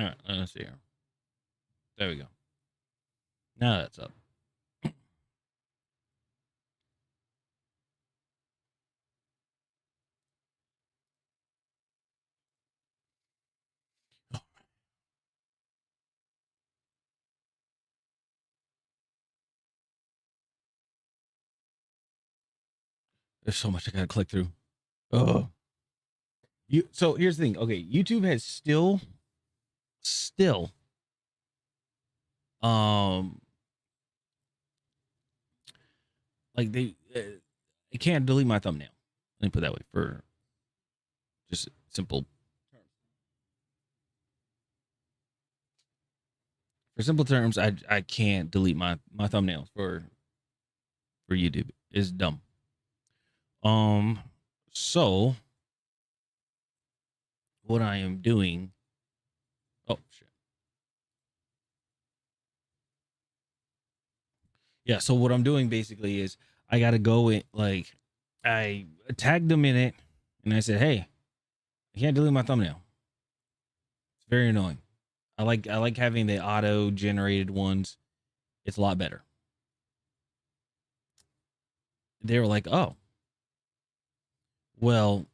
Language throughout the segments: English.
All right, let's see here. There we go. Now that's up. There's so much I gotta click through. Oh, so here's the thing. Okay, YouTube has still, um, like they can't delete my thumbnail. Let me put it that way for just simple. For simple terms, I can't delete my thumbnails for YouTube. It's dumb. So what I am doing. Oh shit. Yeah. So what I'm doing basically is I gotta go in, like, I tagged them in it, and I said, hey, I can't delete my thumbnail. It's very annoying. I like having the auto generated ones. It's a lot better. They were like, oh, well,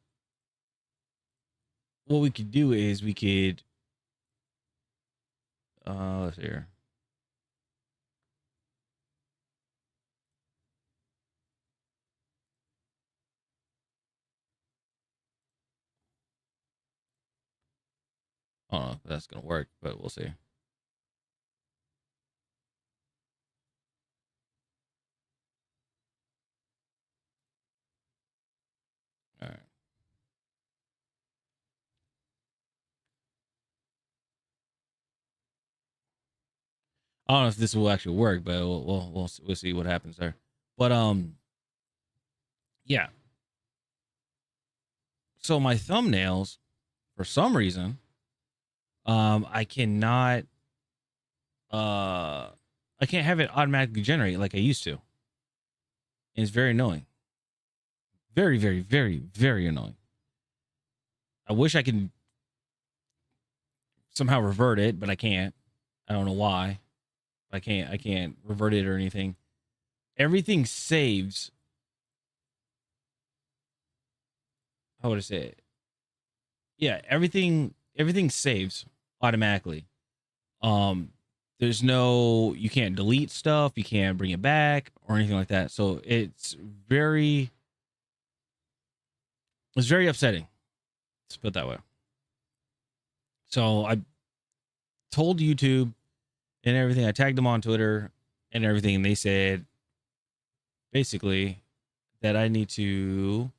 what we could do is we could let's see here. I don't know if that's gonna work, but we'll see. All right. I don't know if this will actually work, but we'll see what happens there. But yeah. So my thumbnails, for some reason, I cannot I can't have it automatically generate like I used to. And it's very annoying. Very, very, very, very annoying. I wish I could somehow revert it, but I can't. I don't know why. I can't revert it or anything. Everything saves. How would I say it? Yeah, everything saves automatically. There's no, you can't delete stuff, you can't bring it back or anything like that. So it's very upsetting. Let's put it that way. So I told YouTube and everything. I tagged them on Twitter and everything, and they said basically that I need to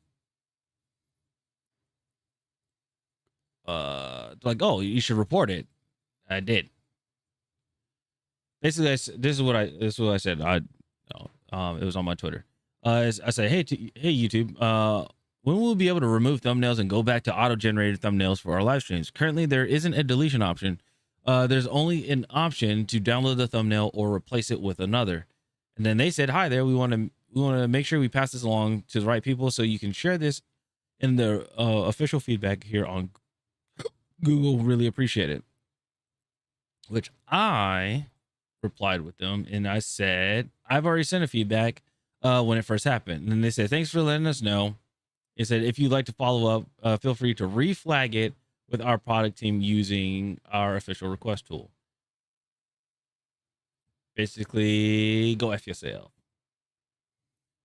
like, oh, you should report it. I did. Basically, this is what I said. It was on my Twitter. I said, hey, hey YouTube, when will we be able to remove thumbnails and go back to auto-generated thumbnails for our live streams? Currently, there isn't a deletion option. There's only an option to download the thumbnail or replace it with another. And then they said, hi there, we want to make sure we pass this along to the right people, so you can share this in the official feedback here on Google. Really appreciate it. Which I replied with them, and I said, I've already sent a feedback when it first happened. And they said, thanks for letting us know. It said, if you'd like to follow up, feel free to reflag it with our product team using our official request tool. Basically, go F yourself.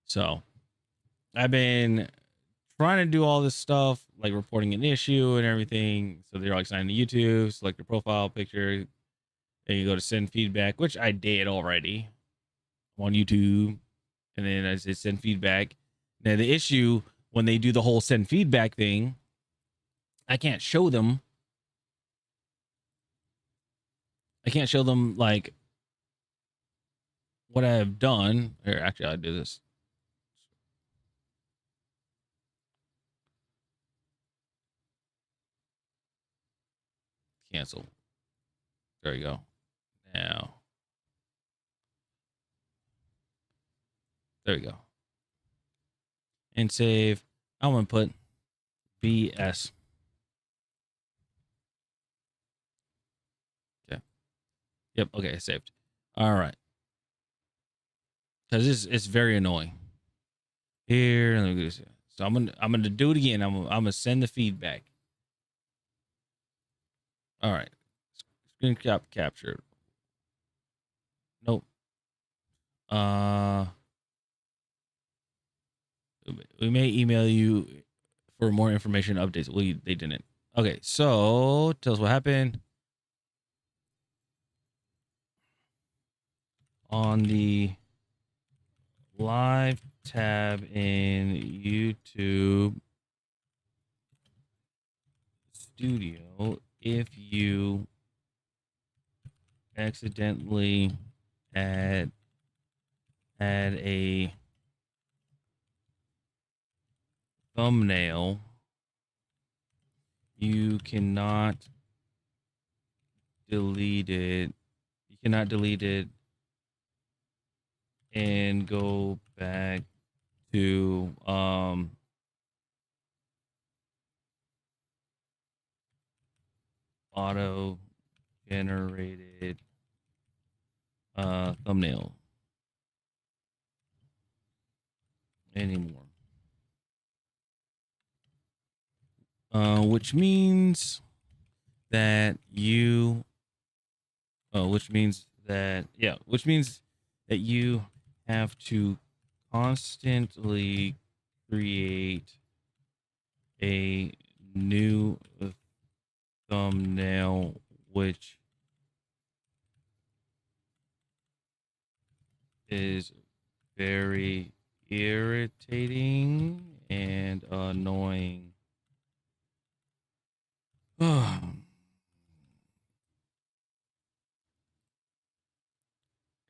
So I've been trying to do all this stuff, like reporting an issue and everything. So they're like, sign to YouTube, select your profile picture, and you go to send feedback, which I did already on YouTube. And then I said send feedback. Now the issue, when they do the whole send feedback thing, I can't show them. I can't show them like what I have done. Here, actually, I'll do this. Cancel. There you go. Now, there we go. And save. I'm gonna put BS. Yep. Okay, saved. All right. Because it's very annoying. Here, let me do this. So I'm gonna do it again. I'm gonna send the feedback. All right. Screen captured. Nope. Uh, we may email you for more information updates. Well, they didn't. Okay, so tell us what happened on the live tab in YouTube Studio. If you accidentally add a thumbnail, you cannot delete it. You cannot delete it and go back to auto generated thumbnail anymore. Which means that you which means that you have to constantly create a new thumbnail, which is very irritating and annoying.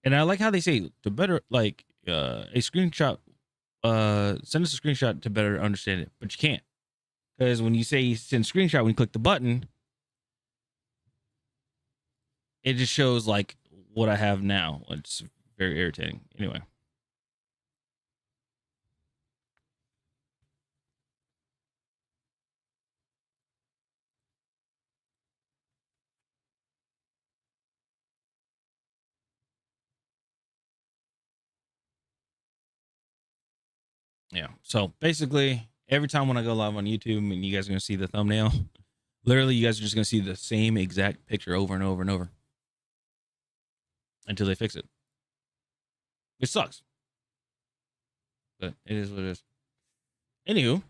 And I like how they say to better like a screenshot, send us a screenshot to better understand it, but you can't, because when you say send screenshot, when you click the button, it just shows like what I have now. It's very irritating. Anyway. Yeah. So basically, every time when I go live on YouTube and you guys are going to see the thumbnail, literally, you guys are just going to see the same exact picture over and over and over until they fix it. It sucks, but it is what it is. Anywho,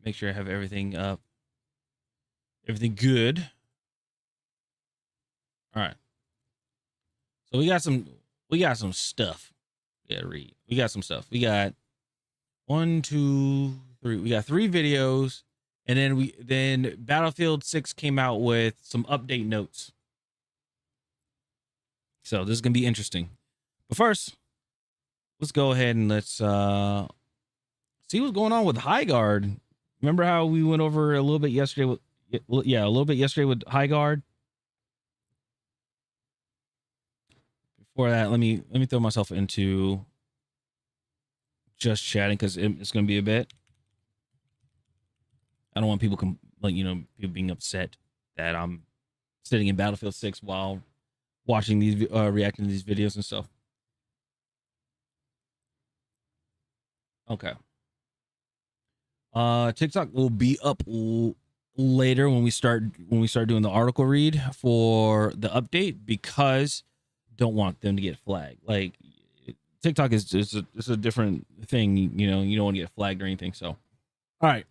make sure I have everything up, everything good. All right. So we got some stuff. Yeah, read. We got some stuff. We got 1, 2, 3. We got 3 videos, and then Battlefield 6 came out with some update notes. So this is gonna be interesting. But first, let's go ahead and let's see what's going on with High Guard. Remember how we went over a little bit yesterday with a little bit yesterday with High Guard. Before that, let me throw myself into just chatting because it's going to be a bit. I don't want people people being upset that I'm sitting in Battlefield 6 while watching these reacting to these videos and stuff. Okay. TikTok will be up later when we start doing the article read for the update, because don't want them to get flagged. Like TikTok is a different thing, you know. You don't want to get flagged or anything. So, all right.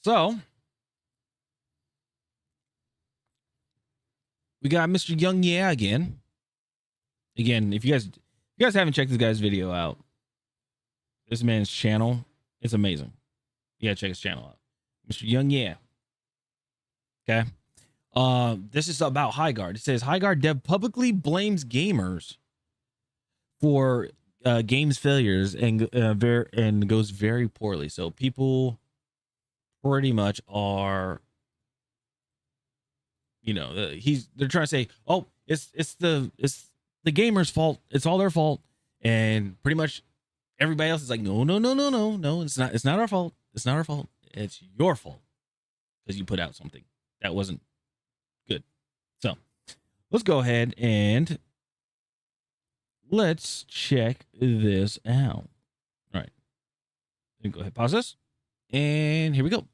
So we got Mr. Young Yeah again. If you guys haven't checked this guy's video out, this man's channel is amazing. You gotta check his channel out, Mr. Young Yeah. Okay. This is about High Guard. It says High Guard dev publicly blames gamers for games failures and goes very poorly. So people pretty much are, they're trying to say, oh, it's the gamers' fault. It's all their fault, and pretty much everybody else is like, no, it's not our fault. It's not our fault. It's your fault. because you put out something that wasn't good. So let's go ahead and let's check this out. All right. Go ahead, pause this. And here we go.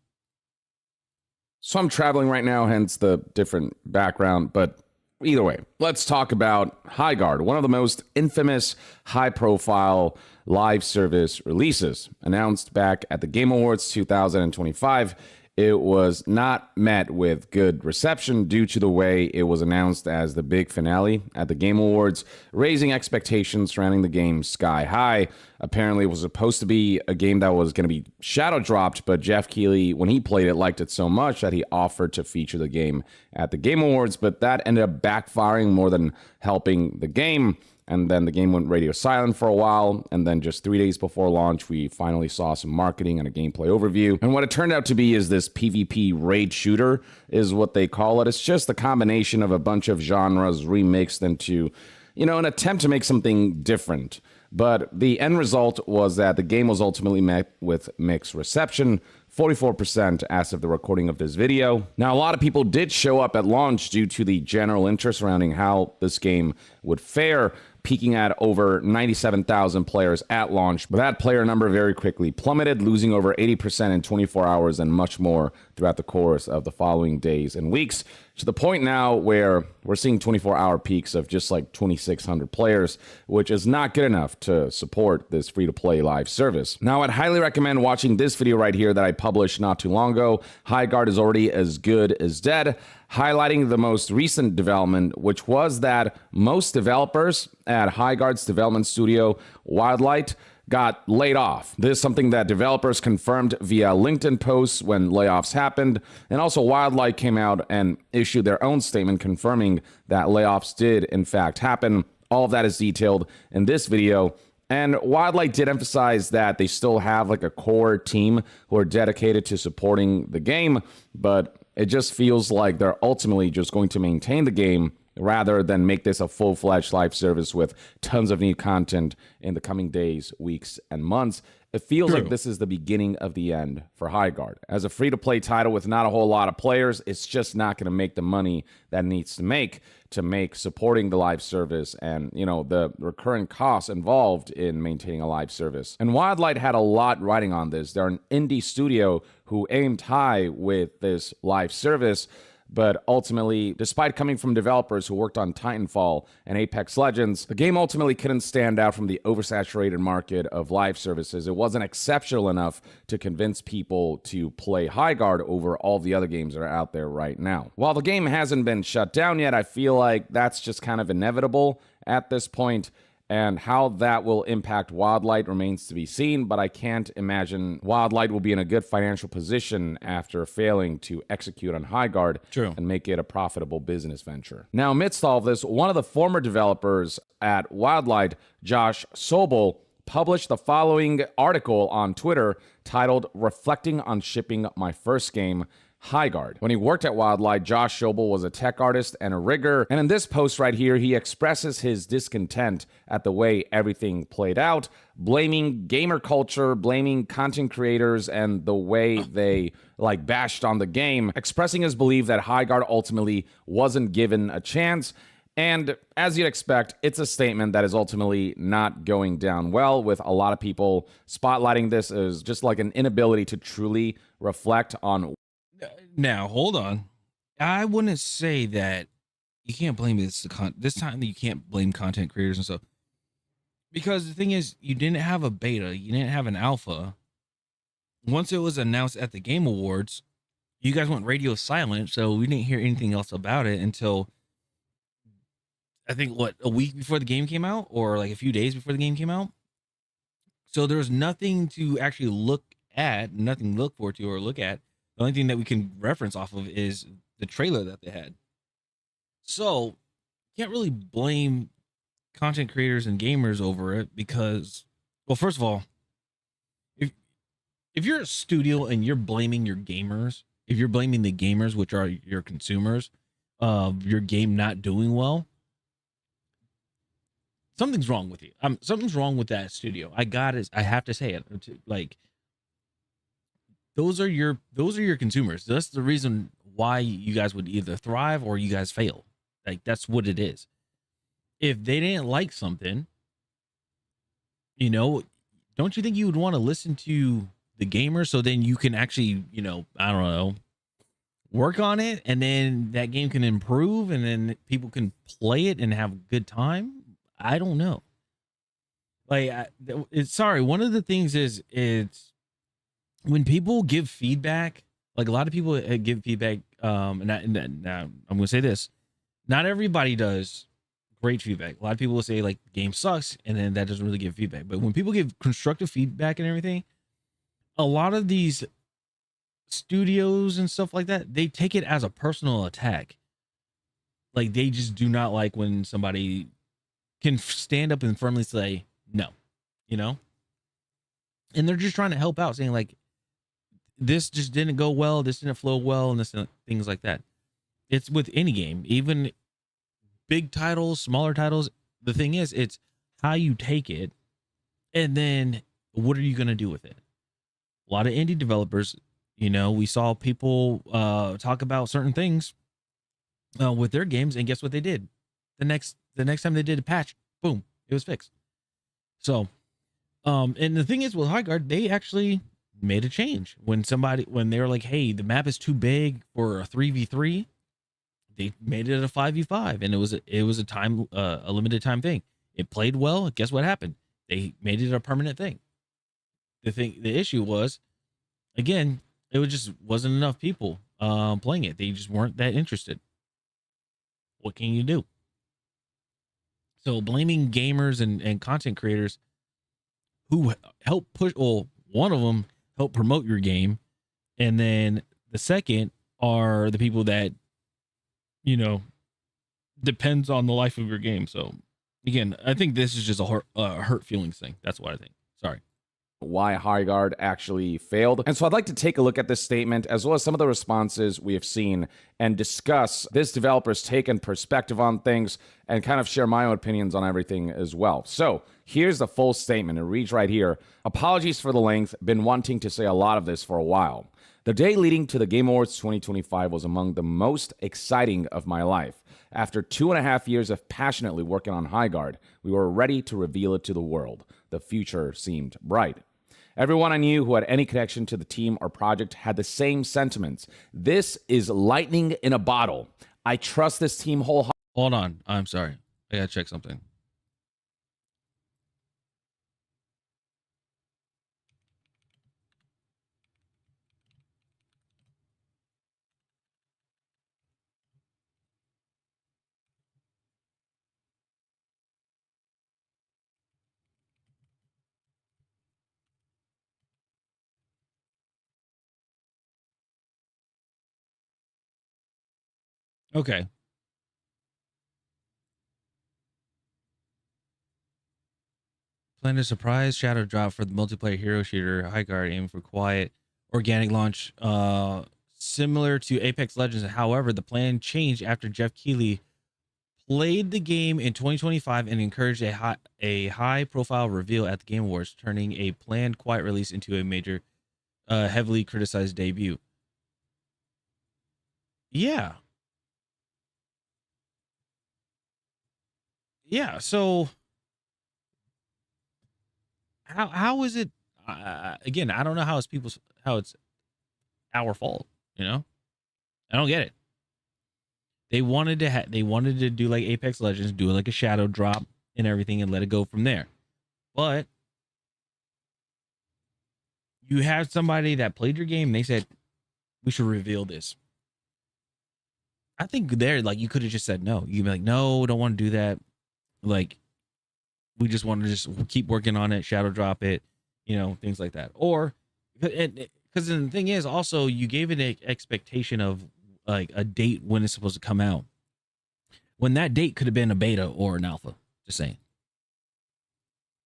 So I'm traveling right now, hence the different background. But either way, let's talk about HighGuard, one of the most infamous, high-profile live service releases. Announced back at the Game Awards 2025, it was not met with good reception due to the way it was announced as the big finale at the Game Awards, raising expectations surrounding the game sky high. Apparently, it was supposed to be a game that was going to be shadow dropped, but Jeff Keighley, when he played it, liked it so much that he offered to feature the game at the Game Awards, but that ended up backfiring more than helping the game. And then the game went radio silent for a while. And then just 3 days before launch, we finally saw some marketing and a gameplay overview. And what it turned out to be is this PvP raid shooter is what they call it. It's just a combination of a bunch of genres remixed into, an attempt to make something different. But the end result was that the game was ultimately met with mixed reception, 44% as of the recording of this video. Now, a lot of people did show up at launch due to the general interest surrounding how this game would fare, peaking at over 97,000 players at launch. But that player number very quickly plummeted, losing over 80% in 24 hours and much more throughout the course of the following days and weeks, to the point now where we're seeing 24-hour peaks of just like 2,600 players, which is not good enough to support this free-to-play live service. Now, I'd highly recommend watching this video right here that I published not too long ago. HighGuard is already as good as dead, highlighting the most recent development, which was that most developers at HighGuard's development studio, Wildlight, got laid off. This is something that developers confirmed via LinkedIn posts when layoffs happened. And also Wildlight came out and issued their own statement confirming that layoffs did in fact happen. All of that is detailed in this video. And Wildlight did emphasize that they still have like a core team who are dedicated to supporting the game, but it just feels like they're ultimately just going to maintain the game rather than make this a full-fledged live service with tons of new content in the coming days, weeks, and months. It feels like this is the beginning of the end for HighGuard. As a free-to-play title with not a whole lot of players, it's just not going to make the money that it needs to make supporting the live service and, the recurring costs involved in maintaining a live service. And Wildlight had a lot riding on this. They're an indie studio who aimed high with this live service, but ultimately, despite coming from developers who worked on Titanfall and Apex Legends, the game ultimately couldn't stand out from the oversaturated market of live services. It wasn't exceptional enough to convince people to play HighGuard over all the other games that are out there right now. While the game hasn't been shut down yet, I feel like that's just kind of inevitable at this point. And how that will impact Wildlight remains to be seen, but I can't imagine Wildlight will be in a good financial position after failing to execute on HighGuard and make it a profitable business venture. Now, amidst all of this, one of the former developers at Wildlight, Josh Sobel, published the following article on Twitter titled "Reflecting on Shipping My First Game, HighGuard." When he worked at Wildlight, Josh Sobel was a tech artist and a rigger, and in this post right here, he expresses his discontent at the way everything played out, blaming gamer culture, blaming content creators, and the way they bashed on the game, expressing his belief that HighGuard ultimately wasn't given a chance. And as you'd expect, it's a statement that is ultimately not going down well, with a lot of people spotlighting this as just like an inability to truly reflect on. Now, hold on. I wouldn't say that you can't blame this time that you can't blame content creators and stuff. Because the thing is, you didn't have a beta, you didn't have an alpha. Once it was announced at the Game Awards, you guys went radio silent, so we didn't hear anything else about it until I think a week before the game came out, or like a few days before the game came out. So there was nothing to actually look at, nothing to look forward to or look at. The only thing that we can reference off of is the trailer that they had. So can't really blame content creators and gamers over it because, well, first of all, if you're a studio and you're blaming your gamers, if you're blaming the gamers, which are your consumers, of your game not doing well, something's wrong with you. Something's wrong with that studio. I have to say it. those are your consumers. That's the reason why you guys would either thrive or you guys fail. Like that's what it is. If they didn't like something, you know, don't you think you would want to listen to the gamer so then you can actually, you know, I don't know, work on it and then that game can improve and then people can play it and have a good time? I don't know. Like, sorry, one of the things is it's when people give feedback, like a lot of people give feedback, and I'm gonna say this, not everybody does great feedback. A lot of people will say like game sucks, and then that doesn't really give feedback. But when people give constructive feedback and everything, a lot of these studios and stuff like that, they take it as a personal attack. Like they just do not like when somebody can stand up and firmly say no, you know, and they're just trying to help out, saying like, this just didn't go well, this didn't flow well, and this things like that. It's with any game, even big titles, smaller titles. The thing is, it's how you take it, and then what are you going to do with it? A lot of indie developers, you know, we saw people talk about certain things with their games, and guess what they did? The next time they did a patch, boom, it was fixed. So, and the thing is with Highguard, they actually made a change when they were like, hey, the map is too big for a 3v3. They made it a 5v5, and it was a limited time thing. It played well. Guess what happened? They made it a permanent thing. The issue was, again, it wasn't enough people playing it. They just weren't that interested. What can you do? So blaming gamers and content creators who help push, well, one of them help promote your game, and then the second are the people that, you know, depends on the life of your game. So again, I think this is just a hurt feelings thing. That's what I think. Sorry. Why Highguard actually failed. And so I'd like to take a look at this statement as well as some of the responses we have seen and discuss this developer's take and perspective on things and kind of share my own opinions on everything as well. So here's the full statement. It reads right here. Apologies for the length. Been wanting to say a lot of this for a while. The day leading to the Game Awards 2025 was among the most exciting of my life. After 2.5 years of passionately working on Highguard, we were ready to reveal it to the world. The future seemed bright. Everyone I knew who had any connection to the team or project had the same sentiments. This is lightning in a bottle. I trust this team wholeheartedly. Hold on. I'm sorry. I gotta check something. Okay. Plan a surprise shadow drop for the multiplayer hero shooter Highguard, aiming for quiet, organic launch, similar to Apex Legends. However, the plan changed after Jeff Keighley played the game in 2025 and encouraged a high profile reveal at the Game Awards, turning a planned quiet release into a major, heavily criticized debut. Yeah. Yeah. So how is it? Again, I don't know how it's our fault. You know, I don't get it. They wanted to do like Apex Legends, do like a shadow drop and everything, and let it go from there. But you had somebody that played your game. And they said we should reveal this. I think there, like, you could have just said no. You'd be like, no, don't want to do that. Like, we just want to just keep working on it, shadow drop it, you know, things like that. Or because the thing is, also, you gave it an expectation of like a date when it's supposed to come out, when that date could have been a beta or an alpha. Just saying.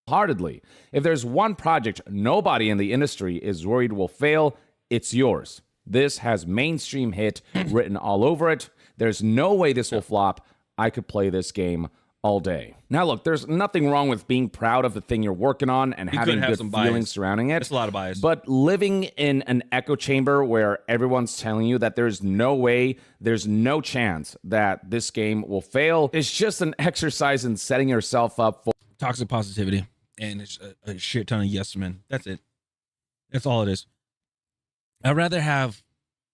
Heartedly. If there's one project nobody in the industry is worried will fail, it's yours. This has mainstream hit written all over it. There's no way this will flop. I could play this game all day. Now, look, there's nothing wrong with being proud of the thing you're working on and having have good some feelings bias. surrounding it. It's a lot of bias. But living in an echo chamber where everyone's telling you that there's no way, there's no chance that this game will fail is just an exercise in setting yourself up for toxic positivity, and it's a shit ton of yes men. That's it. That's all it is. I'd rather have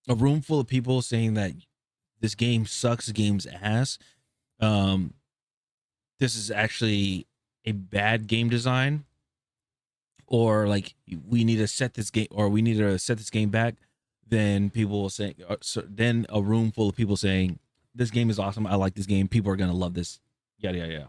a room full of people saying that this game sucks, the game's ass. This is actually a bad game design, or like we need to set this game, or we need to set this game back. Then people will say, then a room full of people saying this game is awesome. I like this game. People are gonna love this. Yada yada yada.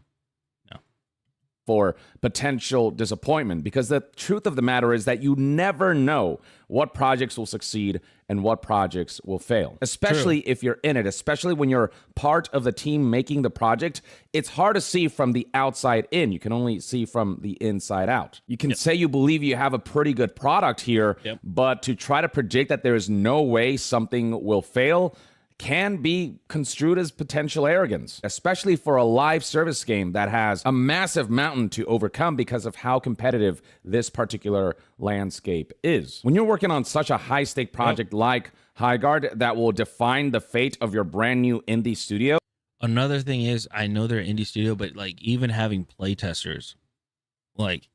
for potential disappointment, because the truth of the matter is that you never know what projects will succeed and what projects will fail, especially if you're in it, especially when you're part of the team making the project. It's hard to see from the outside in. You can only see from the inside out. You can say you believe you have a pretty good product here, but to try to predict that there is no way something will fail can be construed as potential arrogance, especially for a live service game that has a massive mountain to overcome because of how competitive this particular landscape is. When you're working on such a high-stake project like Highguard that will define the fate of your brand new indie studio. Another thing is, I know they're indie studio, but like even having play testers, like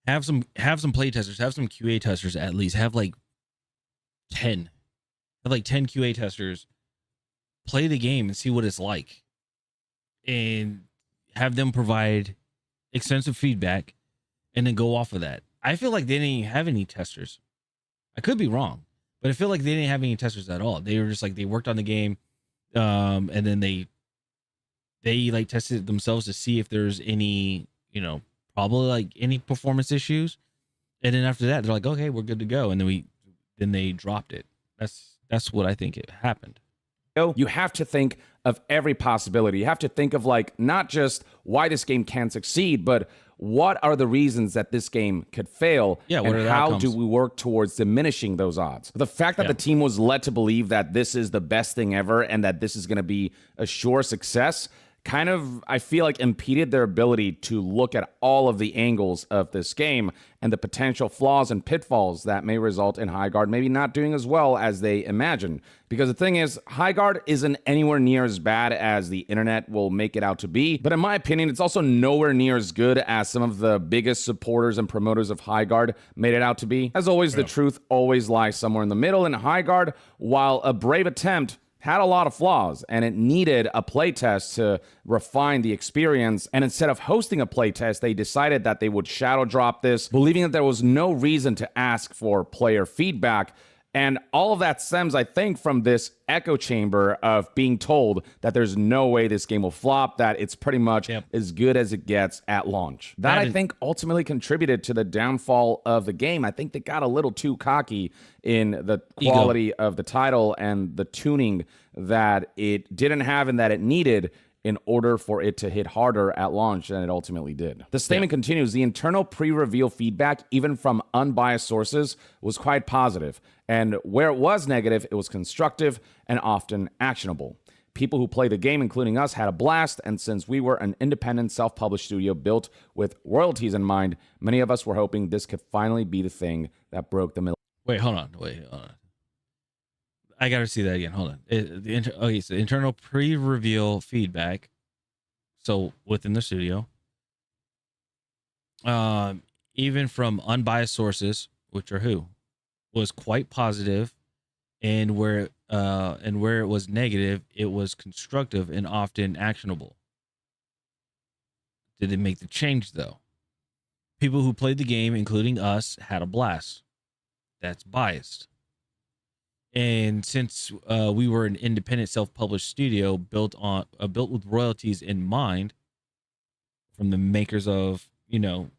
have some play testers, have some QA testers at least, have like 10 QA testers play the game and see what it's like, and have them provide extensive feedback and then go off of that. I feel like they didn't even have any testers. I could be wrong, but I feel like they didn't have any testers at all. They were just like, they worked on the game, and then they like tested it themselves to see if there's any, probably like any performance issues. And then after that, they're like, okay, we're good to go. And then they dropped it. That's what I think it happened. You have to think of every possibility. You have to think of like not just why this game can succeed, but what are the reasons that this game could fail, and how do we work towards diminishing those odds? The fact that the team was led to believe that this is the best thing ever and that this is going to be a sure success kind of, I feel like, impeded their ability to look at all of the angles of this game and the potential flaws and pitfalls that may result in Highguard maybe not doing as well as they imagine. Because the thing is, Highguard isn't anywhere near as bad as the internet will make it out to be, but in my opinion, it's also nowhere near as good as some of the biggest supporters and promoters of Highguard made it out to be. As always, the truth always lies somewhere in the middle, and Highguard, while a brave attempt, had a lot of flaws, and it needed a playtest to refine the experience. And instead of hosting a playtest, they decided that they would shadow drop this, believing that there was no reason to ask for player feedback. And all of that stems, I think, from this echo chamber of being told that there's no way this game will flop, that it's pretty much as good as it gets at launch. That, I think, ultimately contributed to the downfall of the game. I think they got a little too cocky in the quality of the title and the tuning that it didn't have and that it needed in order for it to hit harder at launch than it ultimately did. The statement continues, the internal pre-reveal feedback, even from unbiased sources, was quite positive. And where it was negative, it was constructive and often actionable. People who play the game, including us, had a blast, and since we were an independent, self-published studio built with royalties in mind, many of us were hoping this could finally be the thing that broke the middle. Wait, hold on. I gotta see that again. Hold on. So internal pre-reveal feedback. So within the studio, even from unbiased sources, which are who, was quite positive, and where it was negative, it was constructive and often actionable. Did it make the change though? People who played the game, including us, had a blast. That's biased. And since we were an independent, self-published studio built with royalties in mind, from the makers of,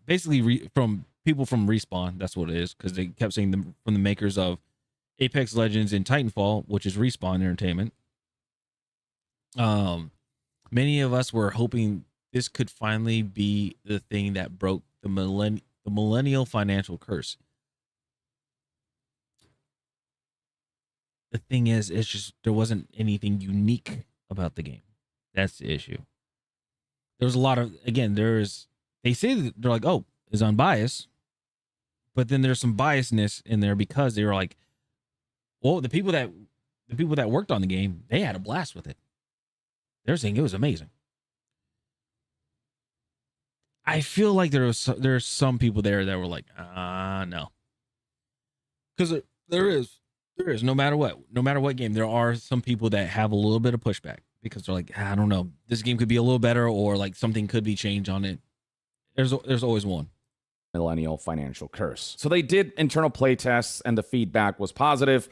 basically from people from Respawn, that's what it is, because they kept saying from the makers of Apex Legends and Titanfall, which is Respawn Entertainment. Many of us were hoping this could finally be the thing that broke the millennial financial curse. The thing is, it's just there wasn't anything unique about the game. That's the issue. there was a lot of, again, they say that they're like, oh, it's unbiased, but then there's some biasness in there because they were like, well, the people that worked on the game, they had a blast with it. They're saying it was amazing. I feel like there's some people there that were like, no, because there is no matter what game, there are some people that have a little bit of pushback because they're like, I don't know, this game could be a little better, or like something could be changed on it. There's always one. Millennial financial curse. So they did internal play tests and the feedback was positive.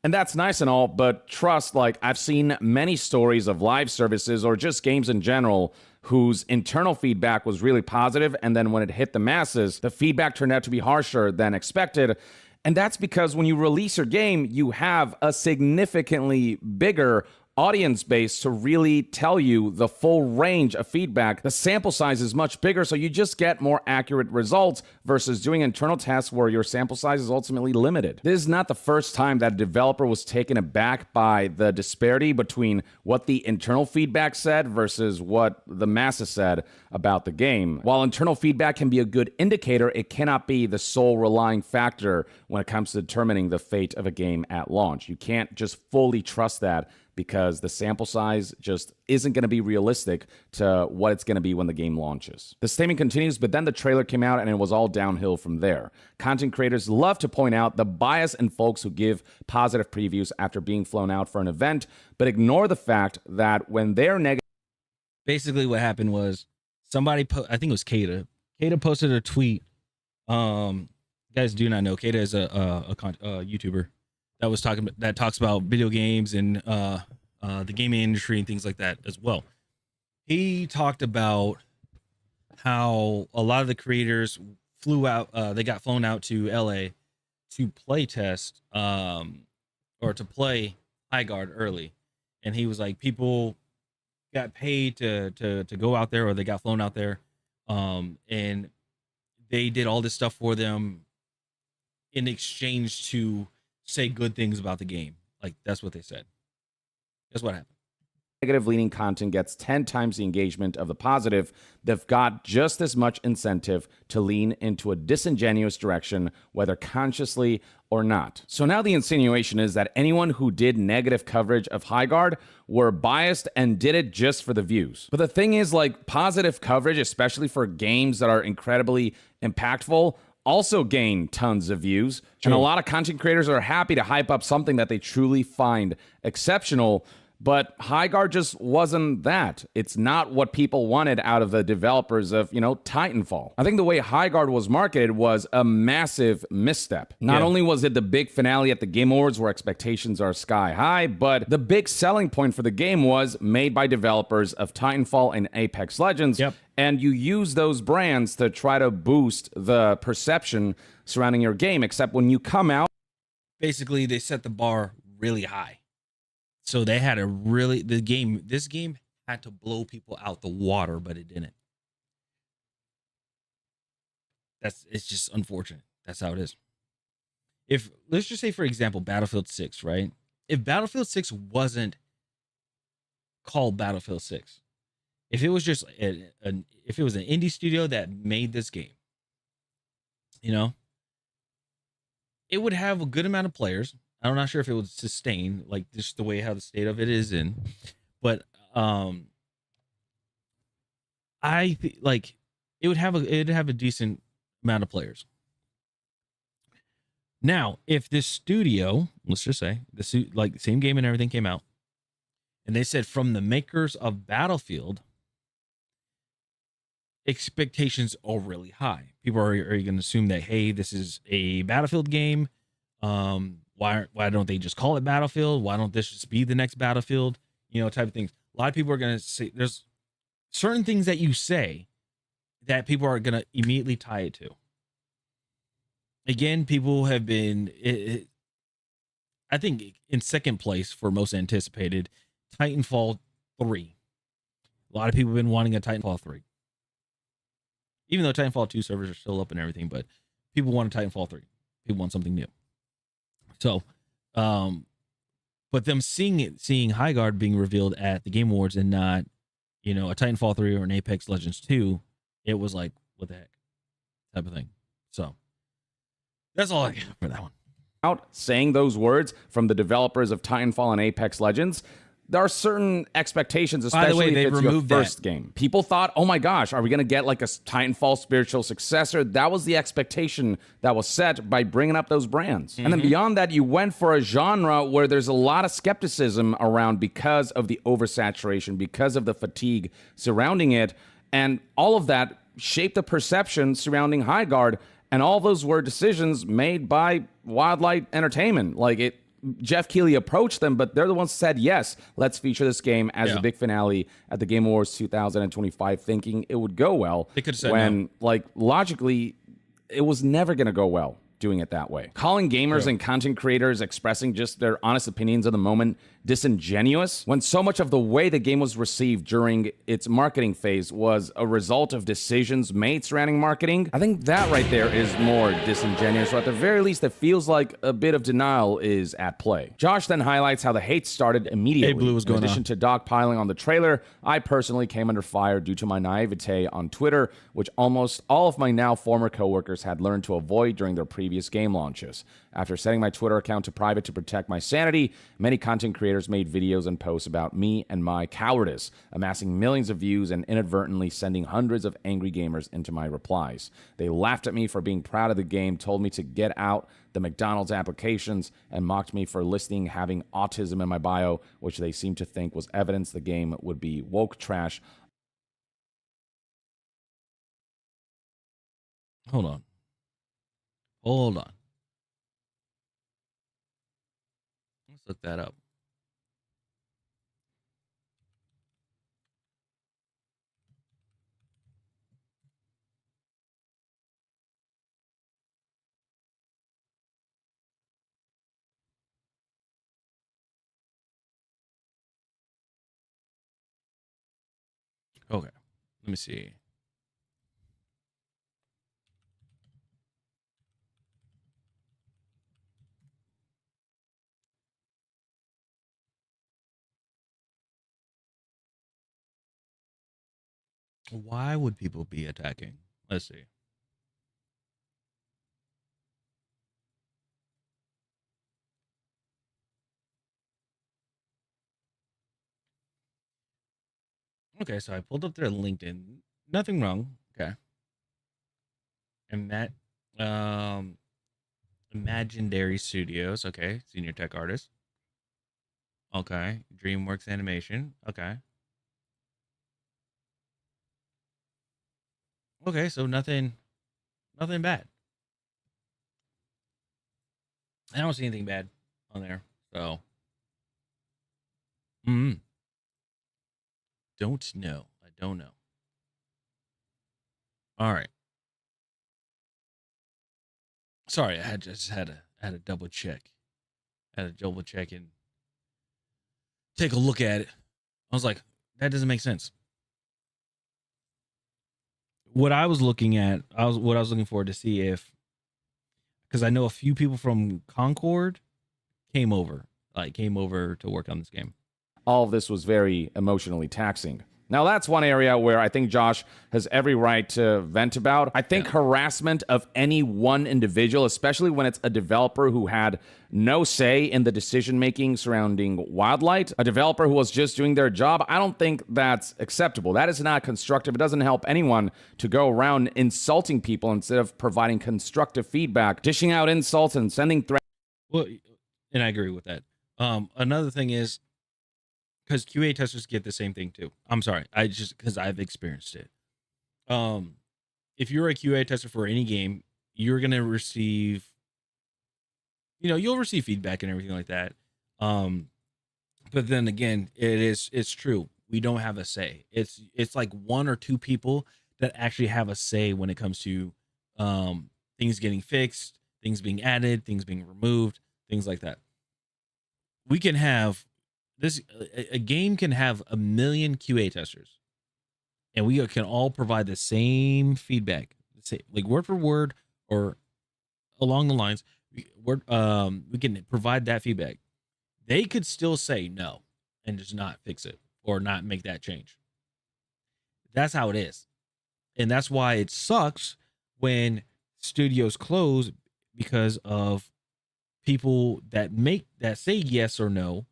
And that's nice and all, but trust, like I've seen many stories of live services or just games in general whose internal feedback was really positive, and then when it hit the masses, the feedback turned out to be harsher than expected. And that's because when you release your game, you have a significantly bigger audience base to really tell you the full range of feedback. The sample size is much bigger, so you just get more accurate results versus doing internal tests where your sample size is ultimately limited. This is not the first time that a developer was taken aback by the disparity between what the internal feedback said versus what the masses said about the game. While internal feedback can be a good indicator, it cannot be the sole relying factor when it comes to determining the fate of a game at launch. You can't just fully trust that because the sample size just isn't going to be realistic to what it's going to be when the game launches. The statement continues, but then the trailer came out and it was all downhill from there. Content creators love to point out the bias in folks who give positive previews after being flown out for an event, but ignore the fact that when they're negative... Basically what happened was somebody, I think it was Kata. Kata posted a tweet. Guys do not know, Kata is a YouTuber that talks about video games and the gaming industry and things like that as well. He talked about how a lot of the creators flew out, they got flown out to LA to play test or to play High Guard early, and he was like, people got paid to go out there, or they got flown out there, and they did all this stuff for them in exchange to say good things about the game. Like, that's what they said. That's what happened. Negative leaning content gets 10 times the engagement of the positive. They've got just as much incentive to lean into a disingenuous direction, whether consciously or not. So now the insinuation is that anyone who did negative coverage of High Guard were biased and did it just for the views. But the thing is, like, positive coverage, especially for games that are incredibly impactful, also gain tons of views. True. And a lot of content creators are happy to hype up something that they truly find exceptional. But High Guard just wasn't that. It's not what people wanted out of the developers of, Titanfall. I think the way High Guard was marketed was a massive misstep. Not only was it the big finale at the Game Awards where expectations are sky high, but the big selling point for the game was made by developers of Titanfall and Apex Legends. Yep. And you use those brands to try to boost the perception surrounding your game, except when you come out... Basically, they set the bar really high. So they had this game had to blow people out the water, but it didn't. It's just unfortunate. That's how it is. Let's just say, for example, Battlefield 6, right? If Battlefield 6 wasn't called Battlefield 6, if it was just if it was an indie studio that made this game, it would have a good amount of players. I'm not sure if it would sustain, like, just the way how the state of it is in, but it'd have a decent amount of players. Now, if this studio, let's just say the same game and everything came out, and they said from the makers of Battlefield, expectations are really high. People are going to assume that, hey, this is a Battlefield game. Why don't they just call it Battlefield? Why don't this just be the next Battlefield? Type of things. A lot of people are going to say, there's certain things that you say that people are going to immediately tie it to. Again, people have been, I think, in second place for most anticipated, Titanfall 3. A lot of people have been wanting a Titanfall 3. Even though Titanfall 2 servers are still up and everything, but people want a Titanfall 3. People want something new. So, but them seeing High Guard being revealed at the Game Awards and not, you know, a Titanfall 3 or an Apex Legends 2, it was like, what the heck type of thing. So that's all I got for that one. Out saying those words from the developers of Titanfall and Apex Legends, there are certain expectations, especially By the way, if they it's your removed first game. People thought, oh my gosh, are we going to get like a Titanfall spiritual successor? That was the expectation that was set by bringing up those brands. And then beyond that, you went for a genre where there's a lot of skepticism around because of the oversaturation, because of the fatigue surrounding it. And all of that shaped the perception surrounding Highguard. And all those were decisions made by Wildlight Entertainment. Like Jeff Keighley approached them, but they're the ones who said, yes, let's feature this game as a big finale at the Game Awards 2025, thinking it would go well. They could have said when, like, logically, it was never going to go well doing it that way. Calling gamers and content creators expressing just their honest opinions of the moment disingenuous, when so much of the way the game was received during its marketing phase was a result of decisions made surrounding marketing, I think that right there is more disingenuous, or at the very least, it feels like a bit of denial is at play. Josh then highlights how the hate started immediately. Hey, Blue, what's going on? In addition to dogpiling on the trailer, I personally came under fire due to my naivete on Twitter, which almost all of my now former coworkers had learned to avoid during their previous game launches. After setting my Twitter account to private to protect my sanity, many content creators made videos and posts about me and my cowardice, amassing millions of views and inadvertently sending hundreds of angry gamers into my replies. They laughed at me for being proud of the game, told me to get out the McDonald's applications, and mocked me for listing having autism in my bio, which they seemed to think was evidence the game would be woke trash. Hold on. Hold on. Let's look that up. Okay. Let me see. Why would people be attacking? Let's see. Okay, so I pulled up their LinkedIn. Nothing wrong. Okay. And that Imaginary Studios, okay, senior tech artist. Okay, DreamWorks Animation. Okay. Okay, so nothing bad. I don't see anything bad on there. So don't know. I don't know. All right. Sorry, I just had to double check. Had to double check and take a look at it. I was like, that doesn't make sense. What I was looking at, what I was looking for to see if, because I know a few people from Concord came over to work on this game. All of this was very emotionally taxing. Now, that's one area where I think Josh has every right to vent about. I think harassment of any one individual, especially when it's a developer who had no say in the decision-making surrounding Wildlight, a developer who was just doing their job, I don't think that's acceptable. That is not constructive. It doesn't help anyone to go around insulting people instead of providing constructive feedback, dishing out insults and sending threats. Well, and I agree with that. Another thing is, because QA testers get the same thing too. I'm sorry, because I've experienced it. If you're a QA tester for any game, you're gonna receive, you'll receive feedback and everything like that. But then again, it's true. We don't have a say. It's like one or two people that actually have a say when it comes to things getting fixed, things being added, things being removed, things like that. We can have a game can have 1 million QA testers, and we can all provide the same feedback, say like word for word or along the lines. We can provide that feedback. They could still say no and just not fix it or not make that change. That's how it is. And that's why it sucks when studios close, because of people that say yes or no.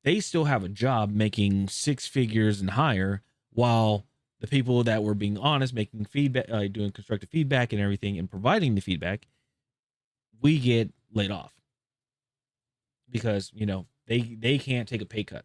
They still have a job making six figures and higher, while the people that were being honest, making feedback, doing constructive feedback and everything, and providing the feedback, we get laid off because they can't take a pay cut.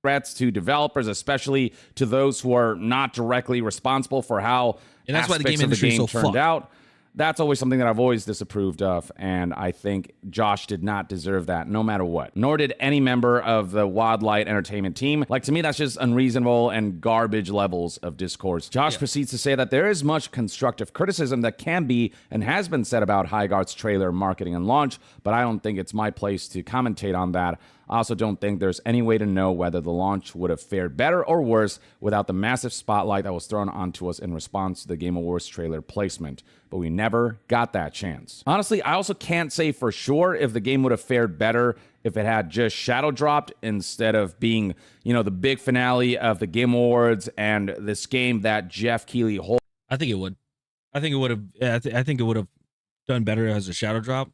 Threats to developers, especially to those who are not directly responsible for how And that's why the game aspects of industry is so turned fucked. out. That's always something that I've always disapproved of, and I think Josh did not deserve that, no matter what. Nor did any member of the Wildlight Entertainment team. Like, to me, that's just unreasonable and garbage levels of discourse. Josh proceeds to say that there is much constructive criticism that can be and has been said about Highguard's trailer, marketing, and launch, but I don't think it's my place to commentate on that. I also don't think there's any way to know whether the launch would have fared better or worse without the massive spotlight that was thrown onto us in response to the Game Awards trailer placement. But we never got that chance. Honestly, I also can't say for sure if the game would have fared better if it had just shadow dropped instead of being, the big finale of the Game Awards and this game that Jeff Keighley holds. I think it would. I think it would have. I think it would have done better as a shadow drop,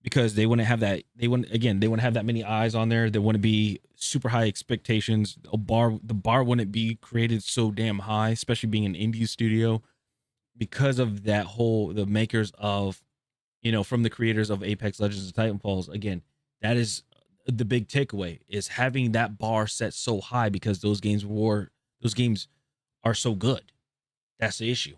because they wouldn't have that. They wouldn't have that many eyes on there. There wouldn't be super high expectations. The bar wouldn't be created so damn high, especially being an indie studio, because of that the makers of, from the creators of Apex Legends and Titanfalls. Again, that is the big takeaway, is having that bar set so high because those games are so good. That's the issue.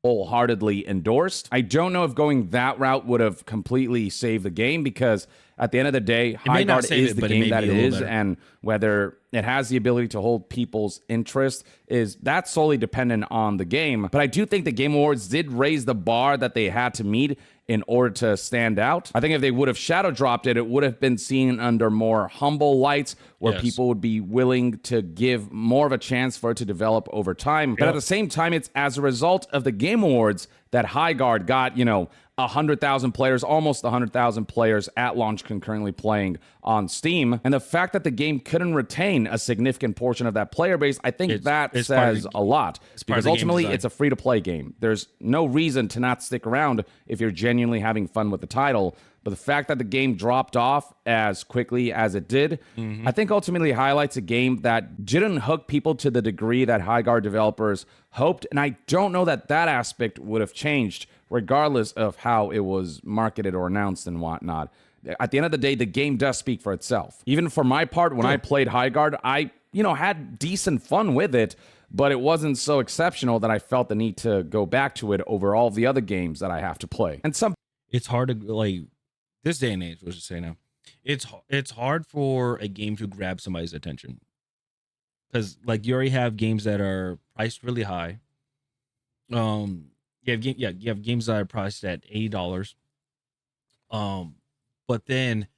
Wholeheartedly endorsed. I don't know if going that route would have completely saved the game, because at the end of the day, Highguard is the game that it is, and whether it has the ability to hold people's interest that's solely dependent on the game. But I do think the Game Awards did raise the bar that they had to meet in order to stand out. I think if they would have shadow dropped it, it would have been seen under more humble lights, where people would be willing to give more of a chance for it to develop over time. But at the same time, it's as a result of the Game Awards that Highguard got, 100,000 players, almost 100,000 players at launch concurrently playing on Steam. And the fact that the game couldn't retain a significant portion of that player base, I think that says a lot. Because ultimately, it's a free-to-play game. There's no reason to not stick around if you're genuinely having fun with the title. But the fact that the game dropped off as quickly as it did, I think ultimately highlights a game that didn't hook people to the degree that Highguard developers hoped. And I don't know that aspect would have changed regardless of how it was marketed or announced and whatnot. At the end of the day, the game does speak for itself. Even for my part, when I played Highguard, I, had decent fun with it, but it wasn't so exceptional that I felt the need to go back to it over all the other games that I have to play. And it's hard to, this day and age, let's just say now, it's hard for a game to grab somebody's attention, because you already have games that are priced really high. You have games that are priced at $80. But then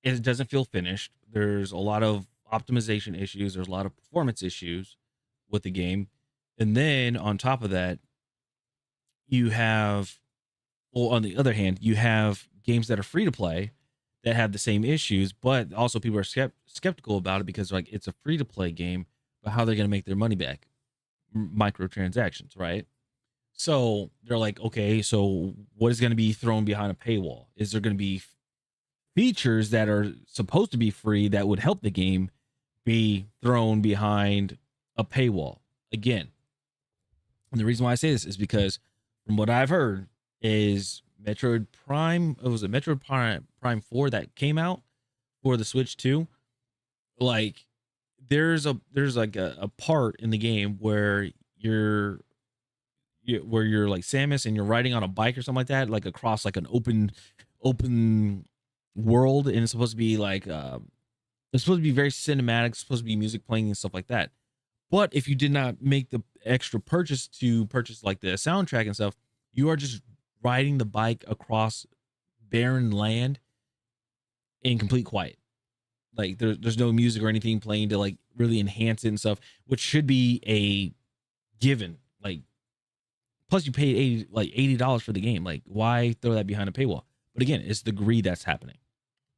it doesn't feel finished. There's a lot of optimization issues. There's a lot of performance issues with the game. And then on top of that, you have, on the other hand, you have games that are free to play that have the same issues, but also people are skeptical about it because it's a free to play game, but how they're going to make their money back? Microtransactions, right? So they're like, okay, so what is going to be thrown behind a paywall? Is there going to be features that are supposed to be free that would help the game be thrown behind a paywall? Again, and the reason why I say this is because from what I've heard is Metroid Prime, Metroid Prime 4 that came out for the Switch 2. There's a part in the game where you're like Samus and you're riding on a bike or something like that, across an open world, and it's supposed to be it's supposed to be very cinematic, it's supposed to be music playing and stuff like that. But if you did not make the extra purchase to purchase the soundtrack and stuff, you are just riding the bike across barren land in complete quiet. There's no music or anything playing to really enhance it and stuff, which should be a given. Plus you paid $80 for the game. Why throw that behind a paywall? But again, it's the greed that's happening.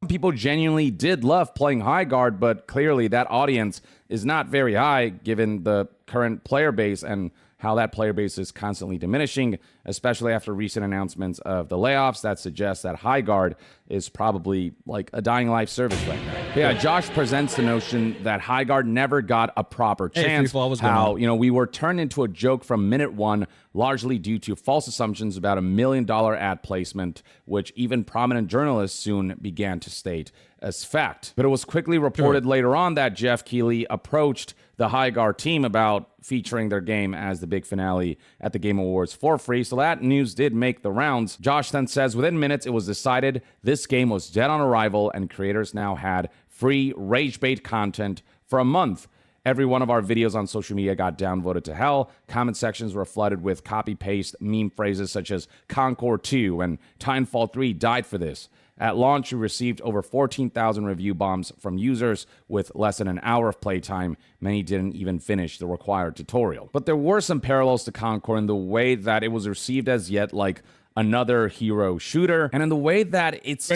People genuinely did love playing High Guard, but clearly that audience is not very high given the current player base and how that player base is constantly diminishing, especially after recent announcements of the layoffs that suggest that High Guard is probably like a dying life service right now. Yeah, Josh presents the notion that High Guard never got a proper chance. How, we were turned into a joke from minute one, largely due to false assumptions about $1 million ad placement, which even prominent journalists soon began to state as fact. But it was quickly reported later on that Jeff Keighley approached the High Guard team about featuring their game as the big finale at the Game Awards for free, so that news did make the rounds. Josh then says within minutes it was decided this game was dead on arrival and creators now had free rage bait content for a month. Every one of our videos on social media got downvoted to hell. Comment sections were flooded with copy-paste meme phrases such as Concord 2 and Titanfall 3 died for this. At launch, we received over 14,000 review bombs from users with less than an hour of playtime. Many didn't even finish the required tutorial. But there were some parallels to Concord in the way that it was received as yet like another hero shooter, and in the way that it's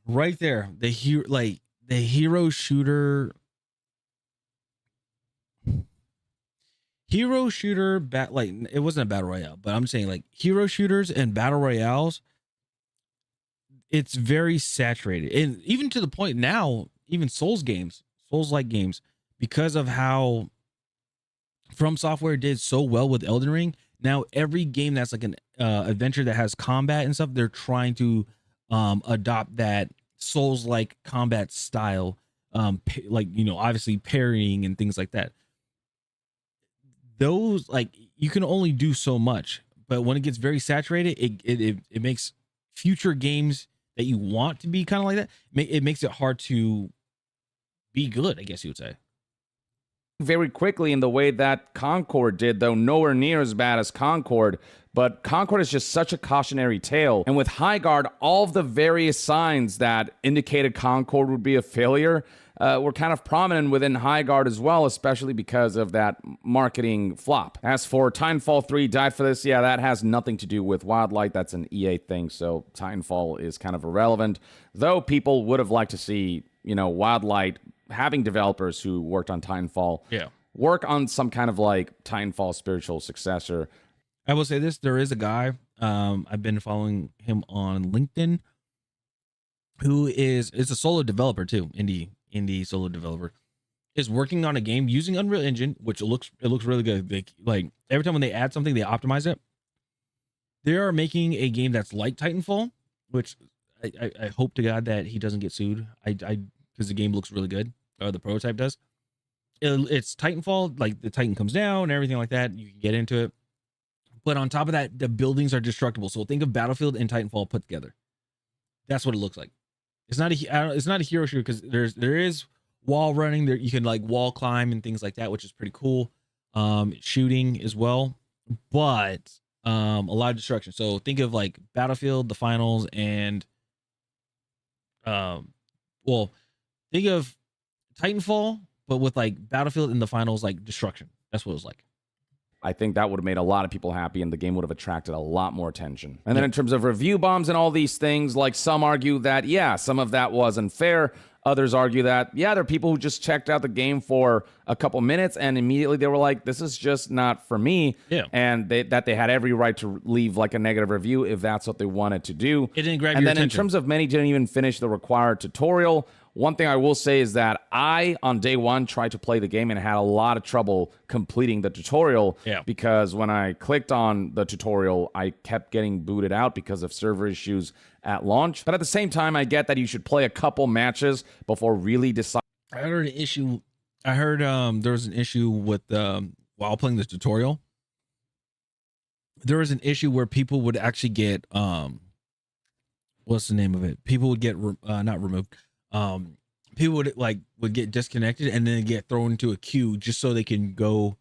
right there, the hero shooter. Hero shooter, it wasn't a battle royale, but I'm saying like hero shooters and battle royales, it's very saturated. And even to the point now, even Souls-like games, because of how From Software did so well with Elden Ring, now every game that's like an adventure that has combat and stuff, they're trying to adopt that Souls-like combat style, obviously parrying and things like that. Those, like, you can only do so much, but when it gets very saturated, it makes future games that you want to be kind of like that, it makes it hard to be good, I guess you would say. Very quickly in the way that Concord did, though nowhere near as bad as Concord, but Concord is just such a cautionary tale. And with High Guard, all of the various signs that indicated Concord would be a failure were kind of prominent within High Guard as well, especially because of that marketing flop. As for Titanfall 3 died for this, yeah, that has nothing to do with Wildlight. That's an EA thing, so Titanfall is kind of irrelevant. Though people would have liked to see, Wildlight having developers who worked on Titanfall work on some kind of like Titanfall spiritual successor. I will say this, there is a guy, I've been following him on LinkedIn, who is a solo developer too, indie solo developer, is working on a game using Unreal Engine, which it looks really good. Like every time when they add something, they optimize it. They are making a game that's like Titanfall, which I hope to God that he doesn't get sued. Because the game looks really good, or the prototype does. It's Titanfall, like the Titan comes down and everything like that. You can get into it, but on top of that, the buildings are destructible. So think of Battlefield and Titanfall put together. That's what it looks like. It's not a hero shooter because there is wall running there. You can like wall climb and things like that, which is pretty cool. Shooting as well, but a lot of destruction. So think of like Battlefield, the finals, and think of Titanfall, but with like Battlefield in the finals, like destruction. That's what it was like. I think that would have made a lot of people happy and the game would have attracted a lot more attention. And then in terms of review bombs and all these things, like some argue that, yeah, some of that was unfair. Others argue that, yeah, there are people who just checked out the game for a couple minutes and immediately they were like, this is just not for me. Yeah. And that they had every right to leave like a negative review if that's what they wanted to do. It didn't grab your attention. And then in terms of many didn't even finish the required tutorial. One thing I will say is that I, on day one, tried to play the game and had a lot of trouble completing the tutorial because when I clicked on the tutorial, I kept getting booted out because of server issues at launch. But at the same time, I get that you should play a couple matches before really deciding. I heard an issue. There was an issue with while playing the tutorial. There was an issue where people would actually get what's the name of it? People would get not removed. People would get disconnected and then get thrown into a queue just so they can go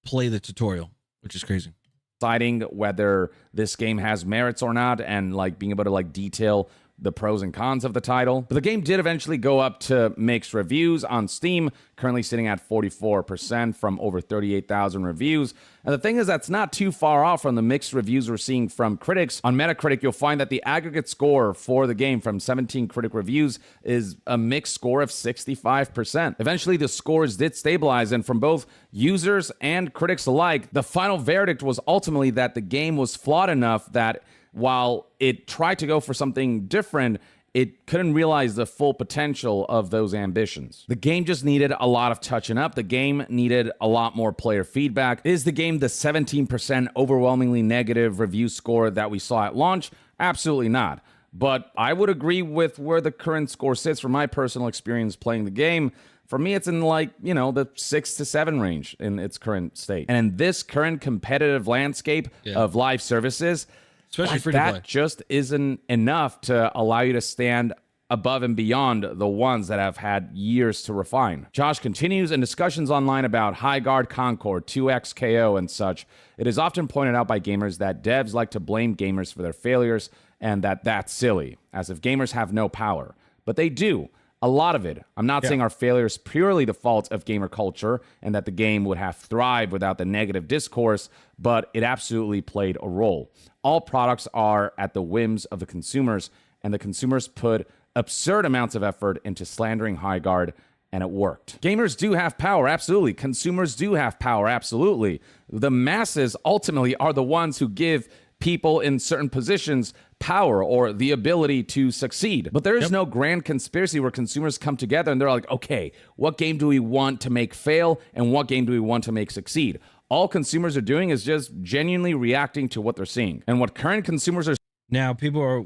play the tutorial, which is crazy. Deciding whether this game has merits or not and like being able to like detail the pros and cons of the title. But the game did eventually go up to mixed reviews on Steam, currently sitting at 44% from over 38,000 reviews. And the thing is, that's not too far off from the mixed reviews we're seeing from critics. On Metacritic, you'll find that the aggregate score for the game from 17 critic reviews is a mixed score of 65%. Eventually, the scores did stabilize, and from both users and critics alike, the final verdict was ultimately that the game was flawed enough that while it tried to go for something different, it couldn't realize the full potential of those ambitions. The game just needed a lot of touching up. The game needed a lot more player feedback. Is the game the 17% overwhelmingly negative review score that we saw at launch? Absolutely not. But I would agree with where the current score sits from my personal experience playing the game. For me, it's in the 6 to 7 range in its current state. And in this current competitive landscape of live services, especially free to play, that just isn't enough to allow you to stand above and beyond the ones that have had years to refine. Josh continues, in discussions online about Highguard, Concord, 2XKO, and such, it is often pointed out by gamers that devs like to blame gamers for their failures and that that's silly, as if gamers have no power. But they do. A lot of it. I'm not saying our failure is purely the fault of gamer culture and that the game would have thrived without the negative discourse, but it absolutely played a role. All products are at the whims of the consumers, and the consumers put absurd amounts of effort into slandering Highguard, and it worked. Gamers do have power, absolutely. Consumers do have power, absolutely. The masses ultimately are the ones who give people in certain positions power or the ability to succeed. But there is no grand conspiracy where consumers come together and they're like, okay, what game do we want to make fail and what game do we want to make succeed? All consumers are doing is just genuinely reacting to what they're seeing. And what current consumers are... Now, people are,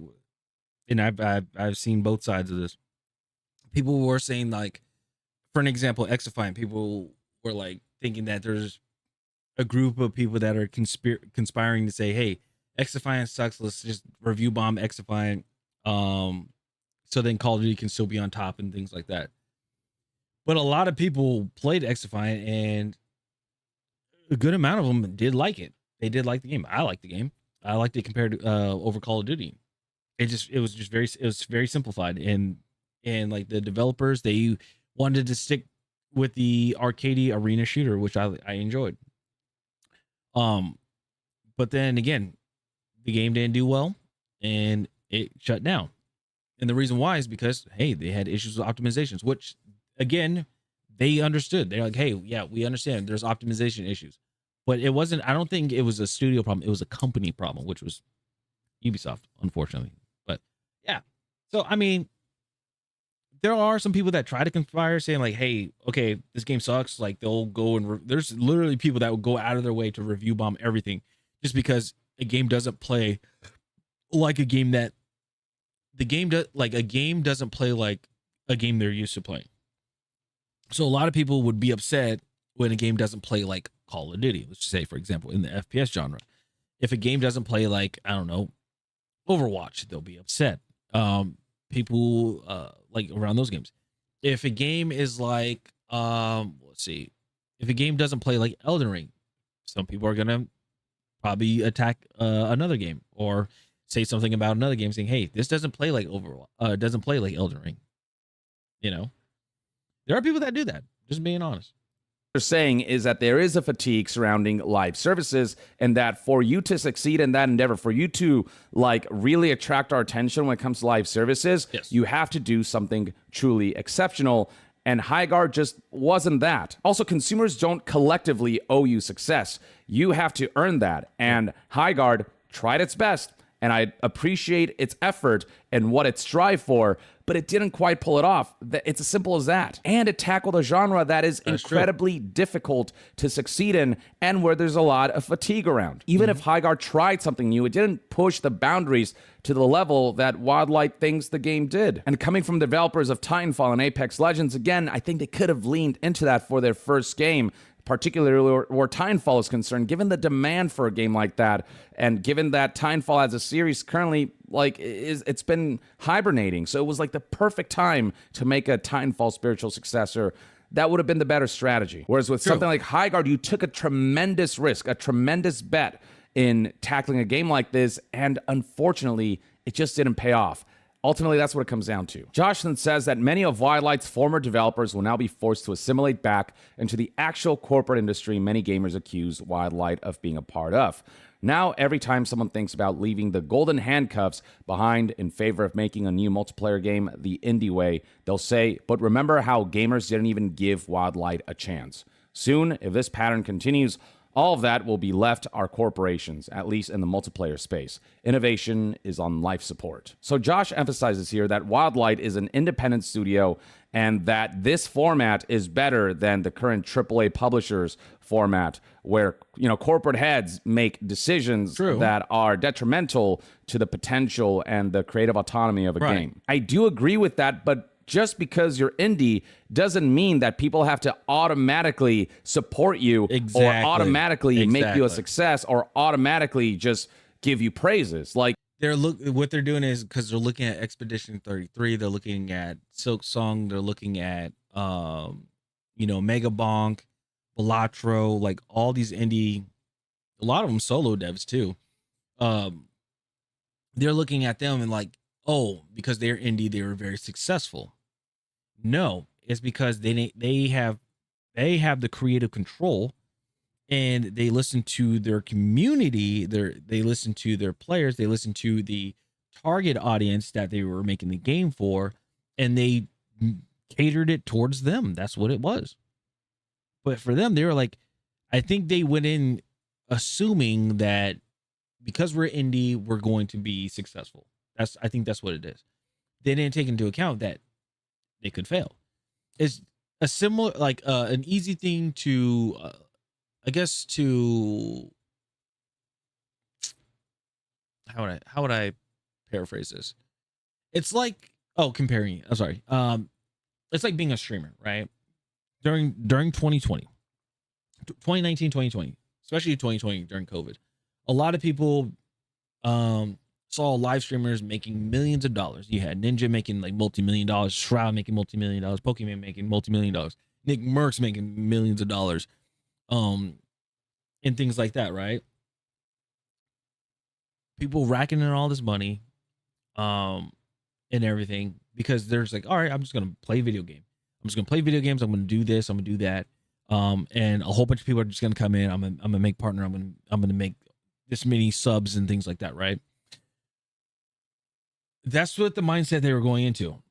and I've seen both sides of this. People were saying, like, for an example, Xify, people were like thinking that there's a group of people that are conspiring to say, hey, Xify sucks, let's just review bomb Xify, so then Call of Duty can still be on top and things like that. But a lot of people played Xify, and a good amount of them did like it. They did like the game. I liked the game. I liked it compared to over Call of Duty. It was very simplified, and like the developers, they wanted to stick with the arcade arena shooter, which I enjoyed. But then again, the game didn't do well and it shut down. And the reason why is because, hey, they had issues with optimizations, which again, they understood. They're like, hey, yeah, we understand there's optimization issues, but it wasn't, I don't think it was a studio problem. It was a company problem, which was Ubisoft, unfortunately. But yeah. So, I mean, there are some people that try to conspire saying like, hey, okay, this game sucks. Like they'll go and there's literally people that will go out of their way to review bomb everything just because a game doesn't play like a game that a game doesn't play like a game they're used to playing. So a lot of people would be upset when a game doesn't play like Call of Duty. Let's just say, for example, in the FPS genre, if a game doesn't play like, I don't know, Overwatch, they'll be upset. People like around those games. If a game is like, let's see, if a game doesn't play like Elden Ring, some people are gonna probably attack another game or say something about another game saying, hey, this doesn't play like Overwatch, doesn't play like Elden Ring. You know, there are people that do that, just being honest. What they're saying is that there is a fatigue surrounding live services, and that for you to succeed in that endeavor, for you to like really attract our attention when it comes to live services, you have to do something truly exceptional. And Highguard just wasn't that. Also, consumers don't collectively owe you success. You have to earn that. And Highguard tried its best, and I appreciate its effort and what it strived for, but it didn't quite pull it off. It's as simple as that. And it tackled a genre that's incredibly difficult to succeed in and where there's a lot of fatigue around. Even if Highguard tried something new, it didn't push the boundaries to the level that Wildlight thinks the game did. And coming from developers of Titanfall and Apex Legends, again, I think they could have leaned into that for their first game, particularly where Titanfall is concerned, given the demand for a game like that, and given that Titanfall as a series currently, like, it's been hibernating. So it was like the perfect time to make a Titanfall spiritual successor. That would have been the better strategy. Whereas with something like Highguard, you took a tremendous risk, a tremendous bet in tackling a game like this, and unfortunately, it just didn't pay off. Ultimately, that's what it comes down to. Josh then says that many of Wildlight's former developers will now be forced to assimilate back into the actual corporate industry many gamers accuse Wildlight of being a part of. Now, every time someone thinks about leaving the golden handcuffs behind in favor of making a new multiplayer game the indie way, they'll say, but remember how gamers didn't even give Wildlight a chance. Soon, if this pattern continues, all of that will be left our corporations, at least in the multiplayer space. Innovation is on life support. So Josh emphasizes here that Wildlight is an independent studio and that this format is better than the current AAA publishers format where, corporate heads make decisions that are detrimental to the potential and the creative autonomy of a game. I do agree with that, but just because you're indie doesn't mean that people have to automatically support you or automatically make you a success or automatically just give you praises. Like what they're doing is because they're looking at Expedition 33, they're looking at Silk Song, they're looking at Mega Bonk, Balatro, like all these indie, a lot of them solo devs too. They're looking at them and like, oh, because they're indie, they were very successful. No, it's because they have the creative control, and they listen to their community. They listen to their players. They listen to the target audience that they were making the game for, and they catered it towards them. That's what it was. But for them, they were like, I think they went in assuming that because we're indie, we're going to be successful. I think that's what it is. They didn't take into account that they could fail. It's a similar, like an easy thing to, I guess to, how would I paraphrase this? It's like, comparing, I'm sorry. It's like being a streamer, right? During 2020, especially 2020 during COVID, a lot of people, saw live streamers making millions of dollars. You had Ninja making like multi-million dollars, Shroud making multi-million dollars, Pokemon making multi-million dollars, Nick Merckx making millions of dollars, and things like that, right? People racking in all this money, and everything because there's like, all right, I'm just gonna play video game. I'm just gonna play video games. I'm gonna do this. I'm gonna do that. And a whole bunch of people are just gonna come in. I'm gonna make partner. I'm gonna make this many subs and things like that, right? That's what the mindset they were going into.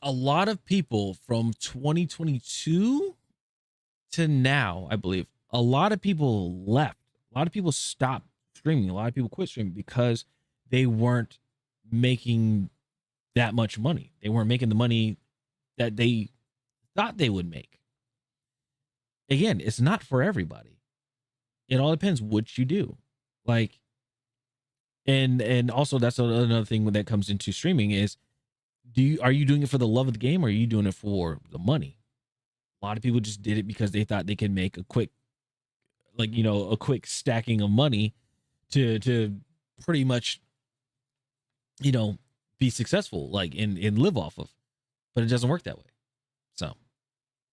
A lot of people from 2022 to now, I believe, a lot of people left. A lot of people stopped streaming. A lot of people quit streaming because they weren't making that much money. They weren't making the money that they thought they would make. Again, it's not for everybody. It all depends what you do. Like, and also that's another thing when that comes into streaming is, are you doing it for the love of the game or are you doing it for the money? A lot of people just did it because they thought they could make a quick, a quick stacking of money to pretty much, be successful, like and live off of. But it doesn't work that way. So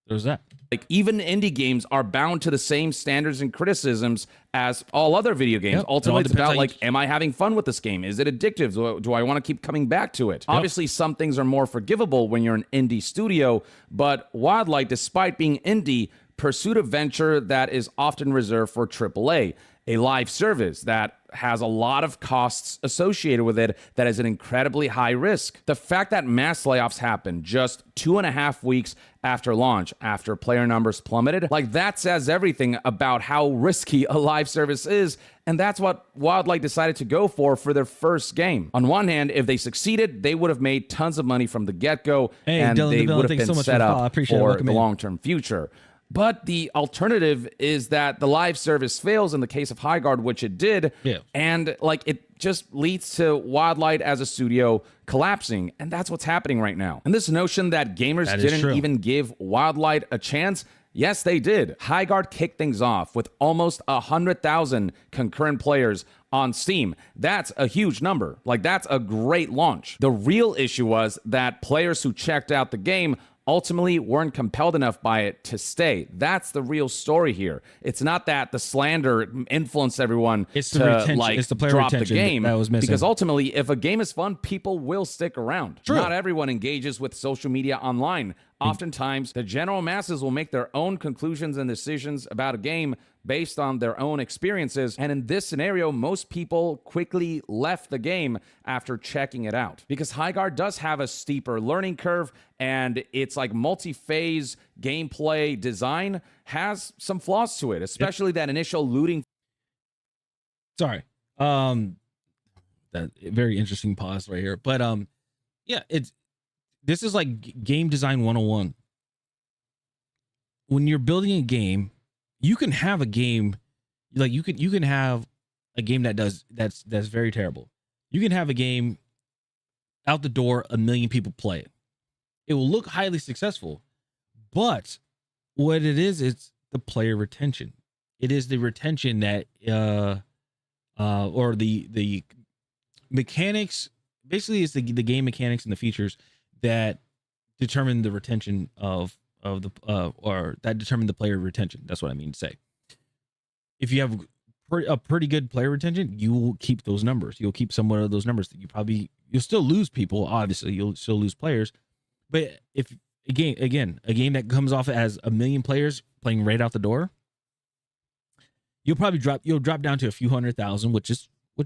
there's that. Like even indie games are bound to the same standards and criticisms as all other video games. Yep. Ultimately, it's about like, am I having fun with this game? Is it addictive? Do I want to keep coming back to it? Yep. Obviously, some things are more forgivable when you're an indie studio, but Wildlight, despite being indie, pursued a venture that is often reserved for AAA, a live service that has a lot of costs associated with it that is an incredibly high risk. The fact that mass layoffs happened just 2.5 weeks after launch, after player numbers plummeted, like that says everything about how risky a live service is, and that's what Wildlight decided to go for their first game. On one hand, if they succeeded, they would have made tons of money from the get-go, and Dylan, they would have been set up for the it. long-term future. But the alternative is that the live service fails in the case of Highguard, which it did. Yeah. And like it just leads to Wildlight as a studio collapsing. And that's what's happening right now. And this notion that gamers didn't even give Wildlight a chance. Yes, they did. Highguard kicked things off with almost 100,000 concurrent players on Steam. That's a huge number. Like, that's a great launch. The real issue was that players who checked out the game ultimately weren't compelled enough by it to stay. That's the real story here. It's not that the slander influenced everyone It's the to retention. like It's the player drop the retention game. that was missing. Because ultimately, if a game is fun, people will stick around. True. Not everyone engages with social media online. Oftentimes, the general masses will make their own conclusions and decisions about a game based on their own experiences. And in this scenario, most people quickly left the game after checking it out. Because Highguard does have a steeper learning curve, and it's like multi-phase gameplay design has some flaws to it, especially that initial looting. Sorry. That very interesting pause right here. But yeah, this is like game design 101. When you're building a game, you can have a game like you can have a game that's very terrible. You can have a game out the door, 1 million people play it. It will look highly successful, but what it is, it's the player retention. It is the retention that or the mechanics. Basically, it's the game mechanics and the features that determine the retention of the or that determine the player retention. That's what I mean to say. If you have a pretty good player retention, you will keep those numbers. You'll keep somewhat of those numbers. You'll still lose people. Obviously, you'll still lose players. But if a game that comes off as 1 million players playing right out the door, you'll drop down to a few 100,000, which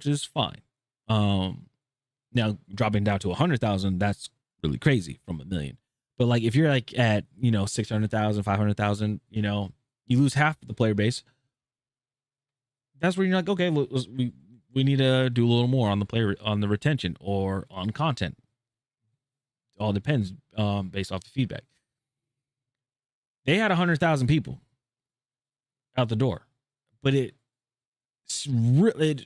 is fine. Now dropping down to 100,000, that's really crazy from 1 million. But like if you're like at 600,000, 500,000, you lose half the player base. That's where you're like, okay, we need to do a little more on the retention or on content. It all depends based off the feedback. They had 100,000 people out the door, but it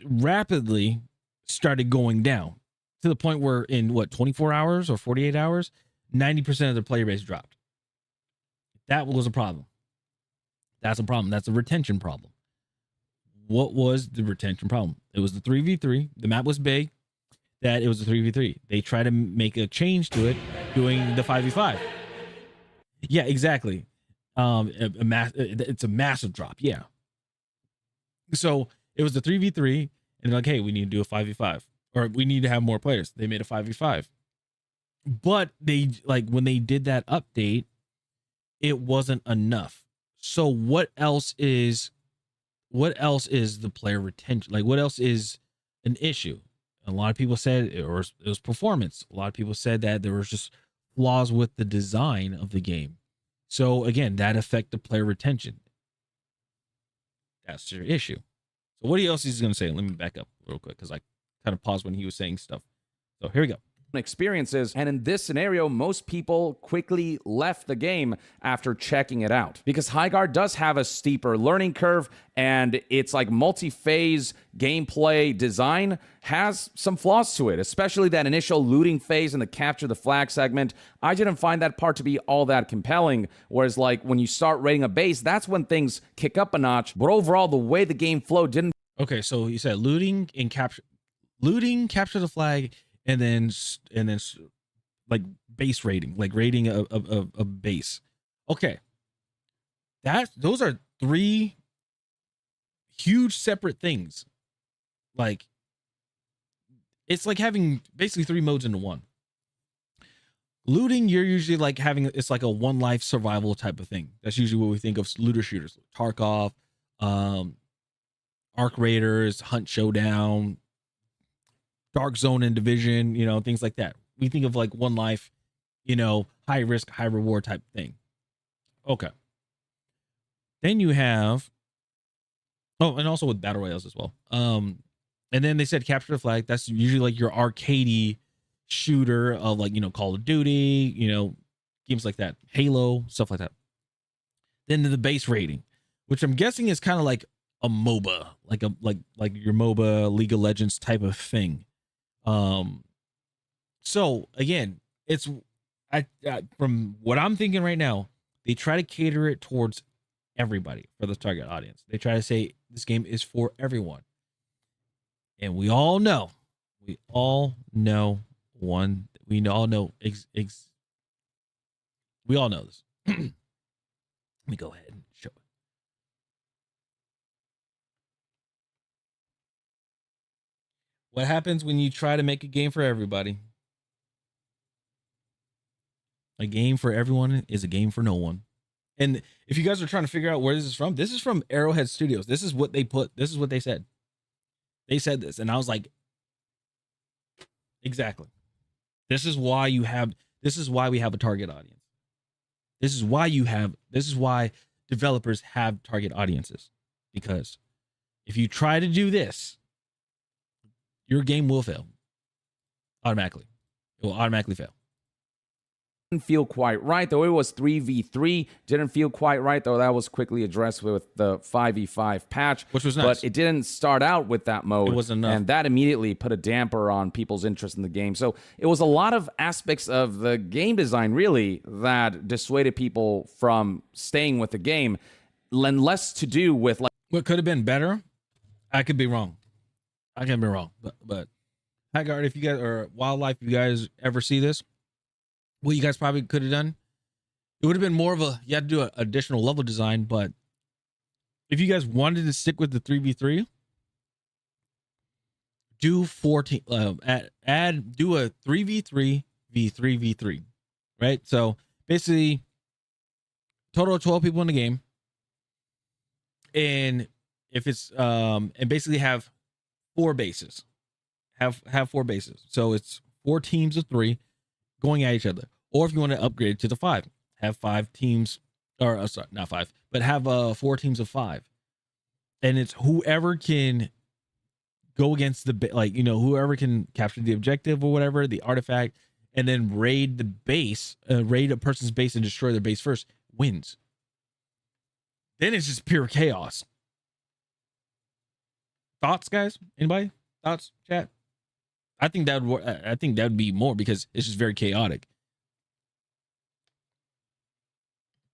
rapidly started going down to the point where in 24 hours or 48 hours, 90% of the player base dropped. That was a problem. That's a problem. That's a retention problem. What was the retention problem? It was the 3v3. The map was big. That it was a 3v3. They tried to make a change to it, doing the 5v5. Yeah, exactly. It's a massive drop. Yeah. So it was the 3v3, and they're like, hey, we need to do a 5v5, or we need to have more players. They made a 5v5. But when they did that update, it wasn't enough. So what else is the player retention? Like, what else is an issue? A lot of people said it was performance. A lot of people said that there was just flaws with the design of the game. So again, that affected player retention. That's your issue. So what else is he going to say? Let me back up real quick because I kind of paused when he was saying stuff. So here we go. Experiences, and in this scenario, most people quickly left the game after checking it out. Because Highguard does have a steeper learning curve, and it's like multi-phase gameplay design has some flaws to it, especially that initial looting phase and the capture the flag segment. I didn't find that part to be all that compelling, whereas like when you start raiding a base, that's when things kick up a notch. But overall, the way the game flowed didn't. Okay, so he said looting, capture the flag, and then like base raiding, like raiding a base. Okay, those are 3 huge separate things. Like, it's like having basically 3 modes into one. Looting, you're usually like it's like a one life survival type of thing. That's usually what we think of looter shooters. Tarkov, Arc Raiders, Hunt Showdown, Dark Zone and Division, things like that. We think of like one life, high risk, high reward type thing. Okay. Then you have, and also with battle royales as well. And then they said capture the flag. That's usually like your arcadey shooter of like, Call of Duty, games like that, Halo, stuff like that. Then the base rating, which I'm guessing is kind of like a MOBA, like your MOBA League of Legends type of thing. So again, it's from what I'm thinking right now, they try to cater it towards everybody for the target audience. They try to say this game is for everyone. And we all know We all know this. Let me go ahead and show it. What happens when you try to make a game for everybody? A game for everyone is a game for no one. And if you guys are trying to figure out where this is from Arrowhead Studios. This is what they put. This is what they said. They said this, and I was like, exactly. This is why we have a target audience. This is why developers have target audiences. Because if you try to do this, your game will fail automatically. It will automatically fail. Didn't feel quite right, though. It was 3v3. Didn't feel quite right, though. That was quickly addressed with the 5v5 patch, which was nice. But it didn't start out with that mode. It wasn't enough. And that immediately put a damper on people's interest in the game. So it was a lot of aspects of the game design, really, that dissuaded people from staying with the game, and less to do with like what could have been better. I could be wrong. But Haggard, if you guys, or Wildlife, if you guys ever see this, what you guys probably could have done, it would have been more of a, you had to do an additional level design. But if you guys wanted to stick with the 3v3, do 14, do a 3v3 v3v3, right? So basically total of 12 people in the game, and if it's and basically have 4 bases, have 4 bases. So it's 4 teams of 3 going at each other. Or if you want to upgrade it to the 5, have 5 teams, or sorry, not 5, but have 4 teams of 5. And it's whoever can go against the, like, you know, whoever can capture the objective or whatever, the artifact, and then raid the base, raid a person's base and destroy their base first, wins. Then it's just pure chaos. Thoughts, guys? Anybody? Thoughts? Chat? I think that would be more, because it's just very chaotic.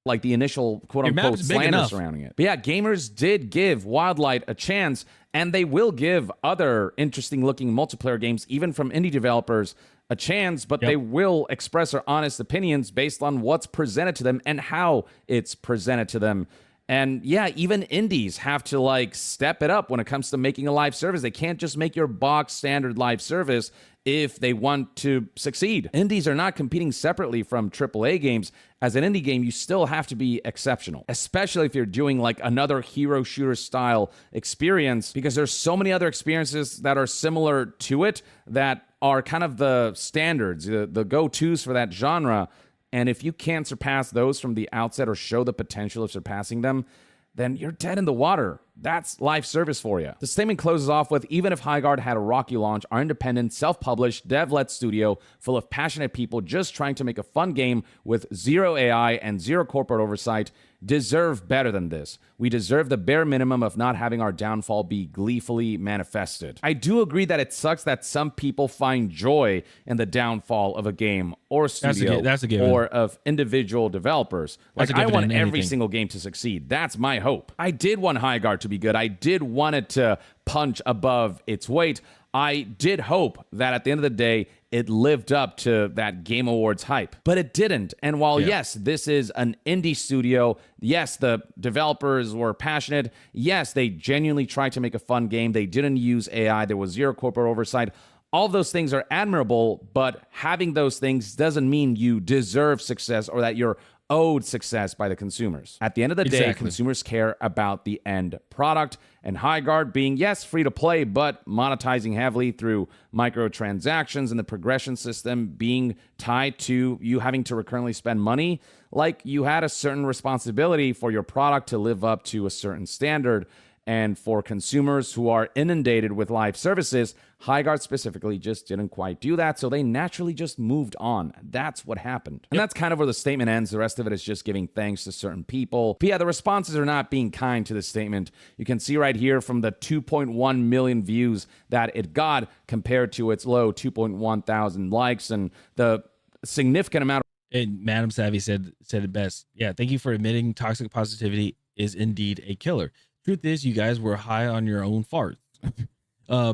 Like the initial quote-unquote slander surrounding it. But yeah, gamers did give Wildlight a chance, and they will give other interesting-looking multiplayer games, even from indie developers, a chance, but they will express their honest opinions based on what's presented to them and how it's presented to them. And yeah, even indies have to like step it up when it comes to making a live service. They can't just make your box standard live service if they want to succeed. Indies are not competing separately from AAA games. As an indie game, you still have to be exceptional, especially if you're doing like another hero shooter style experience, because there's so many other experiences that are similar to it that are kind of the standards, the go-tos for that genre. And if you can't surpass those from the outset or show the potential of surpassing them, then you're dead in the water. That's live service for you. The statement closes off with, even if Highguard had a rocky launch, our independent, self-published, dev-led studio full of passionate people just trying to make a fun game with zero AI and zero corporate oversight deserve better than this. We deserve the bare minimum of not having our downfall be gleefully manifested. I do agree that it sucks that some people find joy in the downfall of a game or studio that's a given. Or of individual developers. Like, I want every single game to succeed. That's my hope. I did want Highguard to be good. I did want it to punch above its weight. I did hope that at the end of the day, it lived up to that Game Awards hype, but it didn't. And while, yes, this is an indie studio, yes, the developers were passionate, yes, they genuinely tried to make a fun game, they didn't use AI, there was zero corporate oversight, all those things are admirable, but having those things doesn't mean you deserve success or that you're owed success by the consumers. At the end of the day, consumers care about the end product, and Highguard being, yes, free to play, but monetizing heavily through microtransactions and the progression system being tied to you having to recurrently spend money, like you had a certain responsibility for your product to live up to a certain standard. And for consumers who are inundated with live services, Highguard specifically just didn't quite do that, so they naturally just moved on. That's what happened. And that's kind of where the statement ends. The rest of it is just giving thanks to certain people. But yeah, the responses are not being kind to the statement. You can see right here from the 2.1 million views that it got compared to its low 2.1 thousand likes, and the significant amount. And Madam Savvy said it best. Yeah, thank you for admitting toxic positivity is indeed a killer. Truth is, you guys were high on your own farts.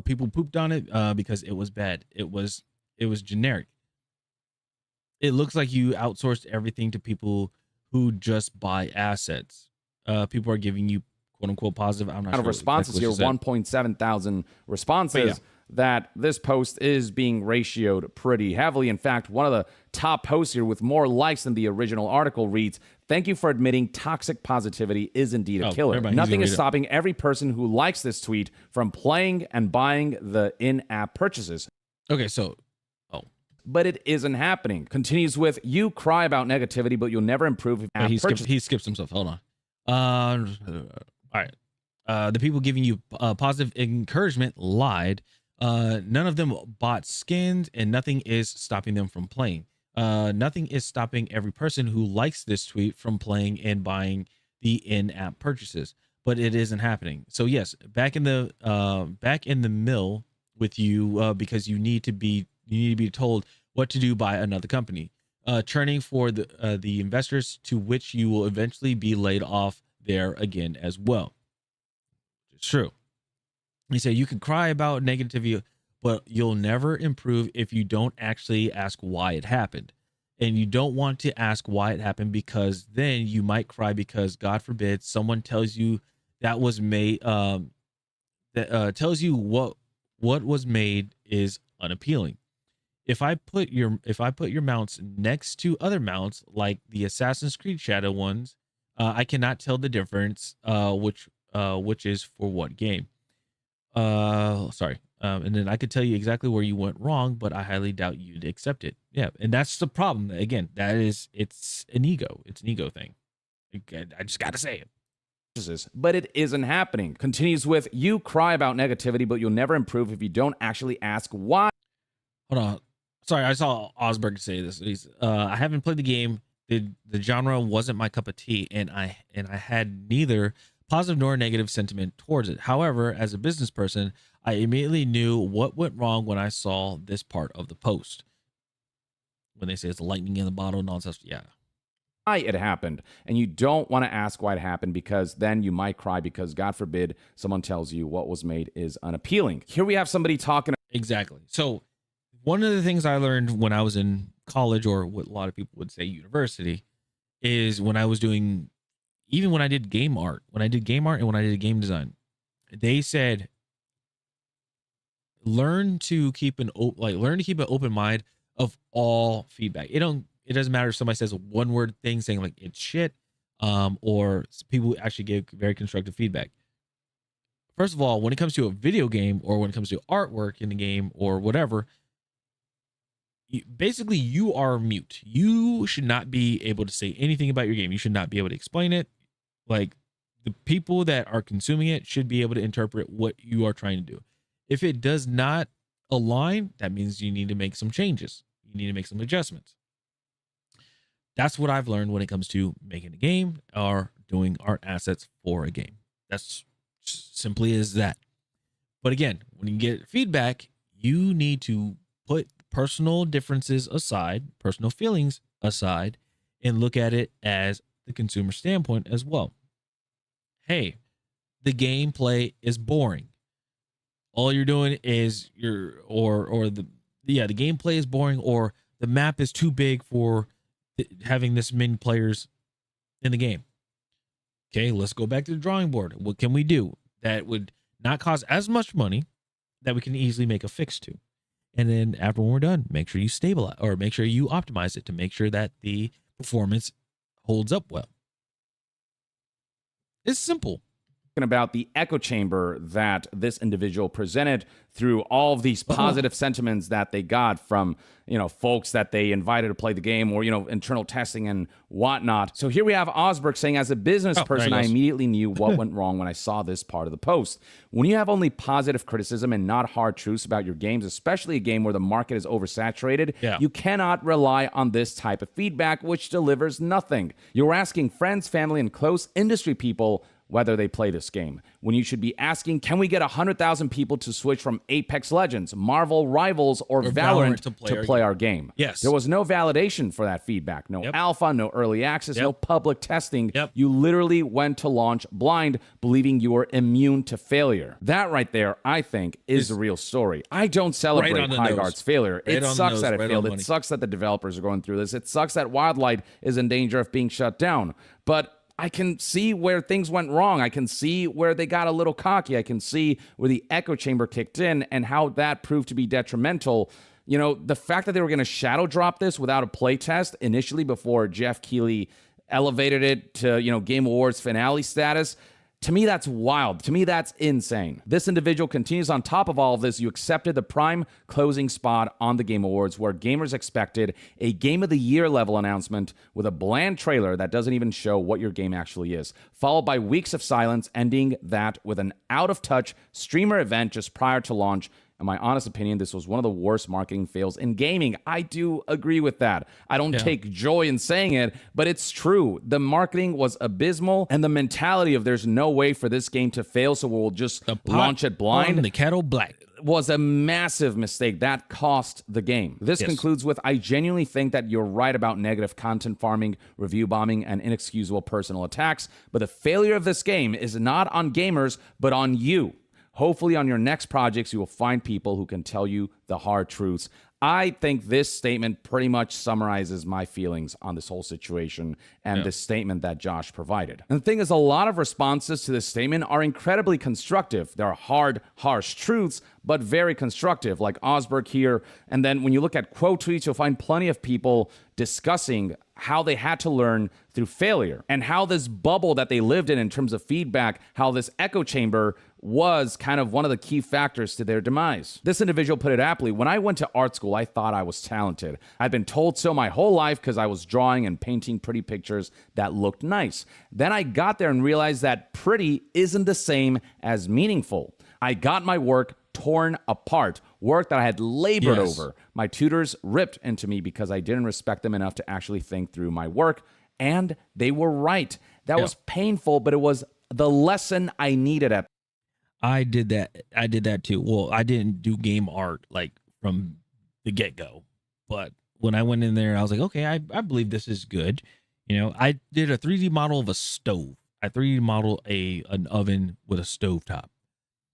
People pooped on it because it was bad. It was generic. it looks like you outsourced everything to people who just buy assets. People are giving you quote unquote positive. I'm not Out sure of responses exactly here, what you said. 1.7 thousand responses, But yeah. that this post is being ratioed pretty heavily. In fact, one of the top posts here with more likes than the original article reads, "Thank you for admitting toxic positivity is indeed a Oh, killer. never mind. He's Nothing gonna is read it. stopping every person who likes this tweet from playing and buying the in-app purchases. Okay, so But it isn't happening." Continues with, "You cry about negativity, but you'll never improve if app purchases." he skips himself. Hold on. All right. The people giving you positive encouragement lied. None of them bought skins, and nothing is stopping them from playing. Nothing is stopping every person who likes this tweet from playing and buying the in-app purchases, but it isn't happening. So yes, back in the mill with you, because you need to be told what to do by another company, churning for the investors, to which you will eventually be laid off there again as well. It's true. He said you can cry about negativity, but you'll never improve if you don't actually ask why it happened. And you don't want to ask why it happened, because then you might cry because, God forbid, someone tells you that was made tells you what was made is unappealing. If I put your mounts next to other mounts like the Assassin's Creed Shadow ones, I cannot tell the difference, which is for what game. Sorry. And then I could tell you exactly where you went wrong, but I highly doubt you'd accept it. Yeah, and that's the problem. Again, it's an ego. It's an ego thing. I just gotta say it. But it isn't happening. Continues with, "You cry about negativity, but you'll never improve if you don't actually ask why." Hold on. Sorry, I saw Osberg say this. I haven't played the game. The genre wasn't my cup of tea, and I had neither positive nor negative sentiment towards it. However, as a business person, I immediately knew what went wrong when I saw this part of the post. When they say it's lightning in the bottle nonsense, yeah. Why it happened. And you don't want to ask why it happened, because then you might cry because, God forbid, someone tells you what was made is unappealing. Here we have somebody talking. Exactly. So one of the things I learned when I was in college, or what a lot of people would say university, is when I was doing, even when I did game art, and when I did game design, they said, learn to keep an open mind of all feedback. It doesn't matter if somebody says a one word thing saying like it's shit, or people actually give very constructive feedback. First of all, when it comes to a video game, or when it comes to artwork in the game or whatever, basically you are mute. You should not be able to say anything about your game. You should not be able to explain it. Like, the people that are consuming it should be able to interpret what you are trying to do. If it does not align, that means you need to make some changes. You need to make some adjustments. That's what I've learned when it comes to making a game or doing art assets for a game. That's simply as that. But again, when you get feedback, you need to put personal differences aside, personal feelings aside, and look at it as the consumer standpoint as well. Hey, the gameplay is boring. All you're doing is the gameplay is boring, or the map is too big for having this many players in the game. Okay, let's go back to the drawing board. What can we do that would not cost as much money that we can easily make a fix to? And then after we're done, make sure you stabilize, or make sure you optimize it to make sure that the performance holds up well. It's simple. About the echo chamber that this individual presented through all of these positive sentiments that they got from, folks that they invited to play the game, or, internal testing and whatnot. So here we have Osberg saying, "As a business person, I immediately knew what went wrong when I saw this part of the post. When you have only positive criticism and not hard truths about your games, especially a game where the market is oversaturated, you cannot rely on this type of feedback, which delivers nothing. You're asking friends, family, and close industry people whether they play this game. When you should be asking, can we get 100,000 people to switch from Apex Legends, Marvel Rivals, or Valorant to play our game? Yes. There was no validation for that feedback. No alpha, no early access, no public testing. You literally went to launch blind, believing you were immune to failure. That right there, I think, is the real story. I don't celebrate Highguard's failure. It sucks that it failed. It sucks that the developers are going through this. It sucks that Wildlight is in danger of being shut down. But I can see where things went wrong. I can see where they got a little cocky. I can see where the echo chamber kicked in and how that proved to be detrimental. You know, the fact that they were going to shadow drop this without a playtest initially before Jeff Keighley elevated it to, Game Awards finale status, to me, that's wild. To me, that's insane. This individual continues on top of all of this. You accepted the prime closing spot on the Game Awards where gamers expected a Game of the Year level announcement with a bland trailer that doesn't even show what your game actually is, followed by weeks of silence, ending that with an out-of-touch streamer event just prior to launch. In my honest opinion, this was one of the worst marketing fails in gaming. I do agree with that. I don't take joy in saying it, but it's true. The marketing was abysmal, and the mentality of there's no way for this game to fail, so we'll just launch it blind. The kettle black was a massive mistake that cost the game. This concludes with, I genuinely think that you're right about negative content farming, review bombing, and inexcusable personal attacks, but the failure of this game is not on gamers, but on you. Hopefully on your next projects, you will find people who can tell you the hard truths. I think this statement pretty much summarizes my feelings on this whole situation and the statement that Josh provided. And the thing is, a lot of responses to this statement are incredibly constructive. There are hard, harsh truths, but very constructive, like Osberg here. And then when you look at quote tweets, you'll find plenty of people discussing how they had to learn through failure and how this bubble that they lived in terms of feedback, how this echo chamber was kind of one of the key factors to their demise. This individual put it aptly, when I went to art school, I thought I was talented. I'd been told so my whole life because I was drawing and painting pretty pictures that looked nice. Then I got there and realized that pretty isn't the same as meaningful. I got my work torn apart, work that I had labored over. My tutors ripped into me because I didn't respect them enough to actually think through my work, and they were right. That was painful, but it was the lesson I needed at. I did that too. Well, I didn't do game art like from the get-go, but when I went in there, I was like, okay, I believe this is good. I did a 3D model of a stove. I 3D modeled an oven with a stove top,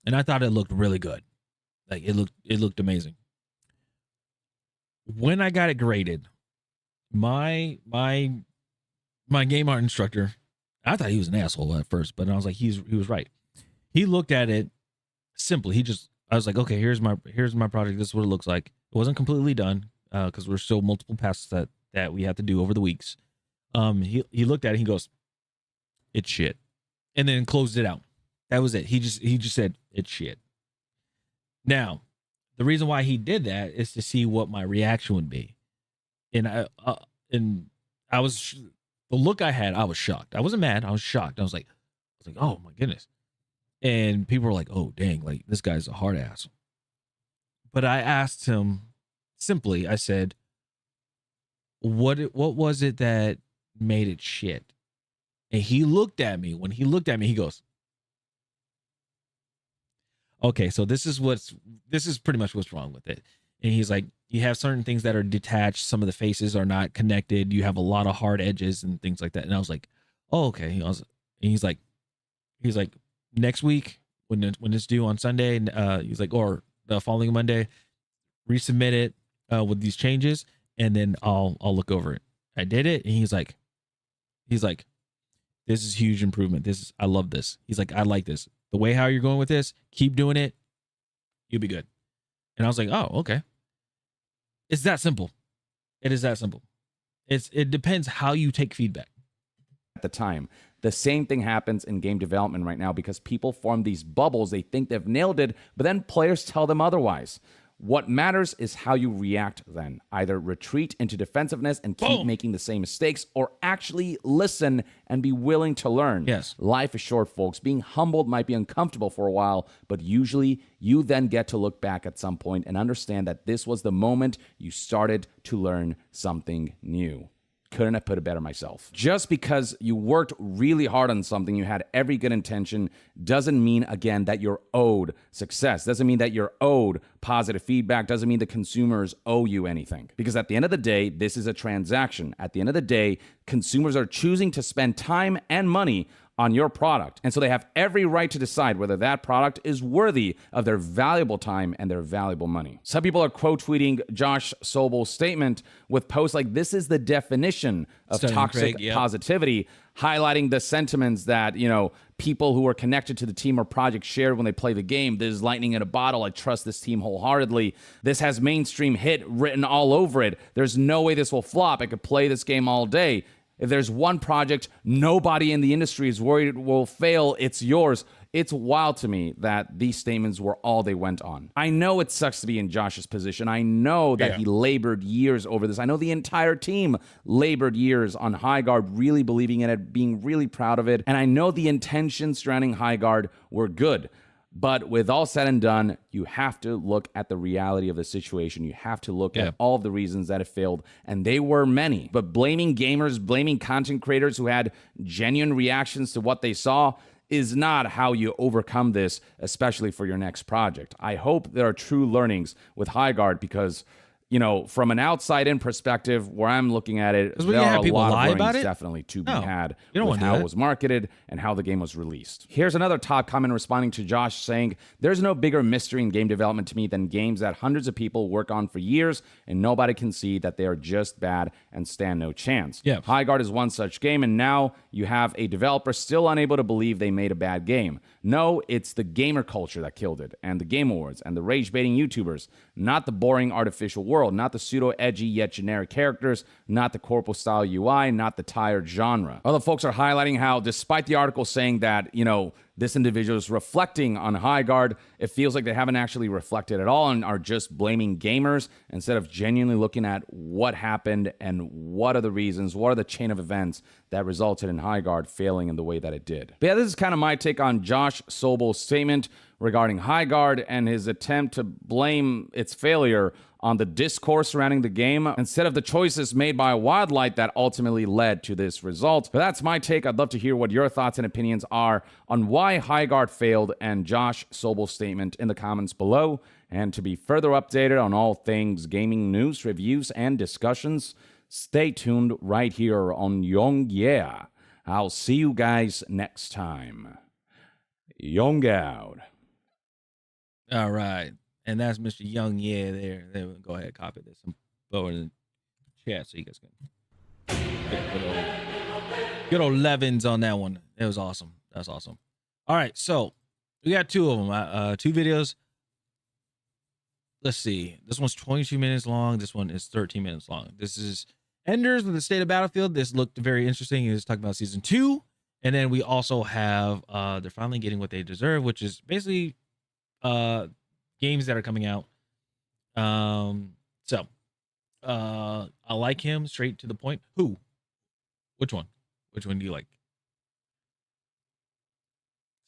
and I thought it looked really good. Like it looked amazing. When I got it graded, my game art instructor, I thought he was an asshole at first, but I was like, he was right. He looked at it simply. I was like, okay, here's my project. This is what it looks like. It wasn't completely done because we're still multiple passes that we have to do over the weeks. He looked at it. He goes, it's shit, and then closed it out. That was it. He just said it's shit. Now, the reason why he did that is to see what my reaction would be, and I was the look I had. I was shocked. I wasn't mad. I was shocked. I was like, oh my goodness. And people were like, oh, dang, like this guy's a hard ass. But I asked him simply, I said, what was it that made it shit? And he looked at me. When he looked at me, he goes, okay, so this is pretty much what's wrong with it. And he's like, you have certain things that are detached. Some of the faces are not connected. You have a lot of hard edges and things like that. And I was like, oh, okay. And he's like, next week when it's due on Sunday, he's like, or the following Monday, resubmit it with these changes, and then I'll look over it. I did it, and he's like, this is huge improvement. I love this. He's like, I like this. The way how you're going with this, keep doing it. You'll be good. And I was like, oh, okay. It's that simple. It is that simple. It depends how you take feedback. At the time. The same thing happens in game development right now because people form these bubbles. They think they've nailed it, but then players tell them otherwise. What matters is how you react then. Either retreat into defensiveness and keep making the same mistakes, or actually listen and be willing to learn. Yes. Life is short, folks. Being humbled might be uncomfortable for a while, but usually you then get to look back at some point and understand that this was the moment you started to learn something new. couldn't have put it better myself. Just because you worked really hard on something, you had every good intention, doesn't mean, again, that you're owed success. Doesn't mean that you're owed positive feedback. Doesn't mean the consumers owe you anything. Because at the end of the day, this is a transaction. At the end of the day, consumers are choosing to spend time and money on your product. And so they have every right to decide whether that product is worthy of their valuable time and their valuable money. Some people are quote tweeting Josh Sobel's statement with posts like, "This is the definition of toxic positivity," highlighting the sentiments that, people who are connected to the team or project shared when they play the game. "This is lightning in a bottle. I trust this team wholeheartedly. This has mainstream hit written all over it. There's no way this will flop. I could play this game all day. If there's one project nobody in the industry is worried it will fail, it's yours." It's wild to me that these statements were all they went on. I know it sucks to be in Josh's position. I know that he labored years over this. I know the entire team labored years on Highguard, really believing in it, being really proud of it. And I know the intentions surrounding Highguard were good. But with all said and done, you have to look at the reality of the situation. You have to look at all of the reasons that it failed, and they were many. But blaming gamers, blaming content creators who had genuine reactions to what they saw is not how you overcome this, especially for your next project. I hope there are true learnings with Highguard because, from an outside-in perspective, where I'm looking at it, there are a lot of learnings definitely to be had with how it was marketed and how the game was released. Here's another top comment responding to Josh saying, "There's no bigger mystery in game development to me than games that hundreds of people work on for years and nobody can see that they are just bad and stand no chance." Highguard is one such game, and now you have a developer still unable to believe they made a bad game. No, it's the gamer culture that killed it, and the Game Awards, and the rage-baiting YouTubers, not the boring artificial world, not the pseudo-edgy yet generic characters, not the corporal-style UI, not the tired genre. Other folks are highlighting how, despite the article saying that, this individual is reflecting on Highguard, it feels like they haven't actually reflected at all and are just blaming gamers instead of genuinely looking at what happened and what are the reasons, what are the chain of events that resulted in Highguard failing in the way that it did. But yeah, this is kind of my take on Josh Sobel's statement regarding Highguard and his attempt to blame its failure on the discourse surrounding the game instead of the choices made by Wildlight that ultimately led to this result. But that's my take. I'd love to hear what your thoughts and opinions are on why Highguard failed and Josh Sobel's statement in the comments below. And to be further updated on all things gaming news, reviews, and discussions, stay tuned right here on Young Yeah. I'll see you guys next time. Young out. All right. And that's Mr. Young Yeah there. We'll go ahead and copy this and throw it in the chat so you guys can good old Levins on that one. It was awesome. That's awesome. All right, so we got two of them. Two videos. Let's see. This one's 22 minutes long. This one is 13 minutes long. This is Enders with the State of Battlefield. This looked very interesting. It's talking about season 2. And then we also have they're finally getting what they deserve, which is basically games that are coming out. So I like him, straight to the point. Who? Which one? Which one do you like?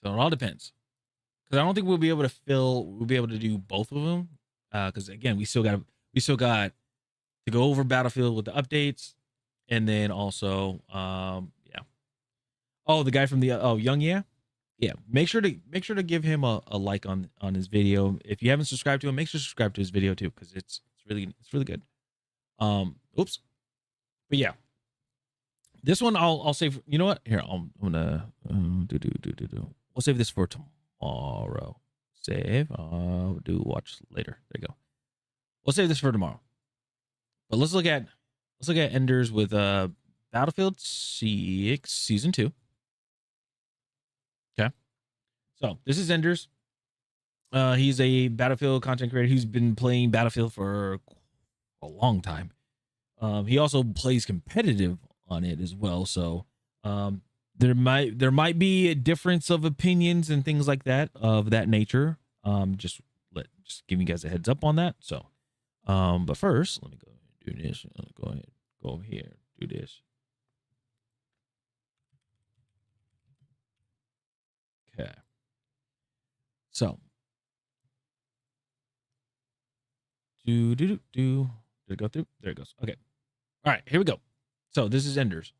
So it all depends. Because I don't think we'll be able to do both of them. Because again, we still got to go over Battlefield with the updates, and then also yeah. Oh, the guy from the Young Yeah. Yeah, make sure to give him a like on his video. If you haven't subscribed to him, make sure to subscribe to his video too, because it's really good. Oops, but yeah, this one I'll save. You know what? Here, I'm gonna We'll save this for tomorrow. Save. Do watch later. There you go. We'll save this for tomorrow. But let's look at Enders with Battlefield 6 Season 2. Okay. So this is Enders. He's a Battlefield content creator who's been playing Battlefield for a long time. He also plays competitive on it as well. So there might be a difference of opinions and things like that of that nature. Just giving you guys a heads up on that. So, but first, let me go ahead and do this. Go ahead, go over here, do this. Okay. So, Did it go through? There it goes. Okay. All right, here we go. So this is Enders.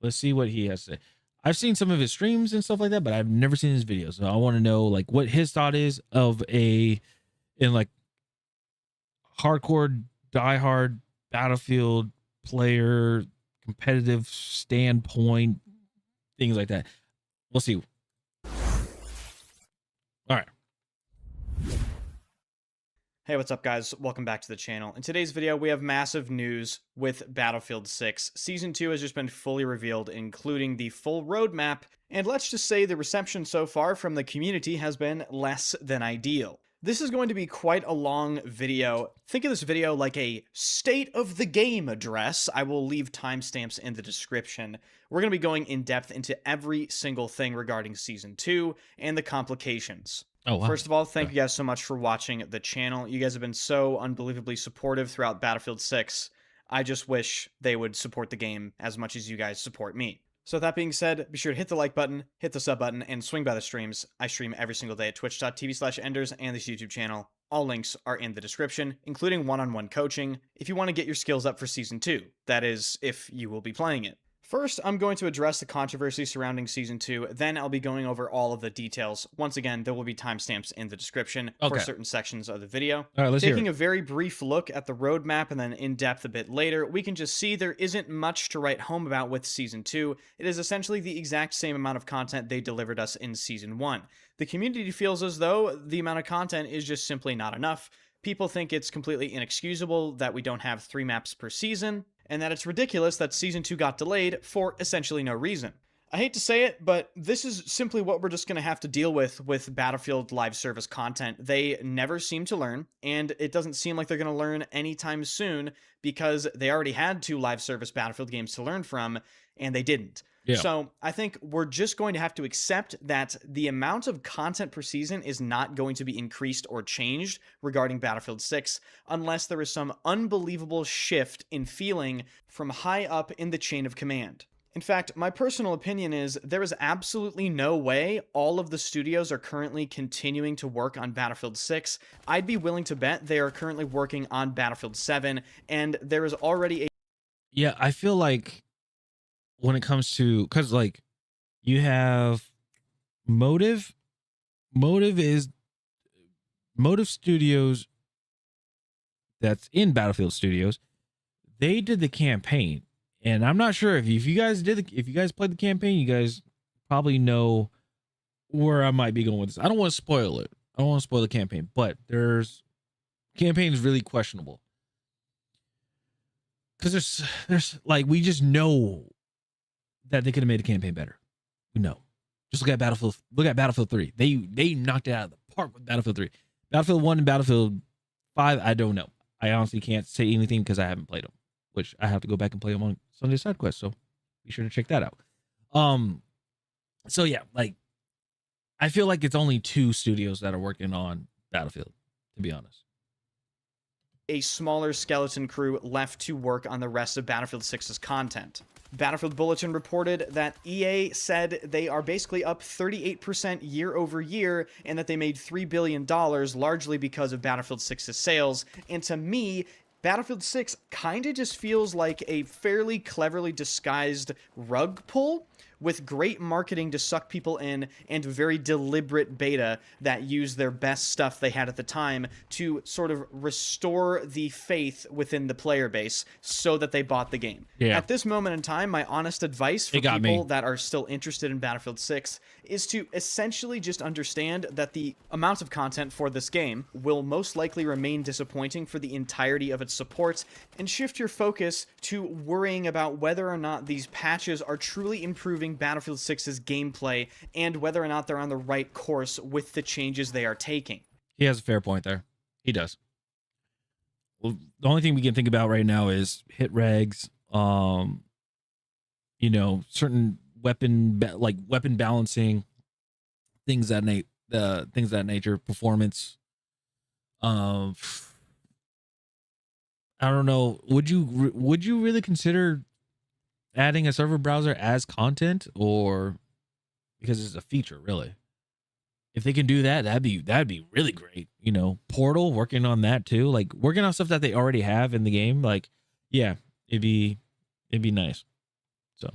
Let's see what he has to say. I've seen some of his streams and stuff like that, but I've never seen his videos. So I want to know like what his thought is of in like hardcore, diehard Battlefield player, competitive standpoint, things like that. We'll see. All right. Hey, what's up guys? Welcome back to the channel. In today's video, we have massive news with Battlefield 6. Season 2 has just been fully revealed, including the full roadmap, and let's just say the reception so far from the community has been less than ideal. This is going to be quite a long video. Think of this video like a state of the game address. I will leave timestamps in the description. We're going to be going in depth into every single thing regarding Season 2 and the complications. Oh, wow. First of all, thank you guys so much for watching the channel. You guys have been so unbelievably supportive throughout Battlefield 6. I just wish they would support the game as much as you guys support me. So with that being said, be sure to hit the like button, hit the sub button, and swing by the streams. I stream every single day at twitch.tv/enders and this YouTube channel. All links are in the description, including one-on-one coaching if you want to get your skills up for Season 2. That is, if you will be playing it. First, I'm going to address the controversy surrounding Season 2, then I'll be going over all of the details. Once again, there will be timestamps in the description for certain sections of the video. All right, let's Taking a very brief look at the roadmap and then in depth a bit later, we can just see there isn't much to write home about with Season 2. It is essentially the exact same amount of content they delivered us in Season 1. The community feels as though the amount of content is just simply not enough. People think it's completely inexcusable that we don't have 3 maps per season, and that it's ridiculous that Season 2 got delayed for essentially no reason. I hate to say it, but this is simply what we're just going to have to deal with Battlefield live service content. They never seem to learn, and it doesn't seem like they're going to learn anytime soon because they already had 2 live service Battlefield games to learn from, and they didn't. Yeah. So I think we're just going to have to accept that the amount of content per season is not going to be increased or changed regarding Battlefield 6 unless there is some unbelievable shift in feeling from high up in the chain of command. In fact, my personal opinion is there is absolutely no way all of the studios are currently continuing to work on Battlefield 6. I'd be willing to bet they are currently working on Battlefield 7, and there is already a... Yeah, I feel like when it comes to, because like you have Motive Studios that's in Battlefield Studios. They did the campaign, and I'm not sure if you guys played the campaign, you guys probably know where I might be going with this. I don't want to spoil it. I don't want to spoil the campaign, but campaign is really questionable because there's like, we just know that they could have made the campaign better. We know. Just look at Battlefield. Look at Battlefield 3. They knocked it out of the park with Battlefield 3. Battlefield 1 and Battlefield 5, I don't know. I honestly can't say anything because I haven't played them, which I have to go back and play them on Sunday Side Quest. So be sure to check that out. So yeah, like I feel like it's only 2 studios that are working on Battlefield, to be honest. A smaller skeleton crew left to work on the rest of Battlefield 6's content. Battlefield Bulletin reported that EA said they are basically up 38% year over year and that they made $3 billion largely because of Battlefield 6's sales. And to me, Battlefield 6 kind of just feels like a fairly cleverly disguised rug pull with great marketing to suck people in and very deliberate beta that used their best stuff they had at the time to sort of restore the faith within the player base so that they bought the game. Yeah. At this moment in time, my honest advice for people that are still interested in Battlefield 6 is to essentially just understand that the amount of content for this game will most likely remain disappointing for the entirety of its support, and shift your focus to worrying about whether or not these patches are truly improving Battlefield 6's gameplay and whether or not they're on the right course with the changes they are taking. He has a fair point there. He does. Well, the only thing we can think about right now is hit regs, certain weapon balancing, things that nature, performance. I don't know. Would you really consider adding a server browser as content, or because it's a feature, really? If they can do that, that'd be really great. Portal, working on that too, like working on stuff that they already have in the game. Like, yeah, it'd be It'd be nice. So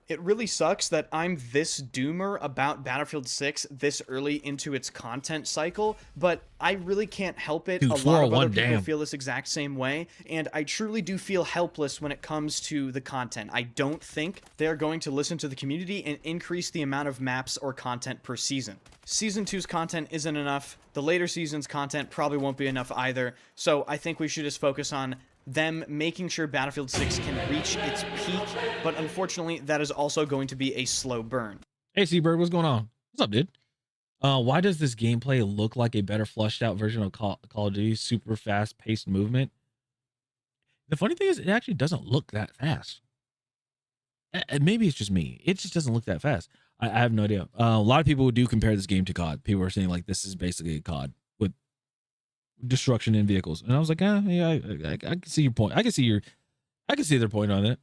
It really sucks that I'm this doomer about Battlefield 6 this early into its content cycle, but I really can't help it. Dude, A lot of other 401, people damn. feel this exact same way, and I truly do feel helpless when it comes to the content. I don't think they're going to listen to the community and increase the amount of maps or content per season. Season 2's content isn't enough. The later season's content probably won't be enough either, so I think we should just focus on them making sure Battlefield 6 can reach its peak, but unfortunately, that is also going to be a slow burn. hey, Seabird, what's going on? What's up, dude? Why does this gameplay look like a better fleshed out version of Call of Duty? Super fast paced movement. The funny thing is, it actually doesn't look that fast. Maybe it's just me. It just doesn't look that fast. I have no idea. A lot of people do compare this game to COD. People are saying like this is basically a COD with destruction in vehicles, and I was like, yeah, I can see your point. I can see their point on it.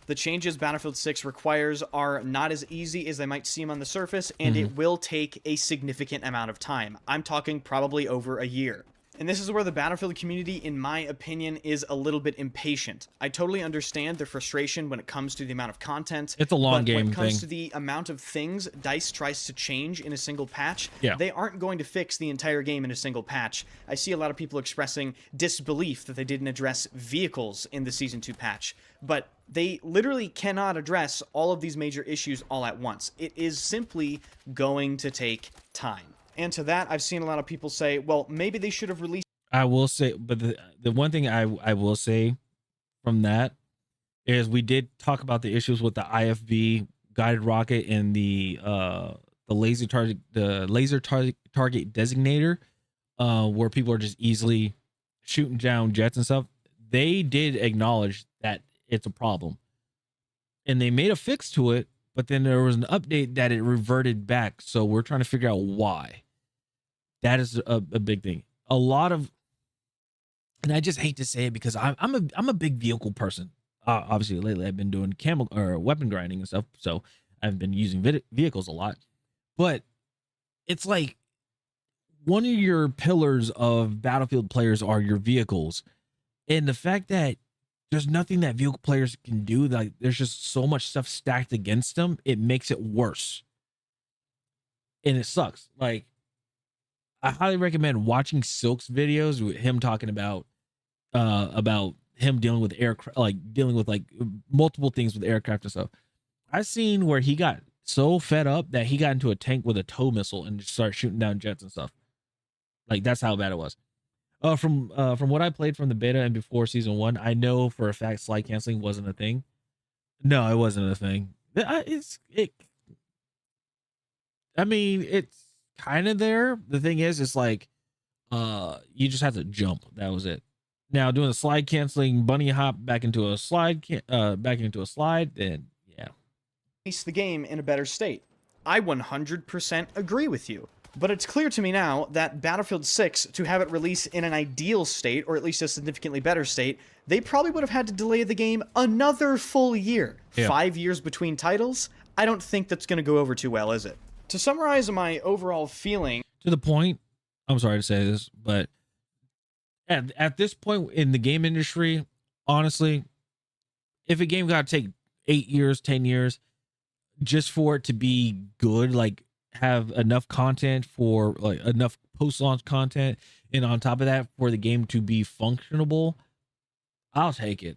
The changes Battlefield 6 requires are not as easy as they might seem on the surface, and it will take a significant amount of time. I'm talking probably over a year. And this is where the Battlefield community, in my opinion, is a little bit impatient. I totally understand their frustration when it comes to the amount of content. It's a long but game when it comes thing. to the amount of things DICE tries to change in a single patch, Yeah. they aren't going to fix the entire game in a single patch. I see a lot of people expressing disbelief that they didn't address vehicles in the Season 2 patch, but they literally cannot address all of these major issues all at once. It is simply going to take time. And to that, I've seen a lot of people say, well, maybe they should have released. I will say, but the one thing I will say from that is we did talk about the issues with the IFV guided rocket and the laser target target designator, where people are just easily shooting down jets and stuff. They did acknowledge that it's a problem, and they made a fix to it. But then there was an update that it reverted back. So we're trying to figure out why. That is a big thing. A lot of, and I just hate to say it because I'm a big vehicle person. Obviously lately I've been doing camel or weapon grinding and stuff. So I've been using vehicles a lot, but it's like one of your pillars of Battlefield players are your vehicles. And the fact that there's nothing that vehicle players can do, like there's just so much stuff stacked against them, it makes it worse. And it sucks. Like, I highly recommend watching Silk's videos with him talking about him dealing with aircraft, like dealing with like multiple things with aircraft and stuff. I've seen where he got so fed up that he got into a tank with a tow missile and just started shooting down jets and stuff. Like that's how bad it was. From what I played from the beta and before season 1, I know for a fact slide canceling wasn't a thing. No, it wasn't a thing. I mean, it's kind of there. The thing is, it's like, you just have to jump. That was it. Now doing the slide canceling bunny hop back into a slide, then yeah. Release the game in a better state. I 100% agree with you. But it's clear to me now that Battlefield 6, to have it release in an ideal state, or at least a significantly better state, they probably would have had to delay the game another full year. Yeah. 5 years between titles? I don't think that's going to go over too well, is it? To summarize my overall feeling... To the point, I'm sorry to say this, but at this point in the game industry, honestly, if a game got to take 8 years, 10 years, just for it to be good, like have enough content for like enough post-launch content, and on top of that for the game to be functionable, I'll take it.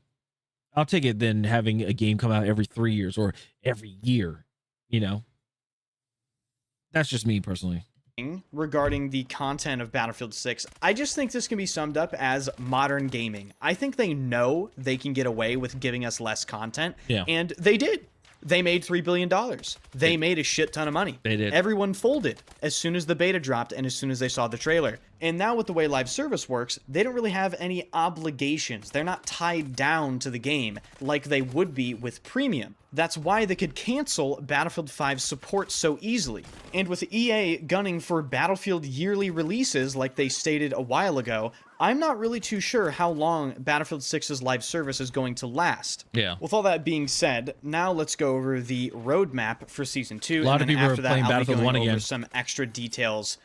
I'll take it than having a game come out every 3 years or every year, you know. That's just me personally. Regarding the content of Battlefield 6, I just think this can be summed up as modern gaming. I think they know they can get away with giving us less content, and they did. They made $3 billion. They made a shit ton of money. They did. Everyone folded as soon as the beta dropped and as soon as they saw the trailer. And now with the way live service works, they don't really have any obligations. They're not tied down to the game like they would be with premium. That's why they could cancel Battlefield 5 support so easily. And with EA gunning for Battlefield yearly releases like they stated a while ago, I'm not really too sure how long Battlefield 6's live service is going to last. Yeah. With all that being said, now let's go over the roadmap for Season 2. A lot of people are playing Battlefield 1 again. Over some extra details.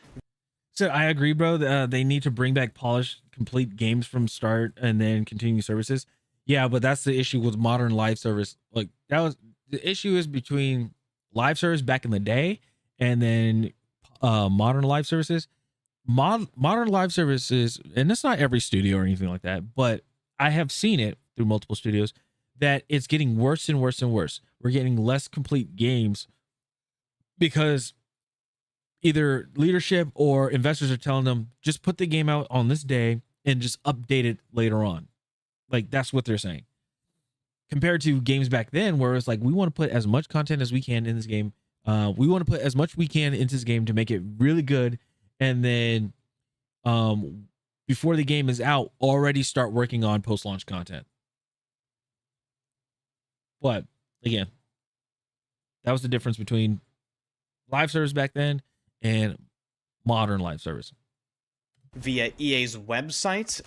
So I agree, bro. They need to bring back polished, complete games from start and then continue services. Yeah, but that's the issue with modern live service. Like that was the issue is between live service back in the day and then modern live services. Modern live services, and it's not every studio or anything like that, but I have seen it through multiple studios that it's getting worse and worse and worse. We're getting less complete games because either leadership or investors are telling them just put the game out on this day and just update it later on. Like that's what they're saying. Compared to games back then where it's like we want to put as much content as we can in this game. We want to put as much we can into this game to make it really good, and then before the game is out, already start working on post-launch content. But again, that was the difference between live service back then and modern live service. Via EA's website.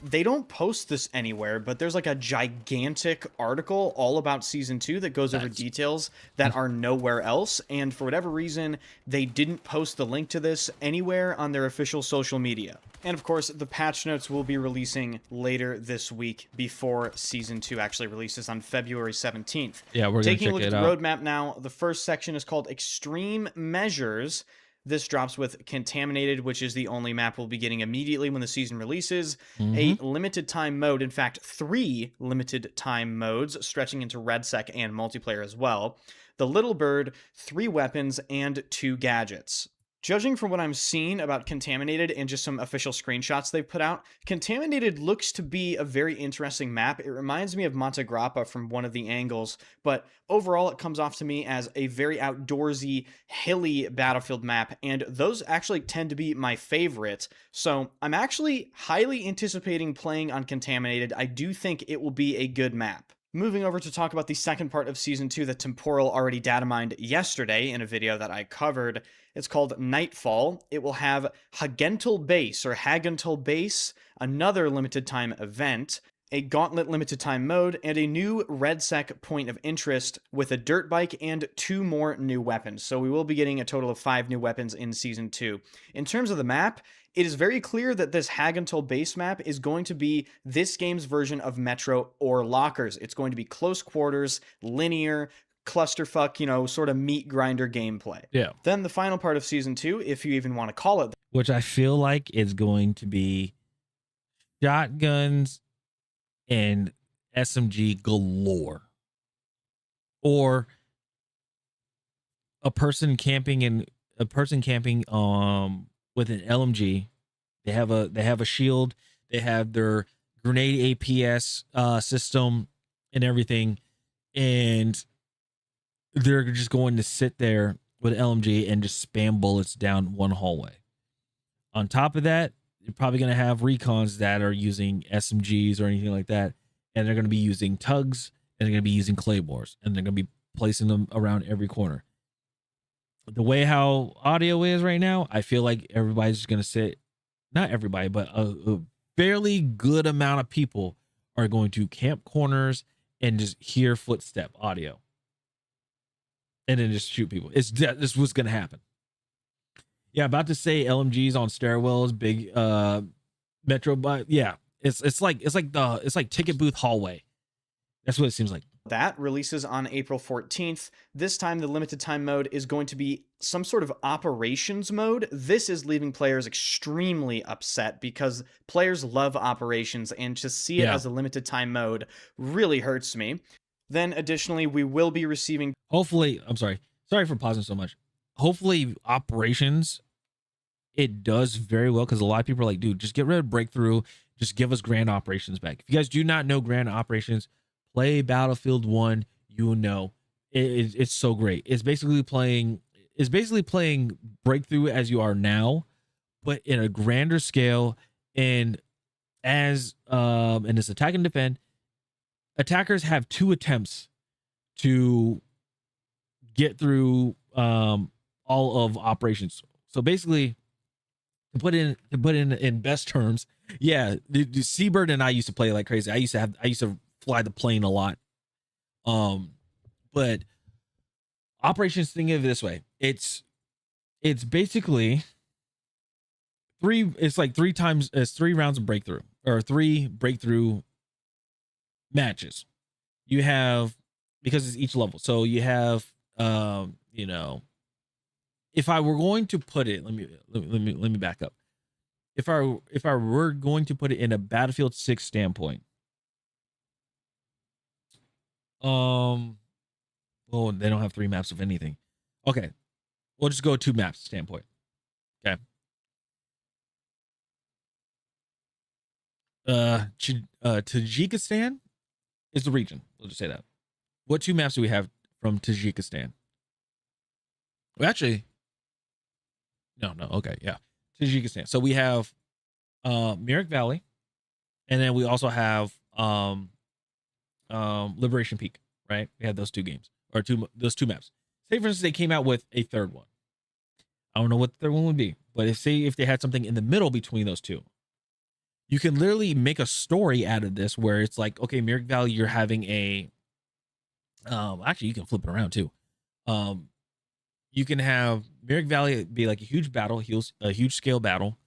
They don't post this anywhere, but there's like a gigantic article all about Season 2 that goes over details that are nowhere else. And for whatever reason, they didn't post the link to this anywhere on their official social media. And of course, the patch notes will be releasing later this week before Season 2 actually releases on February 17th. Yeah, we're taking a look check at it the out. roadmap now. The first section is called Extreme Measures. This drops with Contaminated, which is the only map we'll be getting immediately when the season releases. A limited time mode, in fact, 3 limited time modes, stretching into RedSec and multiplayer as well. The Little Bird, 3 weapons, and 2 gadgets. Judging from what I'm seeing about Contaminated and just some official screenshots they've put out, Contaminated looks to be a very interesting map. It reminds me of Monte Grappa from one of the angles, but overall it comes off to me as a very outdoorsy, hilly battlefield map, and those actually tend to be my favorite. So I'm actually highly anticipating playing on Contaminated. I do think it will be a good map. Moving over to talk about the second part of Season 2 that Temporal already data mined yesterday in a video that I covered. It's called Nightfall. It will have Hagental Base, another limited time event, a Gauntlet limited time mode, and a new RedSec point of interest with a dirt bike and 2 more new weapons. So we will be getting a total of 5 new weapons in Season 2. In terms of the map, it is very clear that this Hagental base map is going to be this game's version of Metro or Lockers. It's going to be close quarters, linear, clusterfuck, sort of meat grinder gameplay. Yeah. Then the final part of Season 2, if you even want to call it, Which I feel like is going to be shotguns and SMG galore. Or a person camping with an LMG. They have a shield, they have their grenade APS system and everything, and they're just going to sit there with LMG and just spam bullets down one hallway. On top of that, you're probably going to have recons that are using SMGs or anything like that, and they're going to be using tugs, and they're going to be using claymores, and they're going to be placing them around every corner. The way how audio is right now, I feel like everybody's just going to sit, not everybody, but a fairly good amount of people are going to camp corners and just hear footstep audio and then just shoot people. This what's going to happen. Yeah, about to say LMGs on stairwells, big metro, but yeah, it's like ticket booth hallway. That's what it seems like. That releases on April 14th. This time, the limited time mode is going to be some sort of operations mode. This is leaving players extremely upset because players love operations, and to see it as a limited time mode really hurts me. Then additionally, we will be receiving... Hopefully, I'm sorry for pausing so much. Hopefully operations, it does very well, because a lot of people are like, dude, just get rid of breakthrough. Just give us grand operations back. If you guys do not know grand operations, play Battlefield 1, it's so great. It's basically playing breakthrough as you are now, but in a grander scale. And as in this attack and defend, attackers have 2 attempts to get through all of operations. So basically, to put in best terms, the Seabird and I used to play like crazy. I used to fly the plane a lot. But operations, think of it this way. It's basically 3 rounds of breakthrough, or 3 breakthrough matches. You have, because it's each level. So you have, you know, if I were going to put it, let me back up. If I were going to put it in a Battlefield 6 standpoint, well, they don't have 3 maps of anything. Okay, we'll just go 2 maps standpoint. Okay. Tajikistan is the region. We'll just say that. What 2 maps do we have from Tajikistan? Well, actually, no. Okay, yeah, Tajikistan. So we have Merrick Valley, and then we also have Liberation Peak. Right? We had those 2 games or those 2 maps. Say for instance they came out with a third one. I don't know what the third one would be, but if they had something in the middle between those 2, you can literally make a story out of this where it's like, okay, Merrick Valley, you're having a actually you can flip it around too. You can have Merrick Valley be like a huge battle, a huge scale battle,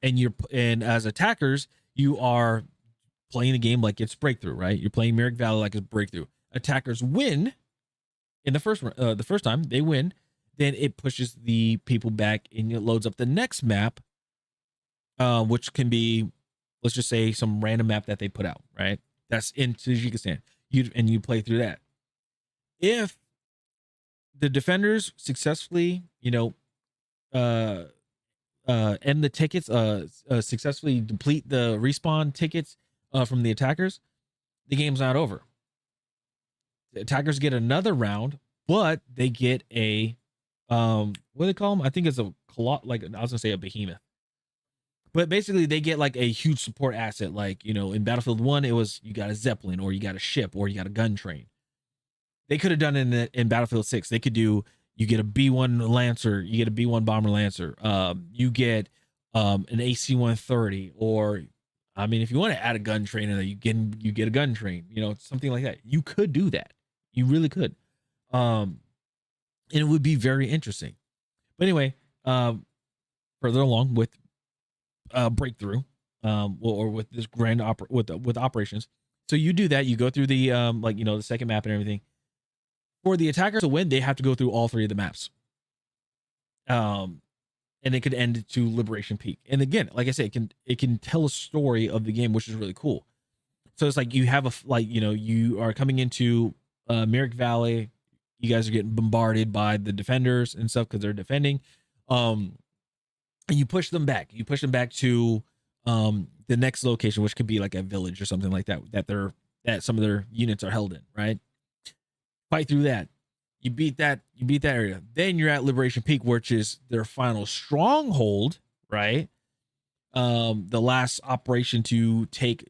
and as attackers, you are playing the game like it's Breakthrough, right? You're playing Merrick Valley like it's Breakthrough. Attackers win in the first time, they win, then it pushes the people back and it loads up the next map, which can be, let's just say, some random map that they put out, right? That's in Tajikistan. You play through that. If the defenders successfully, end the tickets, successfully deplete the respawn tickets from the attackers, the game's not over. The attackers get another round, but they get a what do they call them? I think it's a like I was gonna say a behemoth, but basically they get like a huge support asset. Like, in Battlefield 1, it was you got a Zeppelin or you got a ship or you got a gun train. They could have done it in Battlefield 6. They could do, you get a B1 Lancer, you get a B1 Bomber Lancer, you get an AC-130, or I mean, if you want to add a gun train in there, you get a gun train, something like that. You could do that. You really could. And it would be very interesting. But anyway, further along with Breakthrough, or with this grand with operations. So you do that, you go through the the second map and everything. For the attackers to win, they have to go through all 3 of the maps. And it could end to Liberation Peak. And again, like I said, it can tell a story of the game, which is really cool. So it's like you have you are coming into Merrick Valley. You guys are getting bombarded by the defenders and stuff because they're defending. And you push them back. You push them back to the next location, which could be like a village or something like that, that some of their units are held in, right? Fight through that. You beat that area. Then you're at Liberation Peak, which is their final stronghold, right? The last operation to take,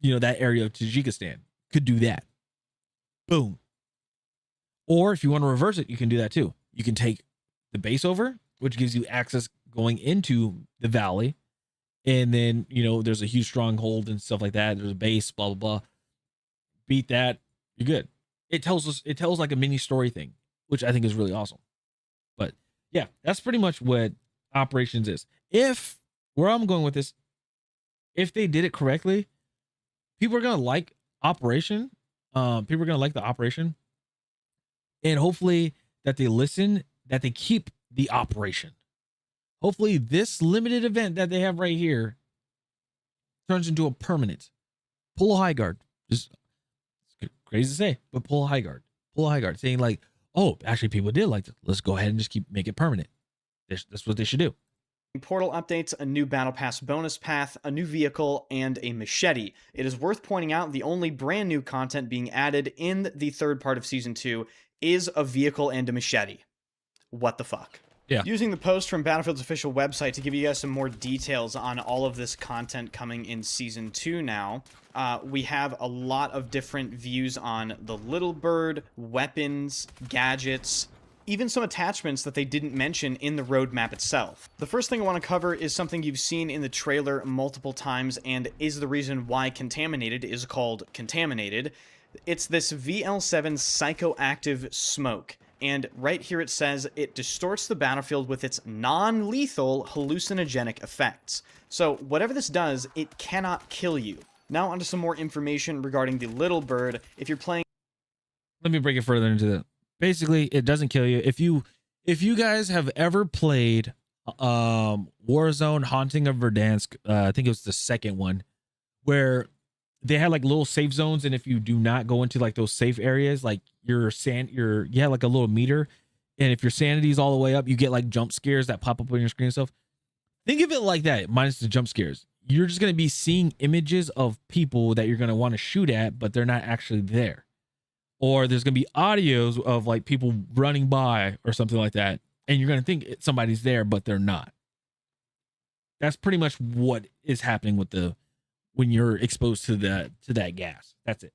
that area of Tajikistan. Could do that. Boom. Or if you want to reverse it, you can do that too. You can take the base over, which gives you access going into the valley. And then, there's a huge stronghold and stuff like that. There's a base, blah, blah, blah. Beat that. You're good. It tells like a mini story thing, which I think is really awesome. But yeah, that's pretty much what Operations is. Where I'm going with this, if they did it correctly, people are going to like Operation. People are going to like the Operation. And hopefully that they listen, that they keep the Operation. Hopefully this limited event that they have right here turns into a permanent. Pull a high guard. Just crazy to say, but pull a high guard. Pull a high guard. Saying like, oh, actually people did like this. Let's go ahead and just make it permanent. That's what they should do. Portal updates, a new Battle Pass bonus path, a new vehicle, and a machete. It is worth pointing out the only brand new content being added in the third part of Season 2 is a vehicle and a machete. What the fuck? Yeah. Using the post from Battlefield's official website to give you guys some more details on all of this content coming in Season 2 now, we have a lot of different views on the Little Bird, weapons, gadgets, even some attachments that they didn't mention in the roadmap itself. The first thing I want to cover is something you've seen in the trailer multiple times and is the reason why Contaminated is called Contaminated. It's this VL7 psychoactive smoke. And right here it says it distorts the battlefield with its non-lethal hallucinogenic effects. So whatever this does, it cannot kill you. Now onto some more information regarding the Little Bird. If you're playing, let me break it further into that. Basically, it doesn't kill you. If you guys have ever played Warzone Haunting of Verdansk, I think it was the second one, where they had like little safe zones, and if you do not go into like those safe areas, like you have like a little meter, and if your sanity is all the way up, you get like jump scares that pop up on your screen and stuff. Think of it like that, minus the jump scares. You're just going to be seeing images of people that you're going to want to shoot at, but they're not actually there. Or there's going to be audios of like people running by or something like that, and you're going to think somebody's there, but they're not. That's pretty much what is happening with when you're exposed to that gas. That's it.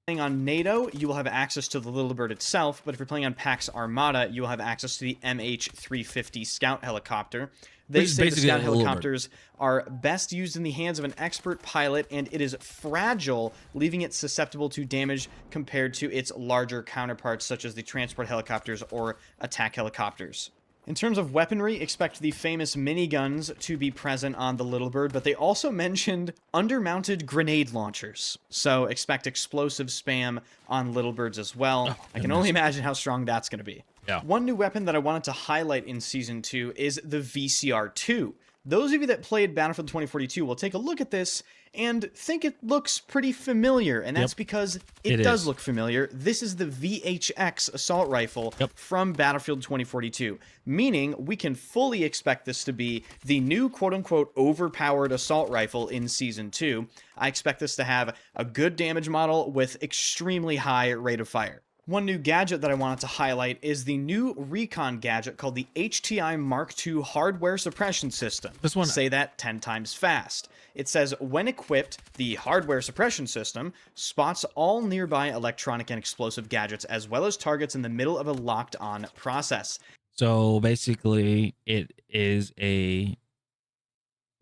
On NATO, you will have access to the Little Bird itself, but if you're playing on PAX Armada, you will have access to the MH350 Scout helicopter. They say the Scout helicopters are best used in the hands of an expert pilot, and it is fragile, leaving it susceptible to damage compared to its larger counterparts, such as the transport helicopters or attack helicopters. In terms of weaponry, expect the famous miniguns to be present on the Little Bird, but they also mentioned undermounted grenade launchers. So expect explosive spam on Little Birds as well. I can only imagine how strong that's going to be. Yeah. One new weapon that I wanted to highlight in Season 2 is the VCR-2. Those of you that played Battlefield 2042 will take a look at this and think it looks pretty familiar, and that's because it does look familiar. This is the VHX assault rifle from Battlefield 2042, meaning we can fully expect this to be the new quote-unquote overpowered assault rifle in Season 2. I expect this to have a good damage model with extremely high rate of fire. One new gadget that I wanted to highlight is the new recon gadget called the HTI Mark II hardware suppression system. This one, say that 10 times fast. It says, when equipped, the hardware suppression system spots all nearby electronic and explosive gadgets, as well as targets in the middle of a locked-on process. So basically, it is a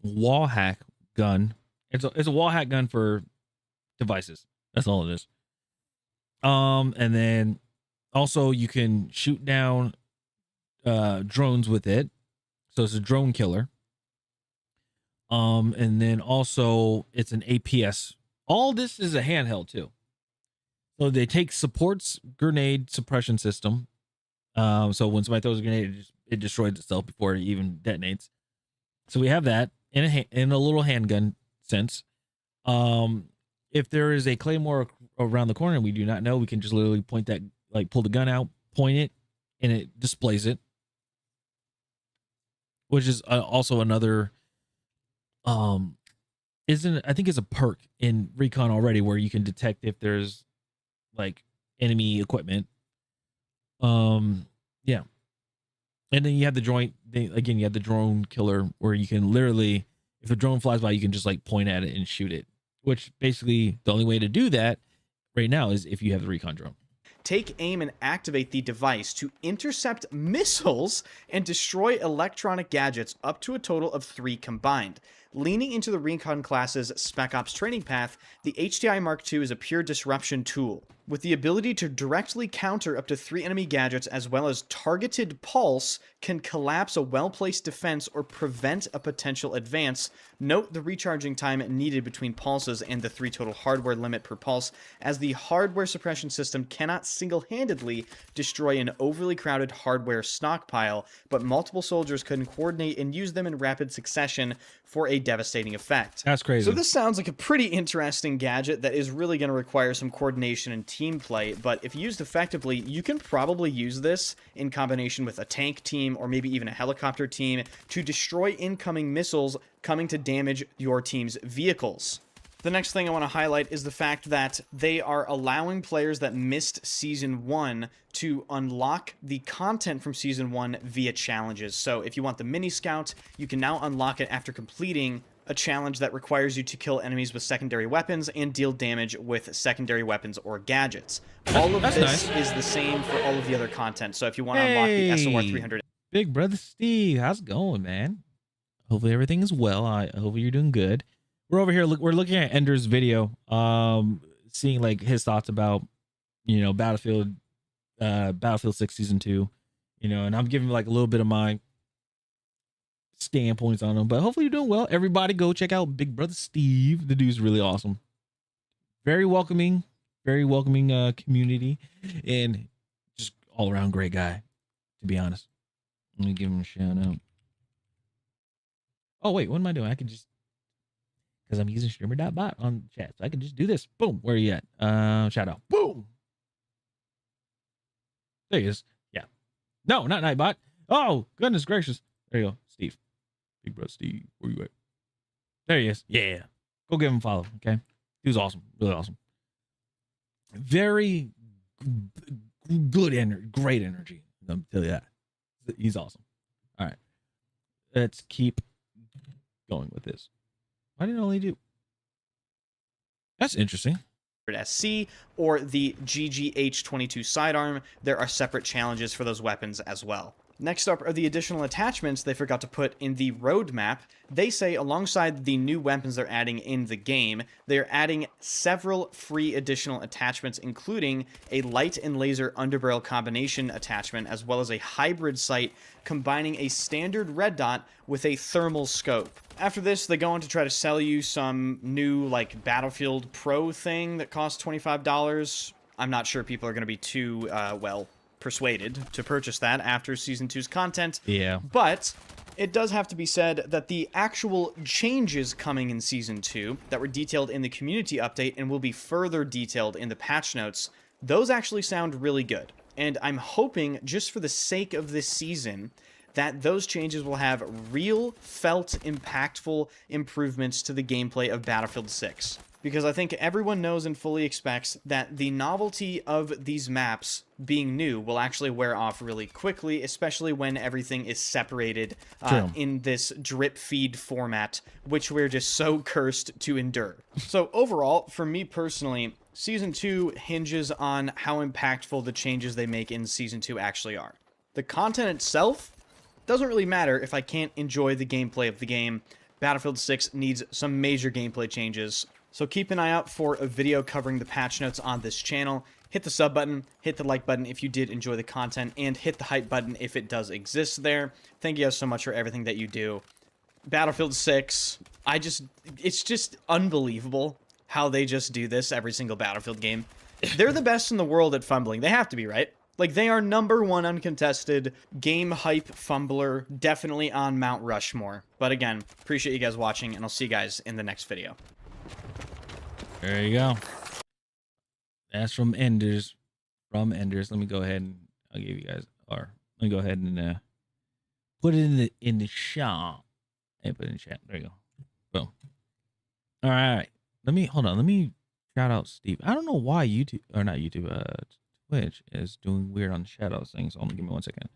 wall hack gun. It's a wall hack gun for devices. That's all it is. And then also you can shoot down drones with it. So it's a drone killer. And then also it's an APS. All this is a handheld too. So they take supports grenade suppression system. So when somebody throws a grenade, it destroys itself before it even detonates. So we have that in a little handgun sense. If there is a claymore around the corner and we do not know, we can just literally point that, like pull the gun out, point it, and it displays it. Which is also another, I think it's a perk in Recon already where you can detect if there's like enemy equipment. Yeah. And then you have the joint, again, you have the drone killer where you can literally, if a drone flies by, you can just like point at it and shoot it. Which basically the only way to do that right now is if you have the recon drone. Take aim and activate the device to intercept missiles and destroy electronic gadgets up to a total of 3 combined. Leaning into the Recon class's Spec Ops training path, the HTI Mark II is a pure disruption tool. With the ability to directly counter up to 3 enemy gadgets as well as targeted pulse, can collapse a well-placed defense or prevent a potential advance. Note the recharging time needed between pulses and the 3 total hardware limit per pulse, as the hardware suppression system cannot single-handedly destroy an overly crowded hardware stockpile, but multiple soldiers can coordinate and use them in rapid succession for a devastating effect. That's crazy. So this sounds like a pretty interesting gadget that is really going to require some coordination and team play, but if used effectively, you can probably use this in combination with a tank team or maybe even a helicopter team to destroy incoming missiles coming to damage your team's vehicles. The next thing I want to highlight is the fact that they are allowing players that missed Season 1 to unlock the content from Season 1 via challenges. So if you want the Mini Scout, you can now unlock it after completing a challenge that requires you to kill enemies with secondary weapons and deal damage with secondary weapons or gadgets. All of this is the same for all of the other content. So if you want to unlock the SOR 300... Big brother Steve, how's it going, man? Hopefully everything is well. Hopefully you're doing good. We're over here. We're looking at Ender's video, seeing like his thoughts about, Battlefield 6 Season 2, and I'm giving like a little bit of my standpoints on him. But hopefully you're doing well. Everybody, go check out Big Brother Steve. The dude's really awesome. very welcoming community, and just all around great guy, to be honest. Let me give him a shout out. Oh wait, what am I doing? I can just, because I'm using streamer.bot on chat, so I can just do this. Boom. Where are you at? Shout out. Boom. There he is. Yeah. No, not Nightbot. Oh, goodness gracious. There you go. Steve. Big bro Steve. Where you at? There he is. Yeah. Go give him a follow. Okay. He was awesome. Really awesome. Very good energy. Great energy. I'll tell you that. He's awesome. All right. Let's keep going with this. Why did it only do? That's interesting. SC or the GGH-22 sidearm. There are separate challenges for those weapons as well. Next up are the additional attachments they forgot to put in the roadmap. They say alongside the new weapons they're adding in the game, they're adding several free additional attachments, including a light and laser underbarrel combination attachment, as well as a hybrid sight combining a standard red dot with a thermal scope. After this, they go on to try to sell you some new, like, Battlefield Pro thing that costs $25. I'm not sure people are going to be too, persuaded to purchase that after Season 2's content. Yeah. But it does have to be said that the actual changes coming in Season 2 that were detailed in the community update and will be further detailed in the patch notes, those actually sound really good. And I'm hoping, just for the sake of this season, that those changes will have real, felt, impactful improvements to the gameplay of Battlefield 6. Because I think everyone knows and fully expects that the novelty of these maps being new will actually wear off really quickly, especially when everything is separated in this drip feed format, which we're just so cursed to endure. So overall, for me personally, Season 2 hinges on how impactful the changes they make in Season 2 actually are. The content itself doesn't really matter if I can't enjoy the gameplay of the game. Battlefield 6 needs some major gameplay changes. So keep an eye out for a video covering the patch notes on this channel. Hit the sub button, hit the like button if you did enjoy the content, and hit the hype button if it does exist there. Thank you guys so much for everything that you do. Battlefield 6, it's just unbelievable how they just do this every single Battlefield game. They're the best in the world at fumbling. They have to be, right? Like, they are #1 uncontested game hype fumbler, definitely on Mount Rushmore. But again, appreciate you guys watching, and I'll see you guys in the next video. There you go. That's from Enders. From Enders. Let me go ahead and I'll give you guys, or let me go ahead and put it in the chat. And put it in the chat. There you go. Boom. All right. Let me shout out Steve. I don't know why YouTube, or not YouTube, Twitch is doing weird on the shadows thing. So only give me 1 second.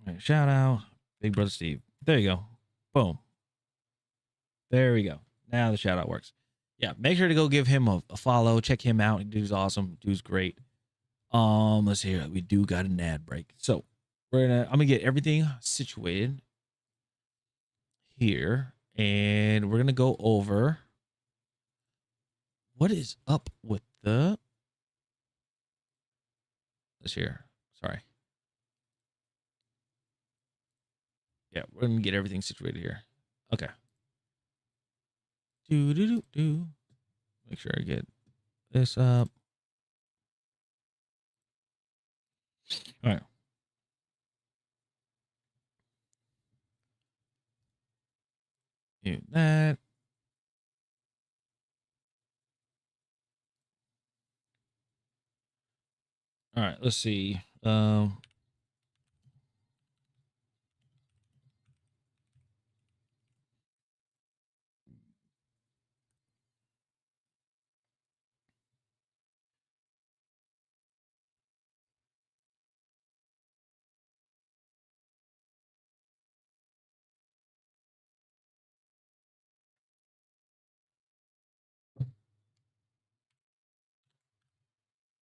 All right, shout out Big Brother Steve. There you go. Boom. There we go. Now the shout out works. Yeah, make sure to go give him a follow. Check him out. Dude's awesome. Dude's great. Let's see here. We do got an ad break. So I'm gonna get everything situated here, and we're gonna go over what is up with the this here. Sorry. Yeah, we're gonna get everything situated here. Okay. Make sure I get this up. All right. Do that. All right, let's see.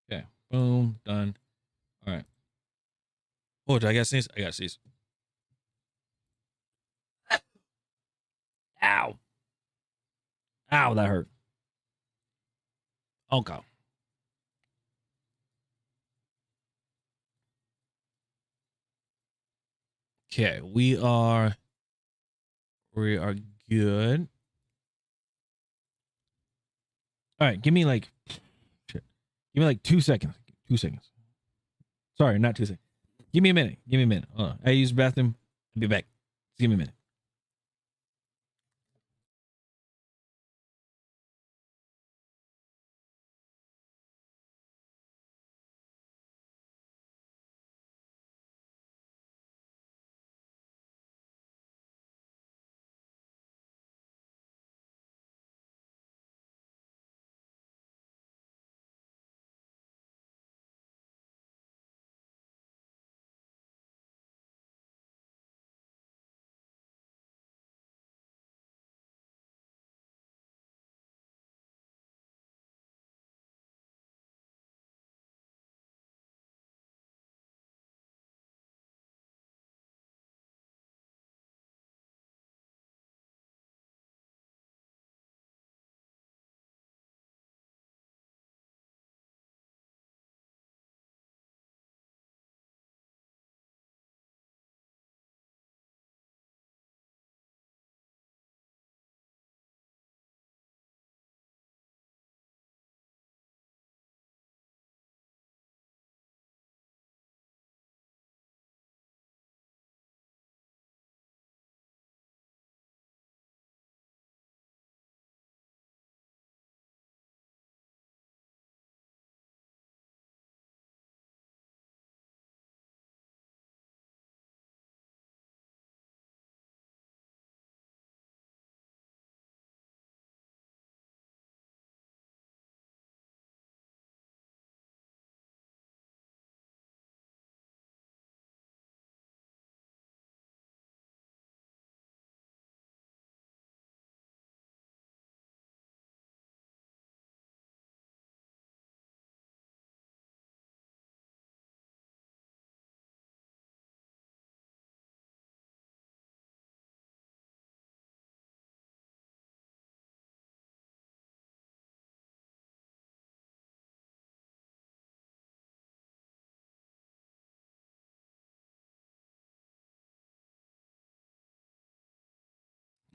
Okay. Boom. Done. All right. Oh, did I got sneeze? I got sneeze. Ow. Ow, that hurt. Okay. Okay, we are good. All right, give me like 2 seconds. 2 seconds. Sorry, not 2 seconds. Give me a minute. Give me a minute. Hold on. I use the bathroom. I'll be back. Just give me a minute.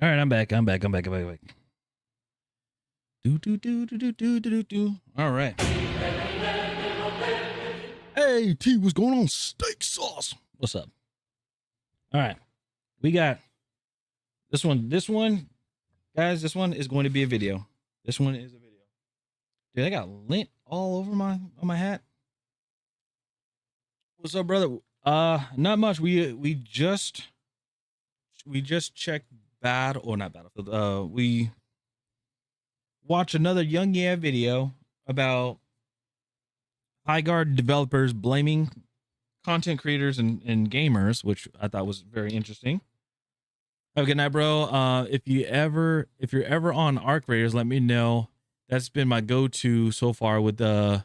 All right, I'm back. I'm back. Do. All right. Hey, T, what's going on? Steak sauce. What's up? All right. We got this one. This one, guys, this one is going to be a video. This one is a video. Dude, I got lint all over on my hat. What's up, brother? Not much. We just checked not Battlefield. We watched another Young Yeah video about high guard developers blaming content creators and gamers, which I thought was very interesting. Have a good night, bro. If you're ever on Arc Raiders, let me know. That's been my go-to so far with the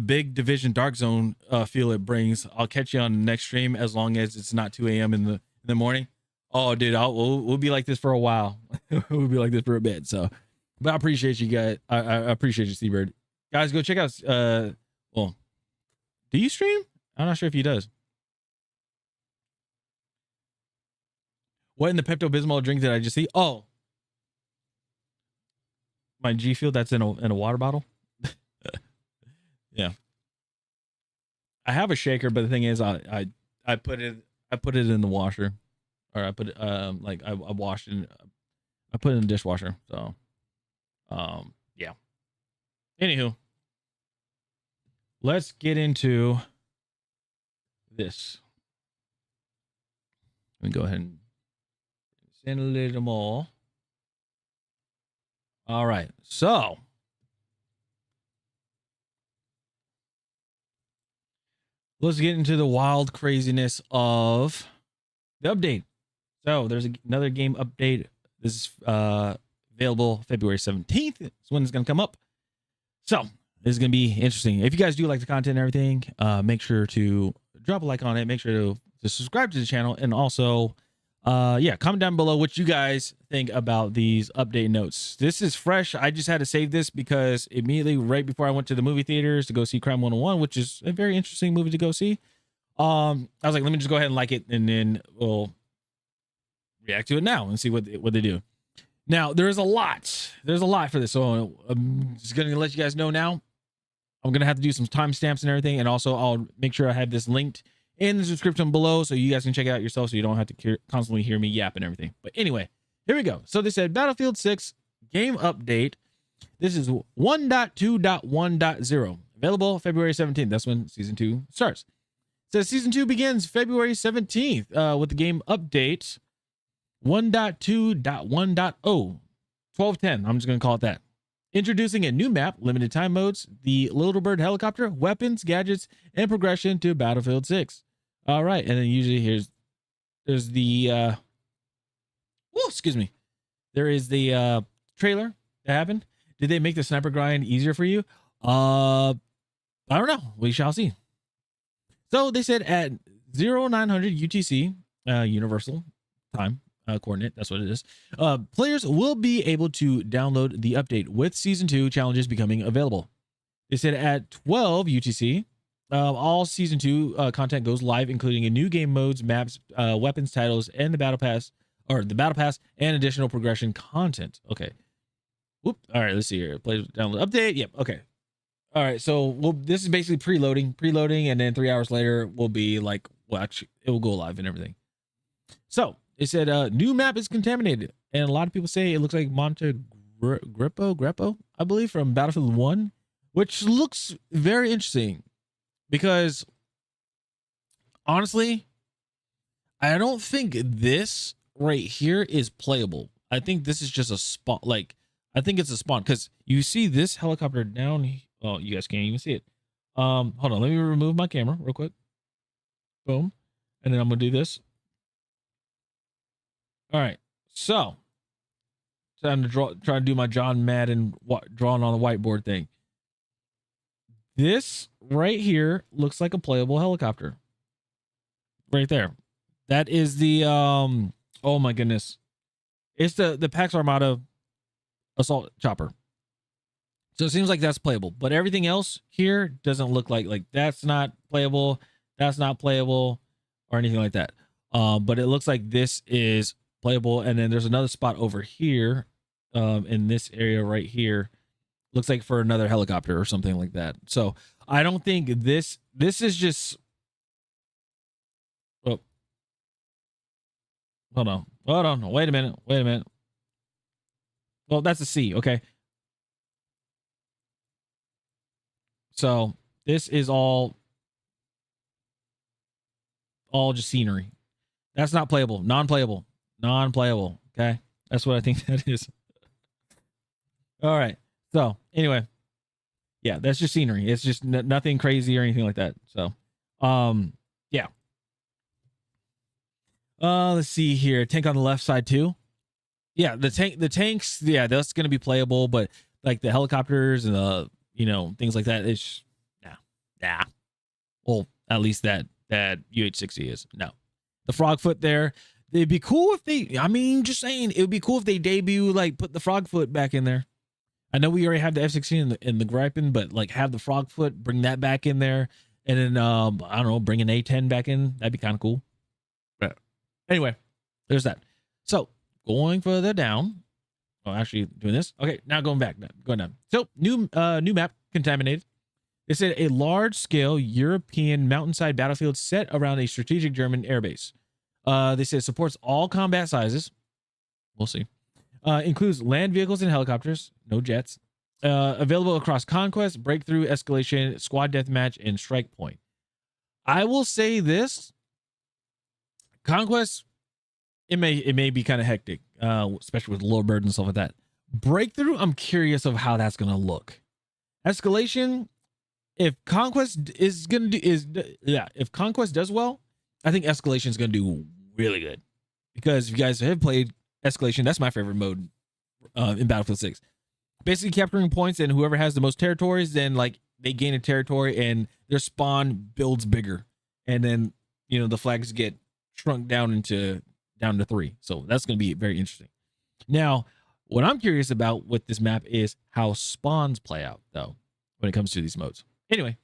big Division Dark Zone feel it brings. I'll catch you on the next stream as long as it's not 2 a.m. in the morning. Oh, dude, we'll be like this for a while. We'll be like this for a bit. So, but I appreciate you guys. I appreciate you, Seabird. Guys, go check out. Well, do you stream? I'm not sure if he does. What in the Pepto-Bismol drink did I just see? Oh, my G Fuel. That's in a water bottle. Yeah. I have a shaker, but the thing is, I put it in the washer, or I put it I washed it. I put it in the dishwasher. So, yeah. Anywho, let's get into this. Let me go ahead and send a little more. All right, so let's get into the wild craziness of the update. So there's another game update. This is available February 17th. That's when it's going to come up. So this is going to be interesting. If you guys do like the content and everything, make sure to drop a like on it. Make sure to subscribe to the channel. And also, comment down below what you guys think about these update notes. This is fresh. I just had to save this because immediately right before I went to the movie theaters to go see Crime 101, which is a very interesting movie to go see. I was like, let me just go ahead and like it, and then we'll react to it now and see what they do. Now, there's a lot for this, so I'm just gonna let you guys know now. I'm gonna have to do some timestamps and everything, and also I'll make sure I have this linked in the description below so you guys can check it out yourself, so you don't have to constantly hear me yap and everything. But anyway, here we go. So they said Battlefield 6 game update. This is 1.2.1.0, available February 17th. That's when season 2 starts. It says season 2 begins February 17th with the game update 1.2.1.0, 1210. I'm just going to call it that. Introducing a new map, limited time modes, the Little Bird helicopter, weapons, gadgets, and progression to Battlefield 6. All right. And then usually there's the, excuse me. There is the trailer that happened. Did they make the sniper grind easier for you? I don't know. We shall see. So they said at 0900 UTC, Universal Time Coordinate, that's what it is. Players will be able to download the update with Season 2 challenges becoming available. They said at 12 UTC, all Season 2 content goes live, including a new game modes, maps, weapons, titles, and the Battle Pass, and additional progression content. Okay. Whoop. All right, let's see here. Play download update. Yep. Okay. All right. So this is basically preloading, and then 3 hours later will be like, well, actually, it will go live and everything. So it said new map is contaminated, and a lot of people say it looks like Monte Greppo, I believe, from Battlefield 1, which looks very interesting because honestly, I don't think this right here is playable. I think this is just a spawn. Like, I think it's a spawn because you see this helicopter down. Oh, you guys can't even see it. Hold on. Let me remove my camera real quick. Boom. And then I'm going to do this. All right. So time to try to do my John Madden drawing on the whiteboard thing. This right here looks like a playable helicopter. Right there. That is the, oh my goodness. It's the Pax Armada assault chopper. So it seems like that's playable, but everything else here doesn't look like that's not playable. That's not playable or anything like that. But it looks like this is playable. And then there's another spot over here, in this area right here. Looks like for another helicopter or something like that. So I don't think this is just, oh, hold on. Wait a minute. Well, that's a C. Okay. So this is all just scenery. That's not playable. Non-playable. Okay. That's what I think that is. All right. So anyway, yeah, that's just scenery. It's just nothing crazy or anything like that. So, yeah. Let's see here. Tank on the left side too. Yeah, the tanks. Yeah, that's going to be playable, but like the helicopters and the, things like that, it's nah. Well, at least that UH-60 is. No. The frog foot there. It'd be cool if just saying, it would be cool if they debut, put the frog foot back in there. I know we already have the F-16 and the Gripen, but have the frog foot, bring that back in there. And then, I don't know, bring an A-10 back in. That'd be kind of cool. But anyway, there's that. So going further down. Oh, actually doing this. Okay, now going down. So new map, Contaminated. They said a large-scale European mountainside battlefield set around a strategic German airbase. They said it supports all combat sizes. We'll see. Includes land vehicles and helicopters, no jets. Available across Conquest, Breakthrough, Escalation, Squad Deathmatch, and Strike Point. I will say this. Conquest, it may be kind of hectic, especially with Little Bird and stuff like that. Breakthrough, I'm curious of how that's gonna look. Escalation, if Conquest if Conquest does well, I think Escalation is gonna do really good. Because if you guys have played Escalation, that's my favorite mode in Battlefield 6. Basically capturing points, and whoever has the most territories, then they gain a territory and their spawn builds bigger. And then, the flags get shrunk down to 3. So that's going to be very interesting. Now, what I'm curious about with this map is how spawns play out, though, when it comes to these modes. Anyway,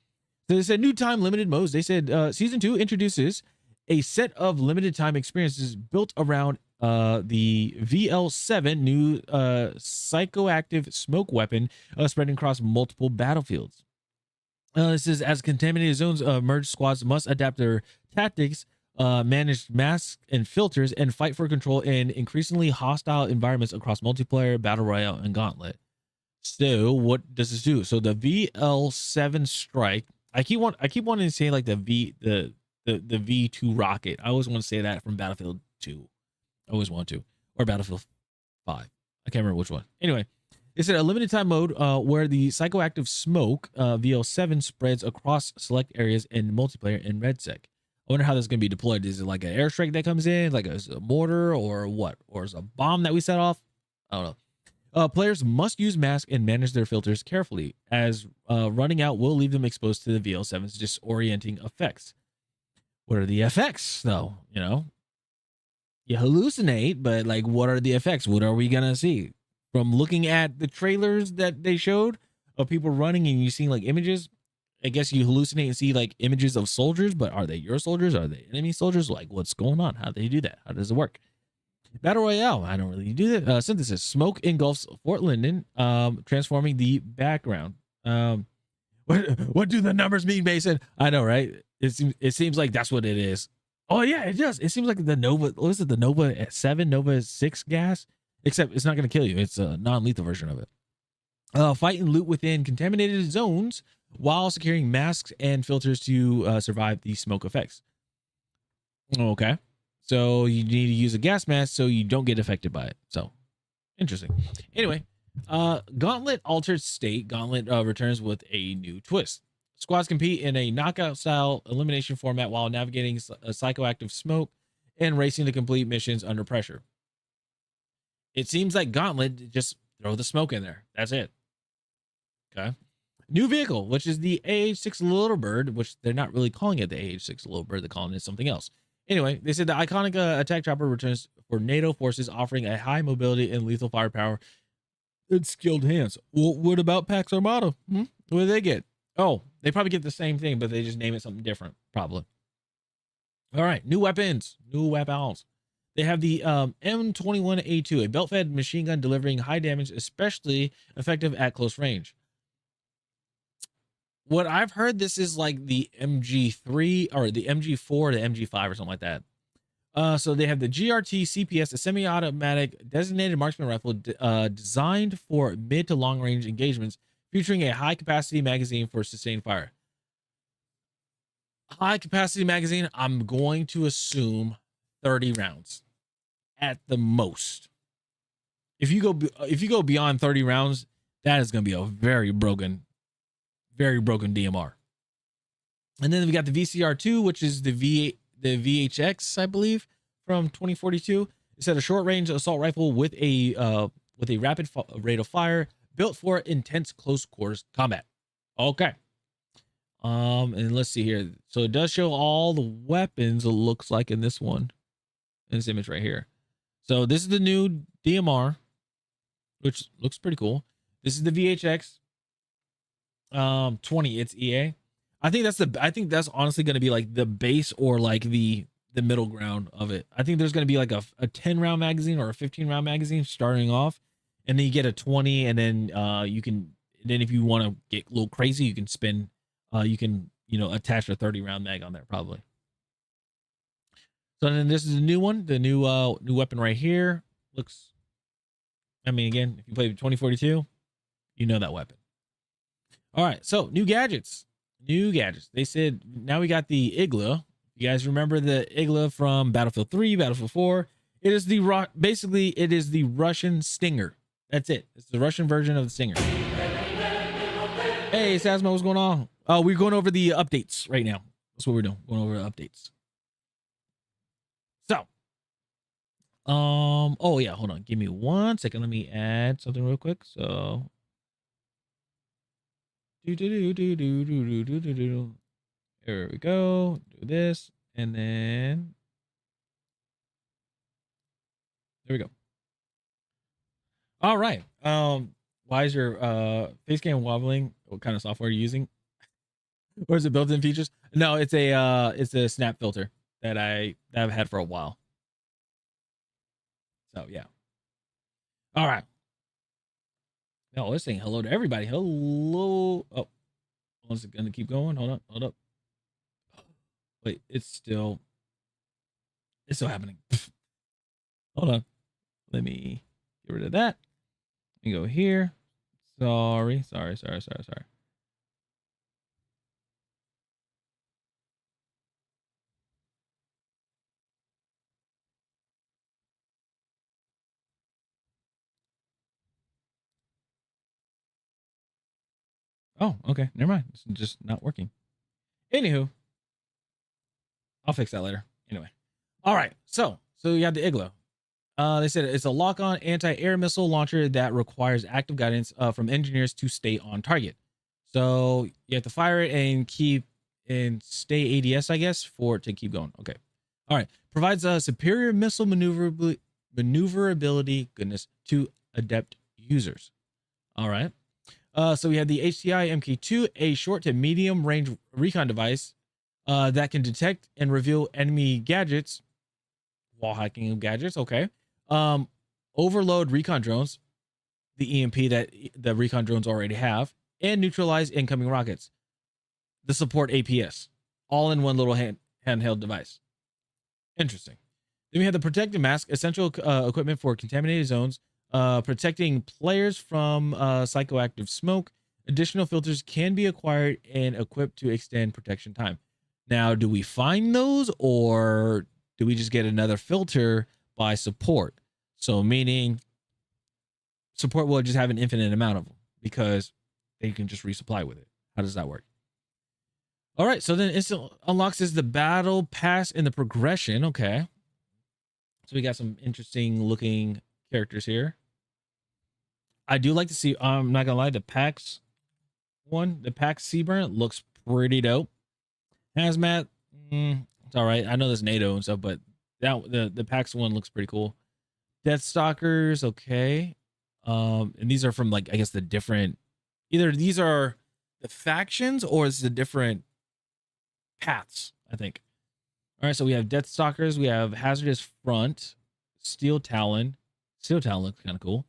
so they said new time limited modes. They said season 2 introduces a set of limited time experiences built around the VL7 new psychoactive smoke weapon spreading across multiple battlefields. This is as contaminated zones merge, squads must adapt their tactics, manage masks and filters, and fight for control in increasingly hostile environments across multiplayer, battle royale, and gauntlet. So what does this do? So the VL7 strike. I keep wanting to say like the V2 rocket. I always want to say that from Battlefield 2. I always want to, or Battlefield 5. I can't remember which one. Anyway, it's a limited time mode where the psychoactive smoke VL7 spreads across select areas in multiplayer in RedSec. I wonder how that's going to be deployed. Is it like an airstrike that comes in, like a mortar, or what? Or is it a bomb that we set off? I don't know. Players must use masks and manage their filters carefully, as running out will leave them exposed to the VL7's disorienting effects. What are the effects, though? You know, you hallucinate, but like, what are the effects? What are we gonna see? From looking at the trailers that they showed of people running and you seeing like images, I guess you hallucinate and see like images of soldiers, but are they your soldiers? Are they enemy soldiers? Like, what's going on? How do they do that? How does it work? Battle Royale, I don't really do that. Synthesis, smoke engulfs Fort Linden, transforming the background. What do the numbers mean, Mason? I know, right? It seems like that's what it is. Oh yeah, it does. It seems like the Nova, what is it? The Nova 7, Nova 6 gas, except it's not going to kill you. It's a non-lethal version of it. Fight and loot within contaminated zones while securing masks and filters to survive the smoke effects. Okay. So you need to use a gas mask so you don't get affected by it. So interesting. Anyway, Gauntlet Altered State. Gauntlet returns with a new twist. Squads compete in a knockout style elimination format while navigating a psychoactive smoke and racing to complete missions under pressure. It seems like Gauntlet, just throw the smoke in there. That's it. Okay. New vehicle, which is the AH-6 Little Bird, which they're not really calling it the AH-6 Little Bird. They're calling it something else. Anyway, they said the iconic attack chopper returns for NATO forces, offering a high mobility and lethal firepower and skilled hands. Well, what about Pax Armada? What do they get? Oh, they probably get the same thing, but they just name it something different, probably. All right, new weapons, new weapons. They have the M21A2, a belt-fed machine gun delivering high damage, especially effective at close range. What I've heard, this is like the MG3 or the MG4 to MG5 or something like that. So they have the GRT CPS, a semi-automatic designated marksman rifle designed for mid to long range engagements, featuring a high capacity magazine for sustained fire. High capacity magazine, I'm going to assume 30 rounds at the most. If you go beyond 30 rounds, that is going to be a very broken DMR. And then we got the VCR2, which is the VHX, I believe, from 2042. It said a short range assault rifle with a rapid rate of fire, built for intense close quarters combat. Okay. And let's see here. So it does show all the weapons, it looks like, in this one, in this image right here. So this is the new DMR, which looks pretty cool. This is the VHX 20. It's EA. I think that's honestly going to be like the base, or like the middle ground of it. I think there's going to be like a 10 round magazine or a 15 round magazine starting off, and then you get a 20, and then then if you want to get a little crazy, you can spin, attach a 30 round mag on there probably. So then this is a new one, the new weapon right here. Looks, I mean, again, if you play 2042, you know that weapon. All right, so new gadgets. They said now we got the Igla. You guys remember the Igla from Battlefield 3, Battlefield 4? It is basically it is the Russian Stinger. That's it. It's the Russian version of the Stinger. Hey, Sasmo, what's going on? We're going over the updates right now. That's what we're doing. Going over the updates. So, oh yeah, hold on. Give me 1 second. Let me add something real quick. So, there we go. Do this, and then there we go. All right. Why is your face cam wobbling? What kind of software are you using? Or is it built-in features? No, it's a snap filter that I've had for a while. So yeah. All right. No, let's saying hello to everybody. Hello. Oh, is it gonna keep going? Hold up. Hold up. Wait, it's still happening. Hold on. Let me get rid of that. And go here. Sorry. Oh, okay. Never mind. It's just not working. Anywho, I'll fix that later. Anyway. All right. So you have the Igloo. They said it's a lock-on anti-air missile launcher that requires active guidance from engineers to stay on target. So you have to fire it and stay ADS, I guess, for it to keep going. Okay. All right. Provides a superior missile maneuverability, goodness, to adept users. All right. So we have the HTI MK2, a short to medium range recon device that can detect and reveal enemy gadgets, wall hacking of gadgets. Okay. Overload recon drones, the EMP that the recon drones already have, and neutralize incoming rockets. The support APS, all in one little handheld device. Interesting. Then we have the protective mask, essential equipment for contaminated zones, protecting players from psychoactive smoke. Additional filters can be acquired and equipped to extend protection time. Now, do we find those, or do we just get another filter by support? So meaning support will just have an infinite amount of them because they can just resupply with it. How does that work? All right, so then instant unlocks is the battle pass and the progression. Okay. So we got some interesting looking characters here. I do like to see, I'm not gonna lie, the PAX one, the PAX Seaburn looks pretty dope. Hazmat, it's all right. I know there's NATO and stuff, but the PAX one looks pretty cool. Deathstalkers, okay. And these are from, like, I guess the different, either these are the factions or it's the different paths, I think. All right, so we have Deathstalkers, we have Hazardous Front, Steel Talon. Steel Talon looks kind of cool.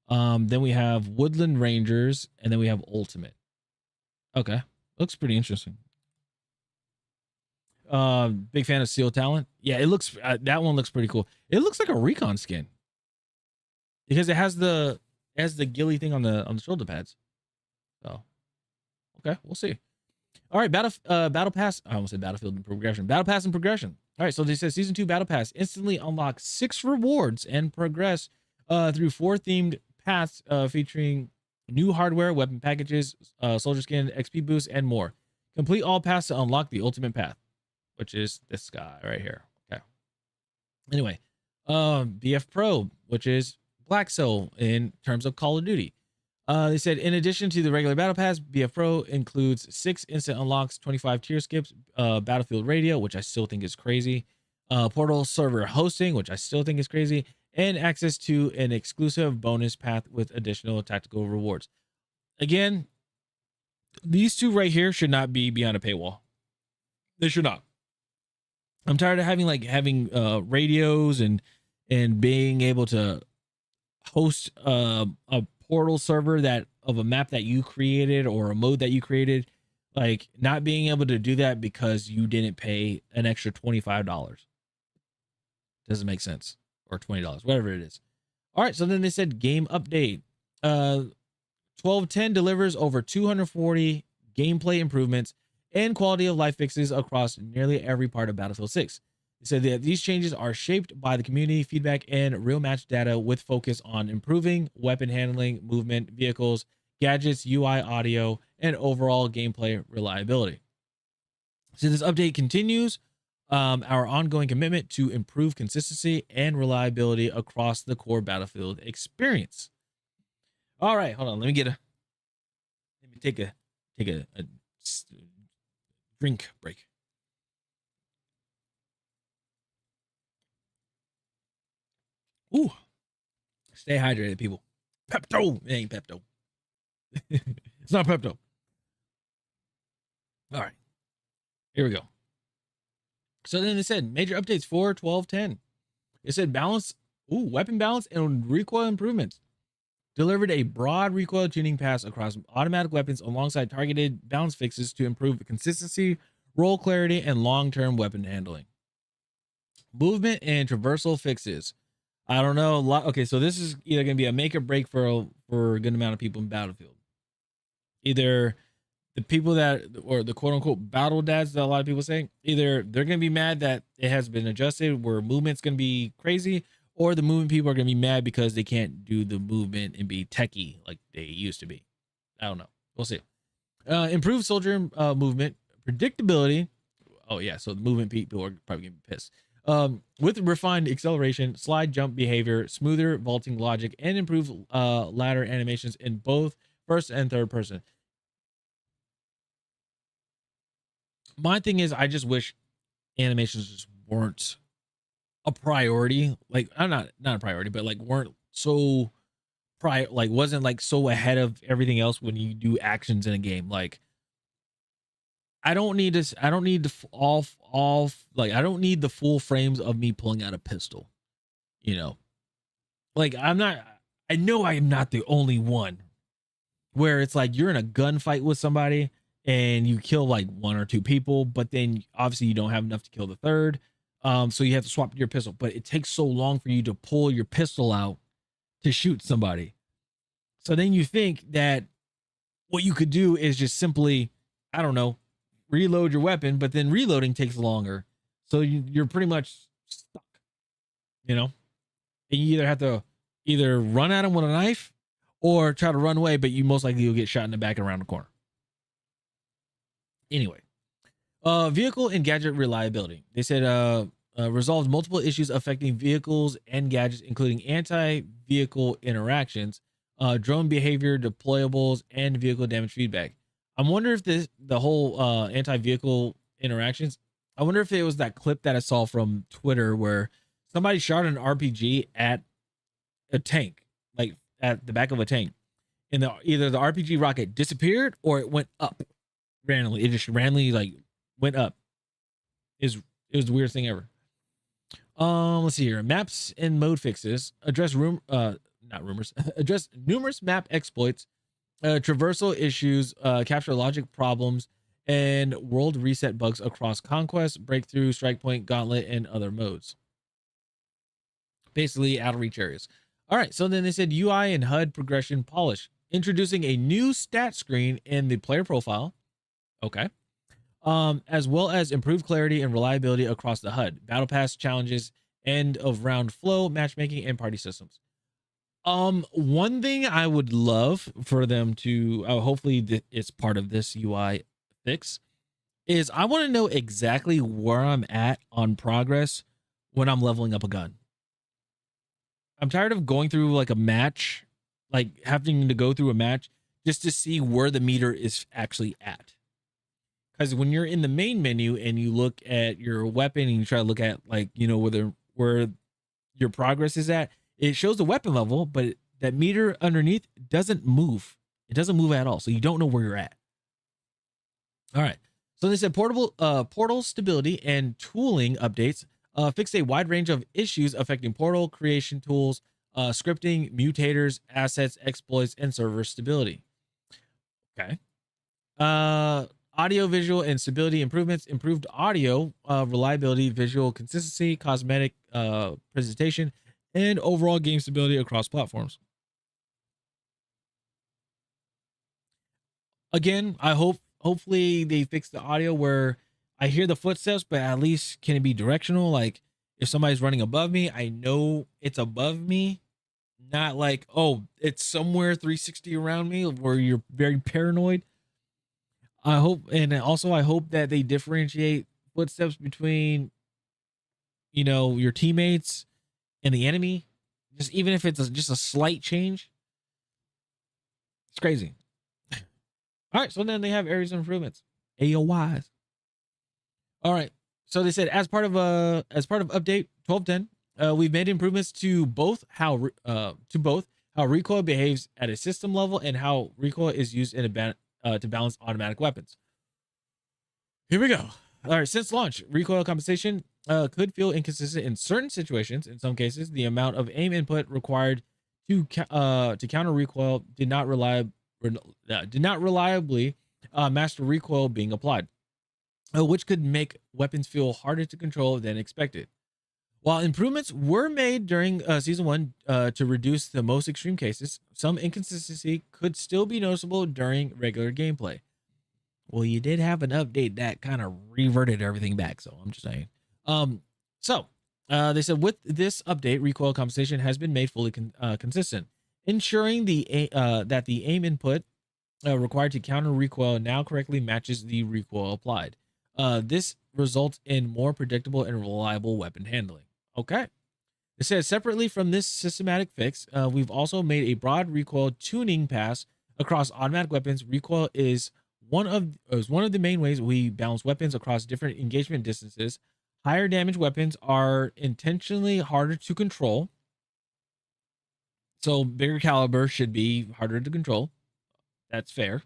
Then we have Woodland Rangers, and then we have Ultimate. Okay, looks pretty interesting. Big fan of Steel Talon. Yeah, it looks that one looks pretty cool. It looks like a recon skin because it has the ghillie thing on the shoulder pads. So okay, we'll see. All right, battle pass. I almost said battlefield and progression. Battle pass and progression. All right, so they said season 2 battle pass instantly unlock 6 rewards and progress through 4 themed paths featuring new hardware, weapon packages, soldier skin, XP boost, and more. Complete all paths to unlock the ultimate path, which is this guy right here. Okay. Anyway, BF Pro, which is Black Soul in terms of Call of Duty. They said in addition to the regular battle pass, BF Pro includes 6 instant unlocks, 25 tier skips, battlefield radio, which I still think is crazy, portal server hosting, which I still think is crazy, and access to an exclusive bonus path with additional tactical rewards. Again, these 2 right here should not be beyond a paywall. They should not. I'm tired of having radios and being able to host a portal server that of a map that you created or a mode that you created, like not being able to do that because you didn't pay an extra $25. Doesn't make sense. Or $20, whatever it is. All right, so then they said game update. 1210 delivers over 240 gameplay improvements and quality of life fixes across nearly every part of Battlefield 6. They said that these changes are shaped by the community feedback and real match data with focus on improving weapon handling, movement, vehicles, gadgets, UI, audio, and overall gameplay reliability. So this update continues our ongoing commitment to improve consistency and reliability across the core Battlefield experience. All right, hold on. Let me take a drink break. Ooh, stay hydrated, people. Pepto, it ain't Pepto. It's not Pepto. All right, here we go. So then it said major updates for 12.10. It said balance weapon balance and recoil improvements. Delivered a broad recoil tuning pass across automatic weapons alongside targeted balance fixes to improve consistency, roll clarity, and long-term weapon handling. Movement and traversal fixes. I don't know. Okay, so this is either going to be a make or break for a good amount of people in Battlefield. Either the people that, or the quote unquote battle dads that a lot of people say, either they're going to be mad that it has been adjusted where movement's going to be crazy, or the movement people are going to be mad because they can't do the movement and be techie like they used to be. I don't know. We'll see. Improved soldier movement, predictability. Oh yeah, so the movement people are probably going to be pissed. With refined acceleration, slide jump behavior, smoother vaulting logic, and improved ladder animations in both first and third person. My thing is, I just wish animations just weren't a priority. Like, I'm not a priority, but like weren't so like wasn't like so ahead of everything else when you do actions in a game. Like, I don't need this. I don't need all like, I don't need the full frames of me pulling out a pistol. You know, like I know I am not the only one where it's like you're in a gunfight with somebody and you kill like one or two people, but then obviously you don't have enough to kill the third. So you have to swap your pistol, but it takes so long for you to pull your pistol out to shoot somebody. So then you think that what you could do is just simply, I don't know, reload your weapon, but then reloading takes longer. So you're pretty much stuck, you know, and you either have to run at him with a knife or try to run away, but you most likely will get shot in the back and around the corner. Anyway, vehicle and gadget reliability. They said resolves multiple issues affecting vehicles and gadgets, including anti-vehicle interactions, drone behavior, deployables, and vehicle damage feedback. I wonder if the whole anti-vehicle interactions, I wonder if it was that clip that I saw from Twitter where somebody shot an RPG at a tank, like at the back of a tank, and either the RPG rocket disappeared or it went up randomly. It just randomly like went up. It was the weirdest thing ever. Let's see here. Maps and mode fixes address address numerous map exploits, traversal issues, capture logic problems, and world reset bugs across Conquest, Breakthrough, Strike Point, Gauntlet, and other modes. Basically, out of reach areas. All right, so then they said UI and HUD progression polish, introducing a new stat screen in the player profile. Okay. As well as improved clarity and reliability across the HUD, battle pass challenges, end of round flow, matchmaking, and party systems. One thing I would love for them to, hopefully it's part of this UI fix, is I want to know exactly where I'm at on progress when I'm leveling up a gun. I'm tired of going through like a match, like having to go through a match just to see where the meter is actually at. Because when you're in the main menu and you look at your weapon and you try to look at like, you know, where your progress is at, it shows the weapon level, but that meter underneath doesn't move. It doesn't move at all. So you don't know where you're at. All right. So they said portal stability and tooling updates fixed a wide range of issues affecting portal creation tools, scripting, mutators, assets, exploits, and server stability. Okay. Audio, visual, and stability improvements, improved audio, reliability, visual consistency, cosmetic presentation, and overall game stability across platforms. Again, hopefully they fix the audio where I hear the footsteps, but at least can it be directional? Like if somebody's running above me, I know it's above me, not like, oh, it's somewhere 360 around me where you're very paranoid. I hope, and also I hope that they differentiate footsteps between, you know, your teammates and the enemy. Just even if it's just a slight change, it's crazy. All right, so then they have areas of improvements, AOYs. All right, so they said as part of update 12.10, we've made improvements to both how recoil behaves at a system level and how recoil is used in to balance automatic weapons. Here we go. All right, since launch, recoil compensation could feel inconsistent in certain situations. In some cases, the amount of aim input required to counter recoil did not reliably master recoil being applied, which could make weapons feel harder to control than expected. While improvements were made during season 1 to reduce the most extreme cases, some inconsistency could still be noticeable during regular gameplay. Well, you did have an update that kind of reverted everything back, so I'm just saying. They said with this update, recoil compensation has been made fully consistent, ensuring that the aim input required to counter recoil now correctly matches the recoil applied. This results in more predictable and reliable weapon handling. Okay. It says separately from this systematic fix, we've also made a broad recoil tuning pass across automatic weapons. Recoil is one of the main ways we balance weapons across different engagement distances. Higher damage weapons are intentionally harder to control, so bigger caliber should be harder to control. That's fair.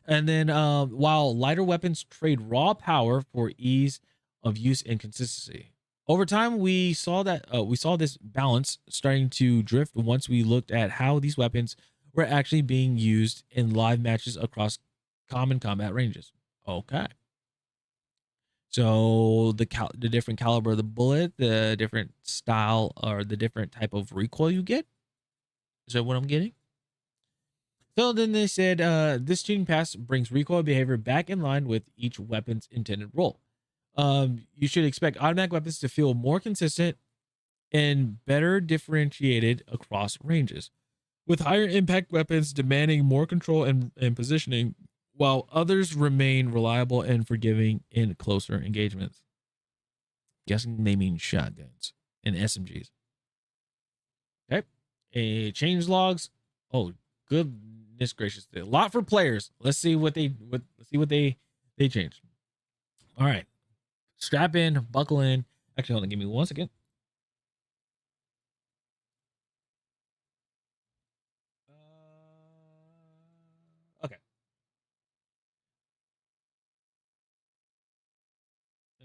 And then while lighter weapons trade raw power for ease of use and consistency. Over time, we saw this balance starting to drift once we looked at how these weapons were actually being used in live matches across common combat ranges. Okay. So the different caliber of the bullet, the different style, or the different type of recoil you get. Is that what I'm getting? So then they said this tuning pass brings recoil behavior back in line with each weapon's intended role. You should expect automatic weapons to feel more consistent and better differentiated across ranges, with higher impact weapons demanding more control and positioning, while others remain reliable and forgiving in closer engagements. Guessing they mean shotguns and SMGs. Okay. A change logs. Oh, goodness gracious. A lot for players. Let's see what they changed. All right. Strap in, buckle in. Actually, hold on, give me 1 second. Okay.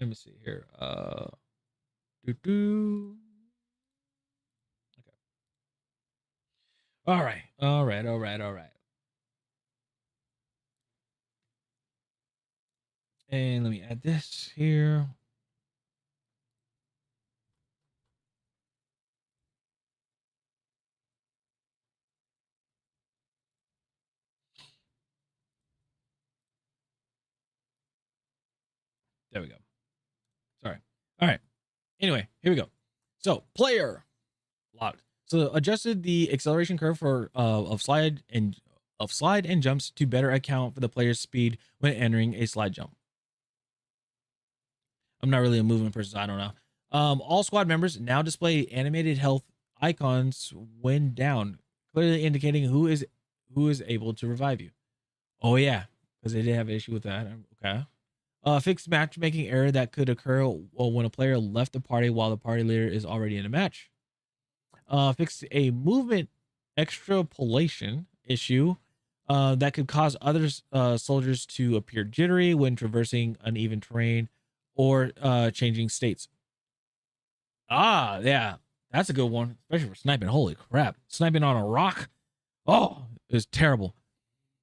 Let me see here. Okay. All right. And let me add this here. There we go. Sorry. All right. Anyway, here we go. So player locked. So adjusted the acceleration curve for of slide and jumps to better account for the player's speed when entering a slide jump. I'm not really a movement person, so I don't know. All squad members now display animated health icons when down, clearly indicating who is able to revive you. Oh yeah, because they did have an issue with that. Okay. Fixed matchmaking error that could occur when a player left the party while the party leader is already in a match. Fixed a movement extrapolation issue that could cause other soldiers to appear jittery when traversing uneven terrain or changing states. Ah, yeah, that's a good one, especially for sniping. Holy crap, sniping on a rock. Oh, it was terrible.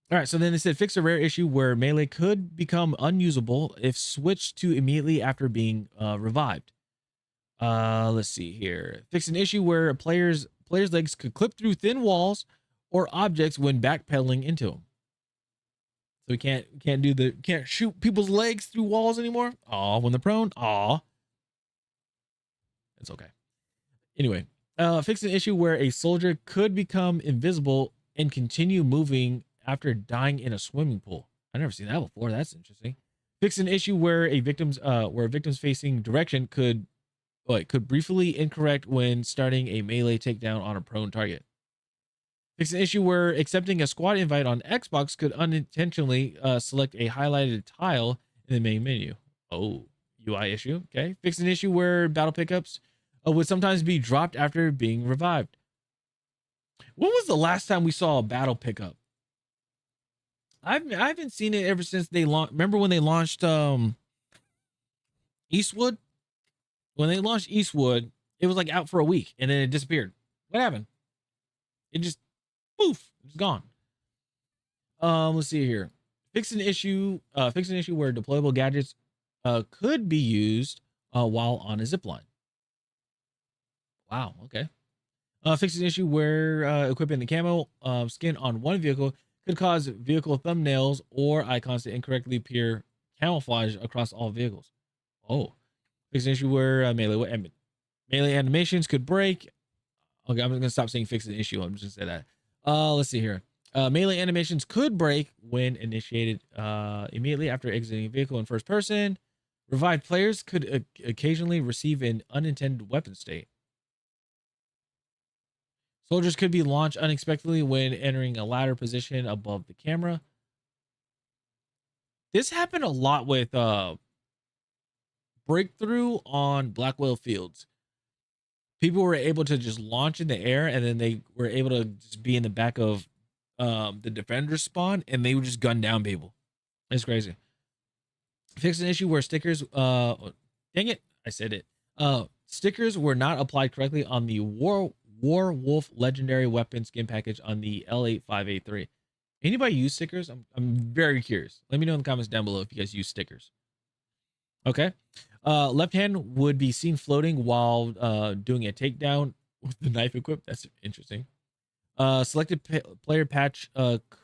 All right, so then they said fix a rare issue where melee could become unusable if switched to immediately after being revived. Let's see here. Fix an issue where a player's legs could clip through thin walls or objects when backpedaling into them. So we can't shoot people's legs through walls anymore. Aw, when they're prone. Aw. It's okay. Anyway, fix an issue where a soldier could become invisible and continue moving after dying in a swimming pool. I've never seen that before. That's interesting. Fix an issue where a victim's facing direction could briefly incorrect when starting a melee takedown on a prone target. Fix an issue where accepting a squad invite on Xbox could unintentionally select a highlighted tile in the main menu. Oh, UI issue. Okay. Fix an issue where battle pickups would sometimes be dropped after being revived. When was the last time we saw a battle pickup? I haven't seen it ever since they launched. Remember when they launched Eastwood? When they launched Eastwood, it was like out for a week and then it disappeared. What happened? It just poof, it's gone. Let's see here. Fix an issue where deployable gadgets could be used while on a zipline. Wow, okay. Fix an issue where equipping the camo skin on one vehicle could cause vehicle thumbnails or icons to incorrectly appear camouflage across all vehicles. Oh, fix an issue where melee animations could break. Okay, I'm gonna stop saying fix an issue. I'm just gonna say that. Let's see here. Melee animations could break when initiated immediately after exiting a vehicle in first person. Revived players could occasionally receive an unintended weapon state. Soldiers could be launched unexpectedly when entering a ladder position above the camera. This happened a lot with Breakthrough on Blackwell Fields. People were able to just launch in the air and then they were able to just be in the back of the defender's spawn and they would just gun down people. It's crazy. Fix an issue where stickers dang it, I said it. Stickers were not applied correctly on the Warwolf legendary weapon skin package on the L85A3. Anybody use stickers? I'm very curious. Let me know in the comments down below if you guys use stickers. Okay. Left hand would be seen floating while doing a takedown with the knife equipped. That's interesting. Selected player patch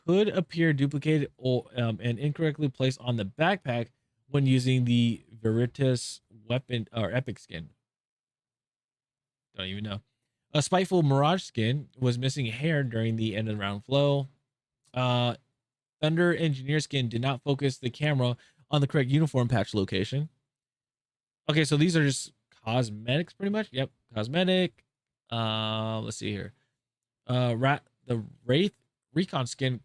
could appear duplicated or and incorrectly placed on the backpack when using the Veritas weapon or epic skin. Don't even know. A spiteful Mirage skin was missing hair during the end of the round flow. Thunder Engineer skin did not focus the camera on the correct uniform patch location. Okay, so these are just cosmetics pretty much. Yep, cosmetic. Let's see here. The Wraith Recon skin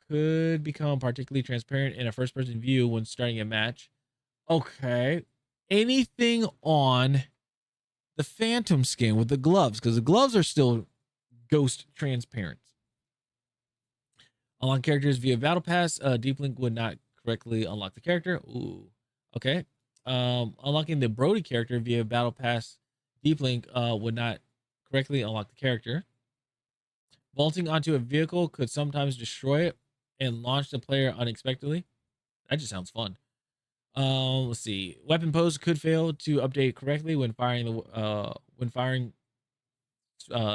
could become particularly transparent in a first-person view when starting a match. Okay. Anything on the Phantom skin with the gloves, because the gloves are still ghost transparent. Unlock characters via Battle Pass. Deep Link would not correctly unlock the character. Ooh, okay. Unlocking the Brody character via Battle Pass Deep Link would not correctly unlock the character. Vaulting onto a vehicle could sometimes destroy it and launch the player unexpectedly. That just sounds fun. Let's see. Weapon pose could fail to update correctly when firing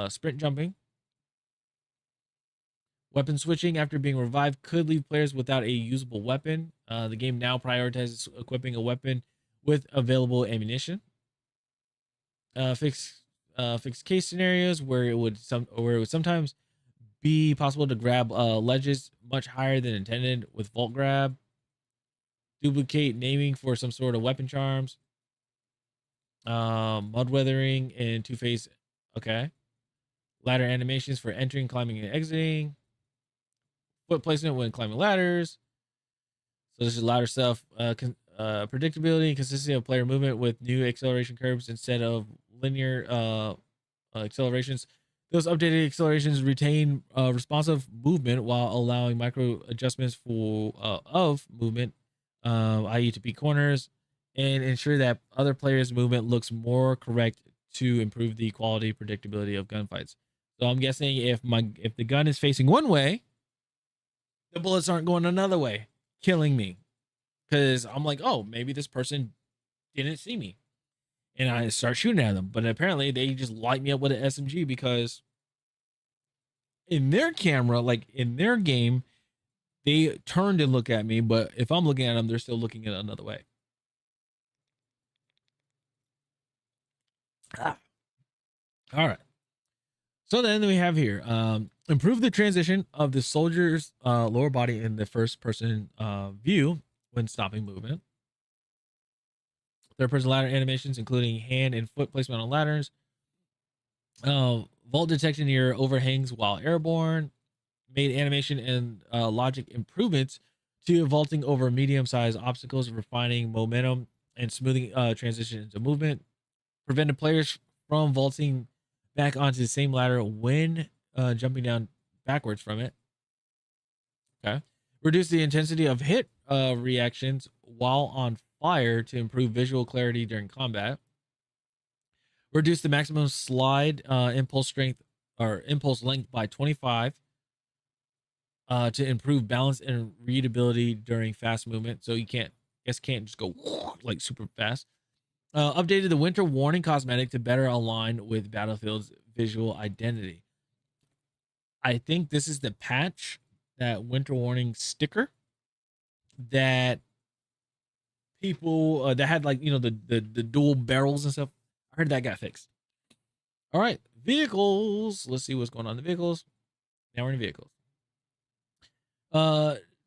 sprint jumping. Weapon switching after being revived could leave players without a usable weapon. The game now prioritizes equipping a weapon with available ammunition. Fix case scenarios where it would sometimes be possible to grab ledges much higher than intended with vault grab. Duplicate naming for some sort of weapon charms. Mud weathering and two-phase. Okay. Ladder animations for entering, climbing, and exiting. Foot placement when climbing ladders. So this is ladder stuff. Predictability and consistency of player movement with new acceleration curves instead of linear accelerations. Those updated accelerations retain responsive movement while allowing micro adjustments of movement, i.e. to beat corners, and ensure that other players' movement looks more correct to improve the quality predictability of gunfights. So I'm guessing if the gun is facing one way, the bullets aren't going another way, killing me. Because I'm like, oh, maybe this person didn't see me. And I start shooting at them. But apparently they just light me up with an SMG because in their camera, like in their game, they turned and look at me. But if I'm looking at them, they're still looking at another way. All right. So then we have here, improve the transition of the soldier's lower body in the first person view when stopping movement. Third person ladder animations, including hand and foot placement on ladders. Vault detection near overhangs while airborne. Made animation and logic improvements to vaulting over medium-sized obstacles, refining momentum and smoothing transition into movement. Prevented players from vaulting back onto the same ladder when jumping down backwards from it. Okay. Reduce the intensity of hit reactions while on fire to improve visual clarity during combat. Reduce the maximum slide impulse strength or impulse length by 25 to improve balance and readability during fast movement. So you can't just go like super fast. Updated the winter warning cosmetic to better align with Battlefield's visual identity. I think this is the patch, that winter warning sticker that people that had, like, you know, the dual barrels and stuff. I heard that got fixed. All right, vehicles. Let's see what's going on in the vehicles. Now we're in vehicles.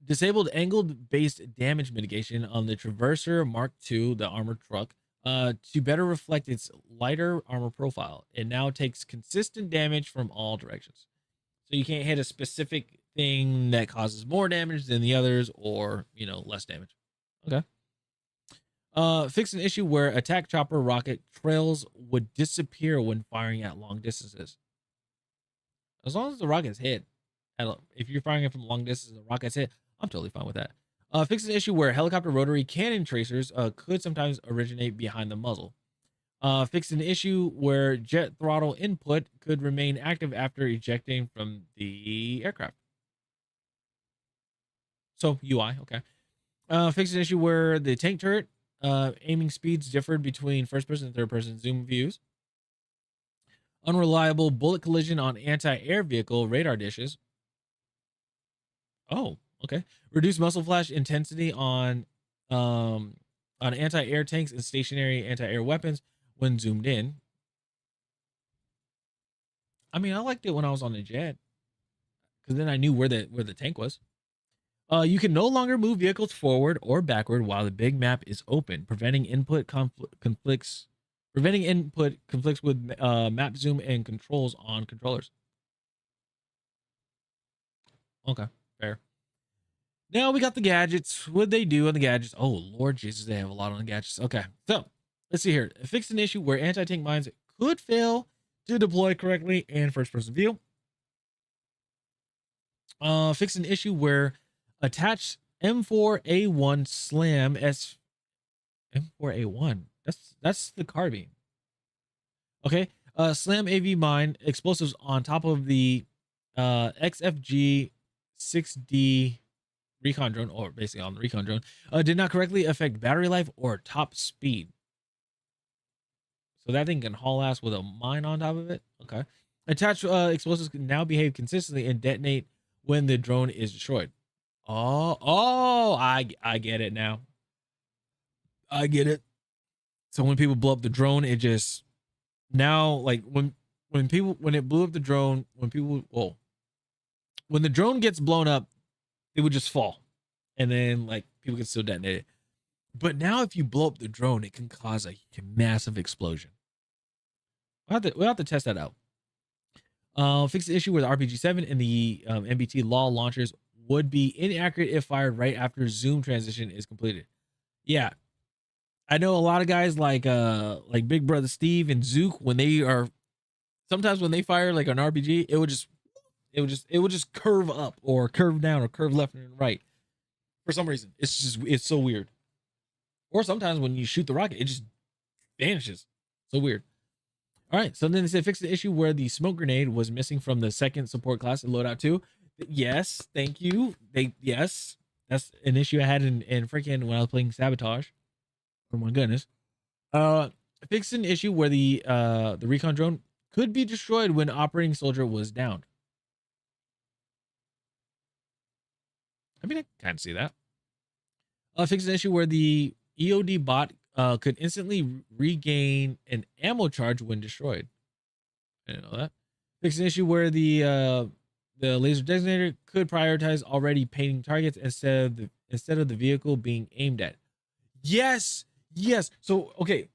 Disabled angled based damage mitigation on the Traverser Mark II, the armored truck, to better reflect its lighter armor profile. It now takes consistent damage from all directions. So you can't hit a specific thing that causes more damage than the others, or, you know, less damage. Okay. Fix an issue where attack chopper rocket trails would disappear when firing at long distances. As long as the rocket's hit, if you're firing it from long distance and the rocket's hit, I'm totally fine with that. Fix an issue where helicopter rotary cannon tracers could sometimes originate behind the muzzle. Fix an issue where jet throttle input could remain active after ejecting from the aircraft. So UI, okay. Fix an issue where the tank turret aiming speeds differed between first person and third person zoom views. Unreliable bullet collision on anti-air vehicle radar dishes. Oh, okay. Reduce muzzle flash intensity on anti-air tanks and stationary anti-air weapons when zoomed in. I mean, I liked it when I was on the jet, because then I knew where the tank was. You can no longer move vehicles forward or backward while the big map is open, preventing input conflicts with map zoom and controls on controllers. Okay, fair. Now we got the gadgets. What they do on the gadgets? Oh, Lord Jesus, they have a lot on the gadgets. Okay, so let's see here. Fix an issue where anti-tank mines could fail to deploy correctly in first-person view. Fix an issue where attached M4A1 slam M4A1. That's the carbine. Okay. Slam AV mine explosives on top of the XFG 6D recon drone, or basically on the recon drone, did not correctly affect battery life or top speed. So that thing can haul ass with a mine on top of it. Okay. Attached explosives can now behave consistently and detonate when the drone is destroyed. I get it now. I get it. So when people blow up the drone, it just now, like when it blew up the drone, when the drone gets blown up, it would just fall, and then like people can still detonate it. But now if you blow up the drone, it can cause a massive explosion. We'll have to test that out. Fix the issue with RPG-7 and the MBT law launchers would be inaccurate if fired right after zoom transition is completed. Yeah, I know a lot of guys like Big Brother Steve and Zook, when they fire like an RPG, it would just curve up or curve down or curve left and right for some reason. It's so weird. Or sometimes when you shoot the rocket, it just vanishes. So weird. All right, so then they said fix the issue where the smoke grenade was missing from the second support class in loadout 2. Yes, thank you. Yes, that's an issue I had in freaking when I was playing Sabotage. Oh my goodness. Fix an issue where the recon drone could be destroyed when operating soldier was downed. I mean, I kind of see that. Fix an issue where the EOD bot could instantly regain an ammo charge when destroyed. I didn't know that. Fix an issue where the laser designator could prioritize already painting targets instead of the vehicle being aimed at. Yes. So okay.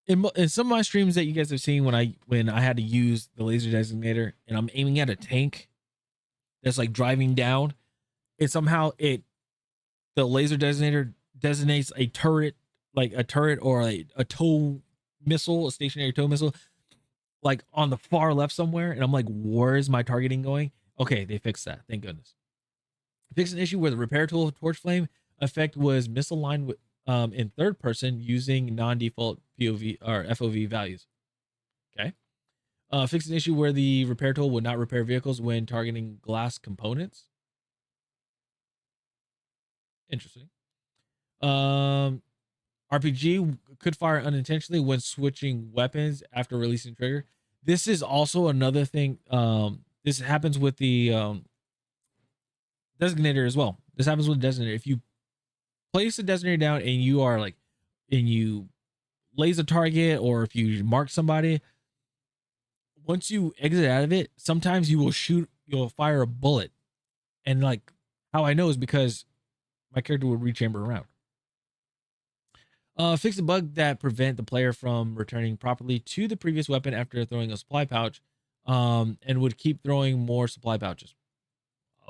In some of my streams that you guys have seen, when I had to use the laser designator and I'm aiming at a tank that's like driving down, and somehow the laser designator designates a turret, like a turret or a tow missile, a stationary tow missile, like on the far left somewhere, and I'm like, where is my targeting going? Okay, they fixed that. Thank goodness. Fixed an issue where the repair tool torch flame effect was misaligned with in third person using non-default POV or FOV values. Okay. Fix an issue where the repair tool would not repair vehicles when targeting glass components. Interesting. RPG could fire unintentionally when switching weapons after releasing trigger. This is also another thing. This happens with the designator as well. This happens with the designator. If you place the designator down and you are like, and you laser target, or if you mark somebody, once you exit out of it, sometimes you'll fire a bullet. And like how I know is because my character would rechamber around. Fix a bug that prevent the player from returning properly to the previous weapon after throwing a supply pouch, and would keep throwing more supply pouches.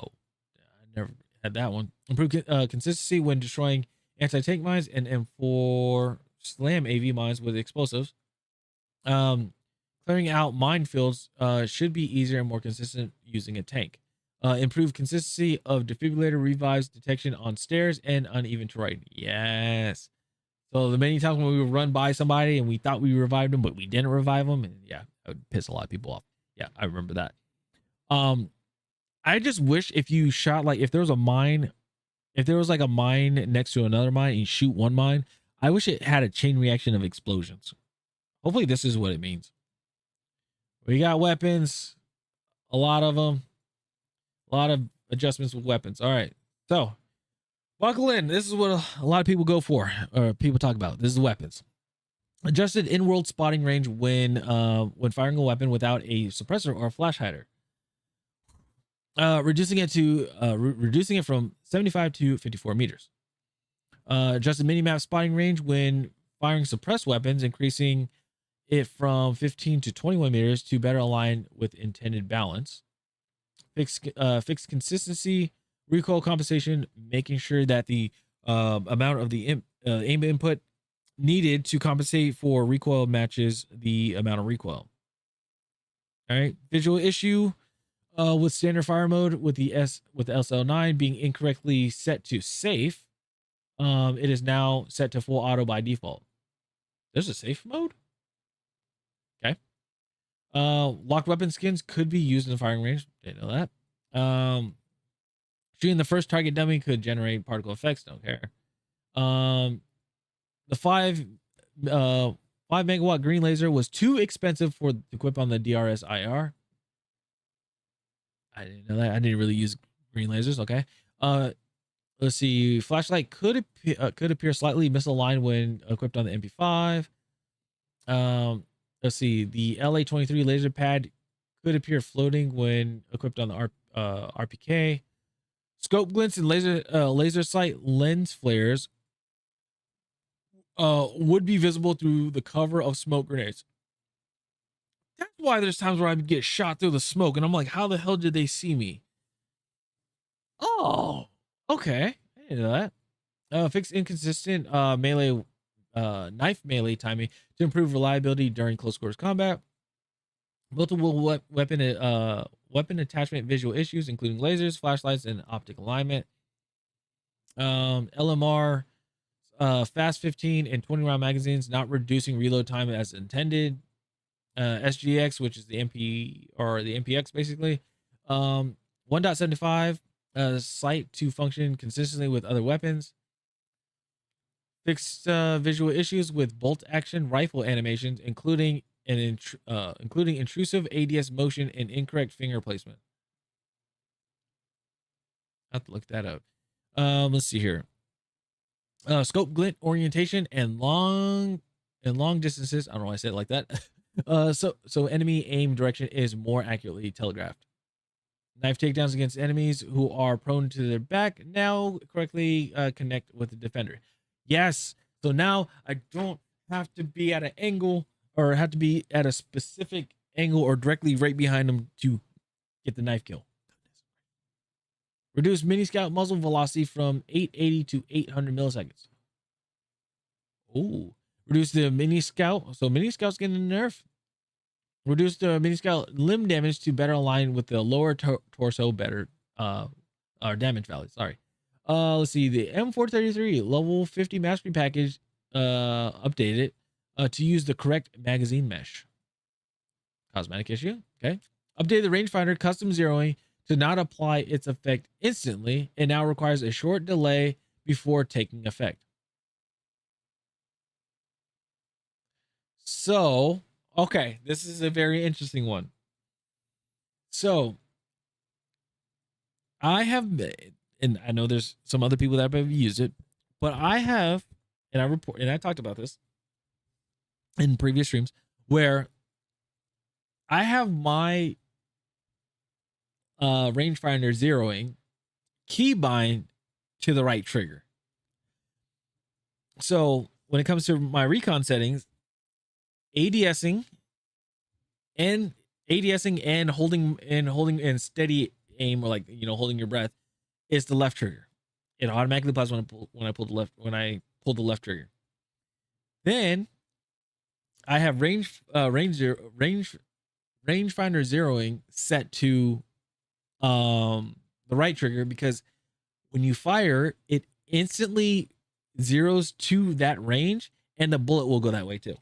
Oh, I never had that one. Improve consistency when destroying anti-tank mines and M4 slam AV mines with explosives. Clearing out minefields should be easier and more consistent using a tank. Improve consistency of defibrillator revives detection on stairs and uneven terrain. Yes. So the many times when we would run by somebody and we thought we revived them, but we didn't revive them, and yeah, that would piss a lot of people off. Yeah, I remember that. I just wish if you shot, like, if there was a mine, if there was like a mine next to another mine and you shoot one mine, I wish it had a chain reaction of explosions. Hopefully this is what it means. We got weapons, a lot of them, a lot of adjustments with weapons. All right, so buckle in. This is what a lot of people go for, or people talk about. This is weapons. Adjusted in-world spotting range when firing a weapon without a suppressor or a flash hider. Reducing it from 75 to 54 meters. Adjusted minimap spotting range when firing suppressed weapons, increasing it from 15 to 21 meters to better align with intended balance. Fixed consistency, recoil compensation, making sure that the amount of the aim input needed to compensate for recoil matches the amount of recoil. All right, visual issue with standard fire mode with the SL9 being incorrectly set to safe. It is now set to full auto by default. There's a safe mode. Okay. Locked weapon skins could be used in the firing range. Didn't know that. Shooting the first target dummy could generate particle effects. Don't care. The 5 megawatt green laser was too expensive for to equip on the DRS IR. I didn't know that. I didn't really use green lasers. Okay. Let's see. Flashlight could appear slightly misaligned when equipped on the MP5. Let's see. The LA23 laser pad could appear floating when equipped on the RPK. Scope glints and laser sight lens flares would be visible through the cover of smoke grenades. That's why there's times where I get shot through the smoke and I'm like, how the hell did they see me? Oh, okay. I didn't know that. Fix inconsistent melee knife melee timing to improve reliability during close quarters combat. Multiple weapon attachment visual issues, including lasers, flashlights, and optic alignment. LMR, fast 15 and 20 round magazines, not reducing reload time as intended. SGX, which is the MP or the MPX basically. 1.75 sight to function consistently with other weapons. Fixed visual issues with bolt action rifle animations, including intrusive ADS motion and incorrect finger placement. I have to look that up. Let's see here. Scope glint orientation and long distances. I don't know why I said it like that. So enemy aim direction is more accurately telegraphed. Knife takedowns against enemies who are prone to their back now correctly connect with the defender. Yes. So now I don't have to be at an angle or have to be at a specific angle or directly right behind them to get the knife kill. Reduce mini scout muzzle velocity from 880 to 800 milliseconds. Ooh. Reduce the mini scout. So mini scout's getting a nerf. Reduce the mini scout limb damage to better align with the lower torso better or damage value. Sorry. Let's see. The M433 level 50 mastery package updated. to use the correct magazine mesh. Cosmetic issue. Okay. Update the rangefinder custom zeroing to not apply its effect instantly. It now requires a short delay before taking effect. So, okay, this is a very interesting one. So, I have, and I know there's some other people that have used it, but I have, and I talked about this in previous streams, where I have my rangefinder zeroing keybind to the right trigger. So when it comes to my recon settings, ADSing and holding and steady aim, or holding your breath, is the left trigger. It automatically applies when I pull the left trigger. Then I have rangefinder zeroing set to the right trigger, because when you fire, it instantly zeroes to that range, and the bullet will go that way too.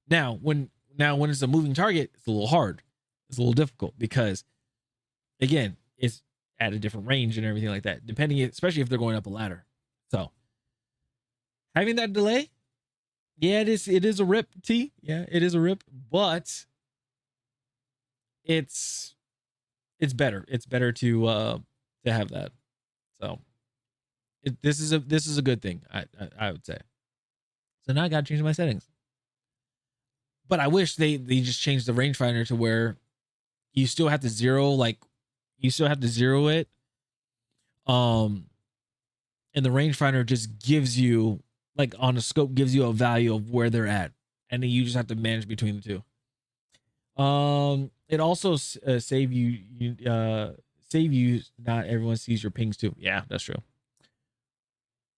Now when it's a moving target, it's a little hard. It's a little difficult, because again, it's at a different range and everything like that, especially if they're going up a ladder. So having that delay, yeah, it is a rip, T. Yeah, it is a rip, but it's better. It's better to have that. So this is a good thing, I would say. So now I got to change my settings. But I wish they just changed the rangefinder to where you still have to zero it. And the rangefinder just gives you, like, on the scope, gives you a value of where they're at, and then you just have to manage between the two. It also save you. Not everyone sees your pings too. Yeah, that's true.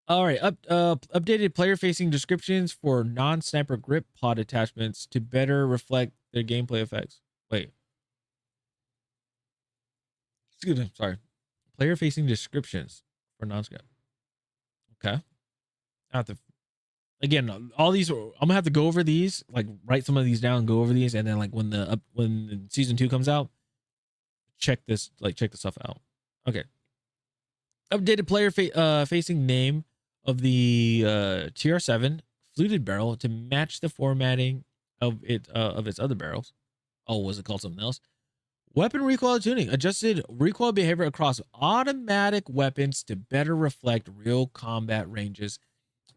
All right, updated player-facing descriptions for non-sniper grip pod attachments to better reflect their gameplay effects. Wait. Excuse me, sorry. Player-facing descriptions for non-sniper. Okay. I have to, again, all these, I'm gonna have to go over these, like write some of these down, go over these, and then like when season 2 comes out, check this stuff out. Okay. Updated player facing name of the TR7 fluted barrel to match the formatting of its other barrels. Oh, was it called something else? Weapon recoil tuning. Adjusted recoil behavior across automatic weapons to better reflect real combat ranges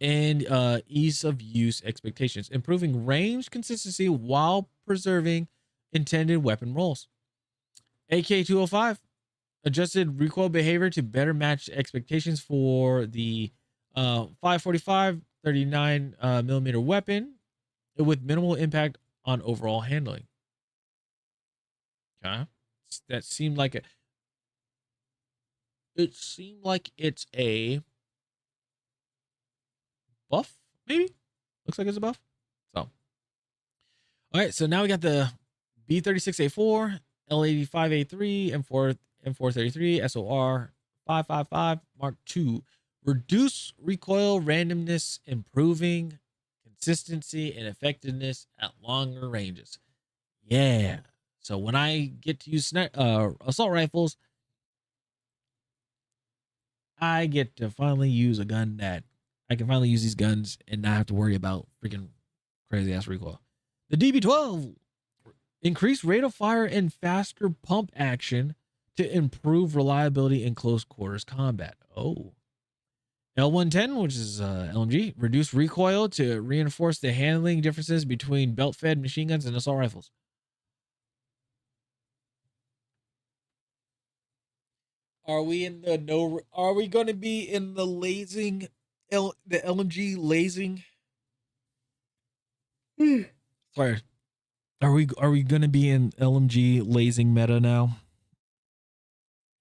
and ease of use expectations, improving range consistency while preserving intended weapon rolls. AK-205. Adjusted recoil behavior to better match expectations for the 545 39 millimeter weapon with minimal impact on overall handling. Okay, that seemed like it seemed like it's a buff, maybe. Looks like it's a buff. So, all right. So now we got the B36A4, L85A3, M433, SOR 555 Mark II. Reduce recoil randomness, improving consistency and effectiveness at longer ranges. Yeah. So when I get to use assault rifles, I get to finally use a gun that I can finally use these guns and not have to worry about freaking crazy ass recoil. The DB12, increased rate of fire and faster pump action to improve reliability in close quarters combat. Oh. L110, which is LMG, reduced recoil to reinforce the handling differences between belt-fed machine guns and assault rifles. Are we in the no? Are we going to be in the lasing, the LMG lasing? Sorry, are we going to be in LMG lasing meta now?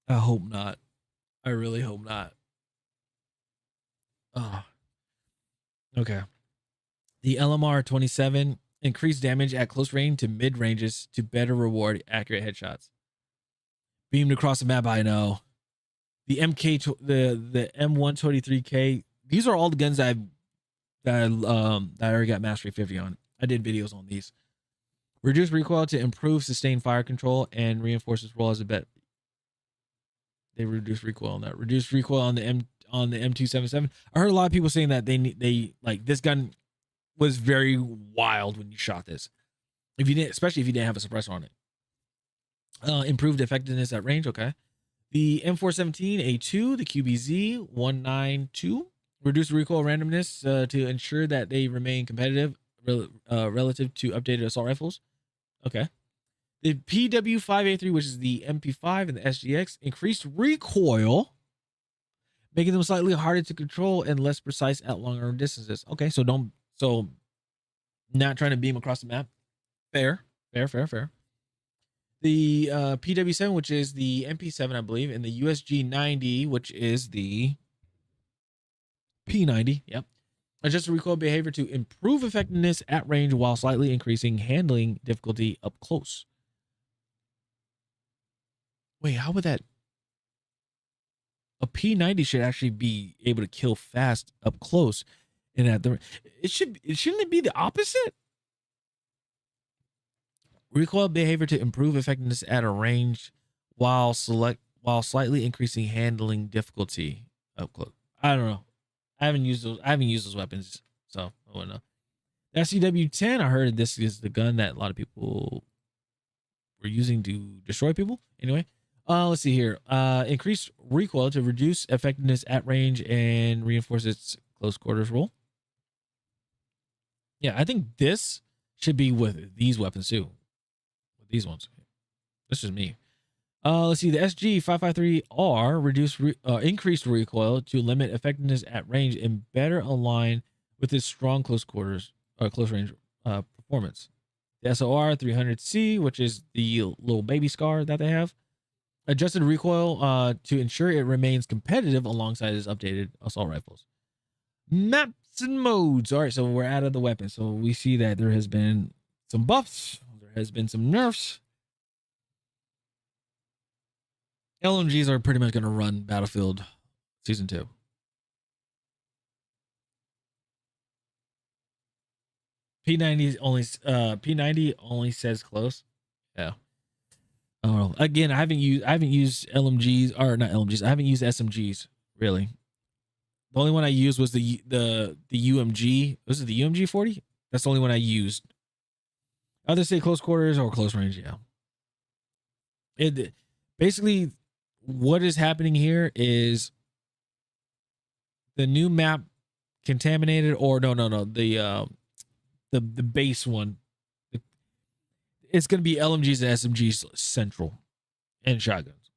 I hope not. I really hope not. Oh, okay. The LMR 27 increased damage at close range to mid ranges to better reward accurate headshots. Beamed across the map, I know. The MK, the M123K. These are all the guns I've that I already got Mastery 50 on. I did videos on these. Reduce recoil to improve sustained fire control and reinforces roll as a bet. They reduce recoil on that. Reduce recoil on the M277. I heard a lot of people saying that they like this gun was very wild when you shot this. If you didn't, especially if you didn't have a suppressor on it. Improved effectiveness at range. Okay. The M417A2, the QBZ 192, reduce recoil randomness to ensure that they remain competitive relative to updated assault rifles. Okay. The PW5A3, which is the MP5 and the SGX, increased recoil, making them slightly harder to control and less precise at longer distances. Okay, so not trying to beam across the map. Fair. The PW7, which is the MP7, I believe, and the USG90, which is the P90. Yep. Adjust recoil behavior to improve effectiveness at range while slightly increasing handling difficulty up close. Wait, how would that? A P90 should actually be able to kill fast up close, and at the shouldn't it be the opposite? Recoil behavior to improve effectiveness at a range while slightly increasing handling difficulty up close. I don't know. I haven't used those weapons, so I wouldn't know. The SCW-10, I heard this is the gun that a lot of people were using to destroy people. Anyway, let's see here. Increase recoil to reduce effectiveness at range and reinforce its close quarters role. Yeah, I think this should be with these weapons too. With these ones. This is me. Let's see. The SG553R increased recoil to limit effectiveness at range and better align with its strong close range performance. The SOR 300C, which is the little baby scar that they have, adjusted recoil to ensure it remains competitive alongside its updated assault rifles. Maps and modes. All right, so we're out of the weapons. So we see that there has been some buffs. There has been some nerfs. LMGs are pretty much going to run Battlefield Season 2. P90 only says close. Yeah. I don't know. Again, I haven't used LMGs, or not LMGs. I haven't used SMGs really. The only one I used was the UMG. Was it the UMG 40? That's the only one I used. Either say close quarters or close range. Yeah. It basically, what is happening here is the new map contaminated, or no, the base one. It's going to be LMGs and SMGs central and shotguns.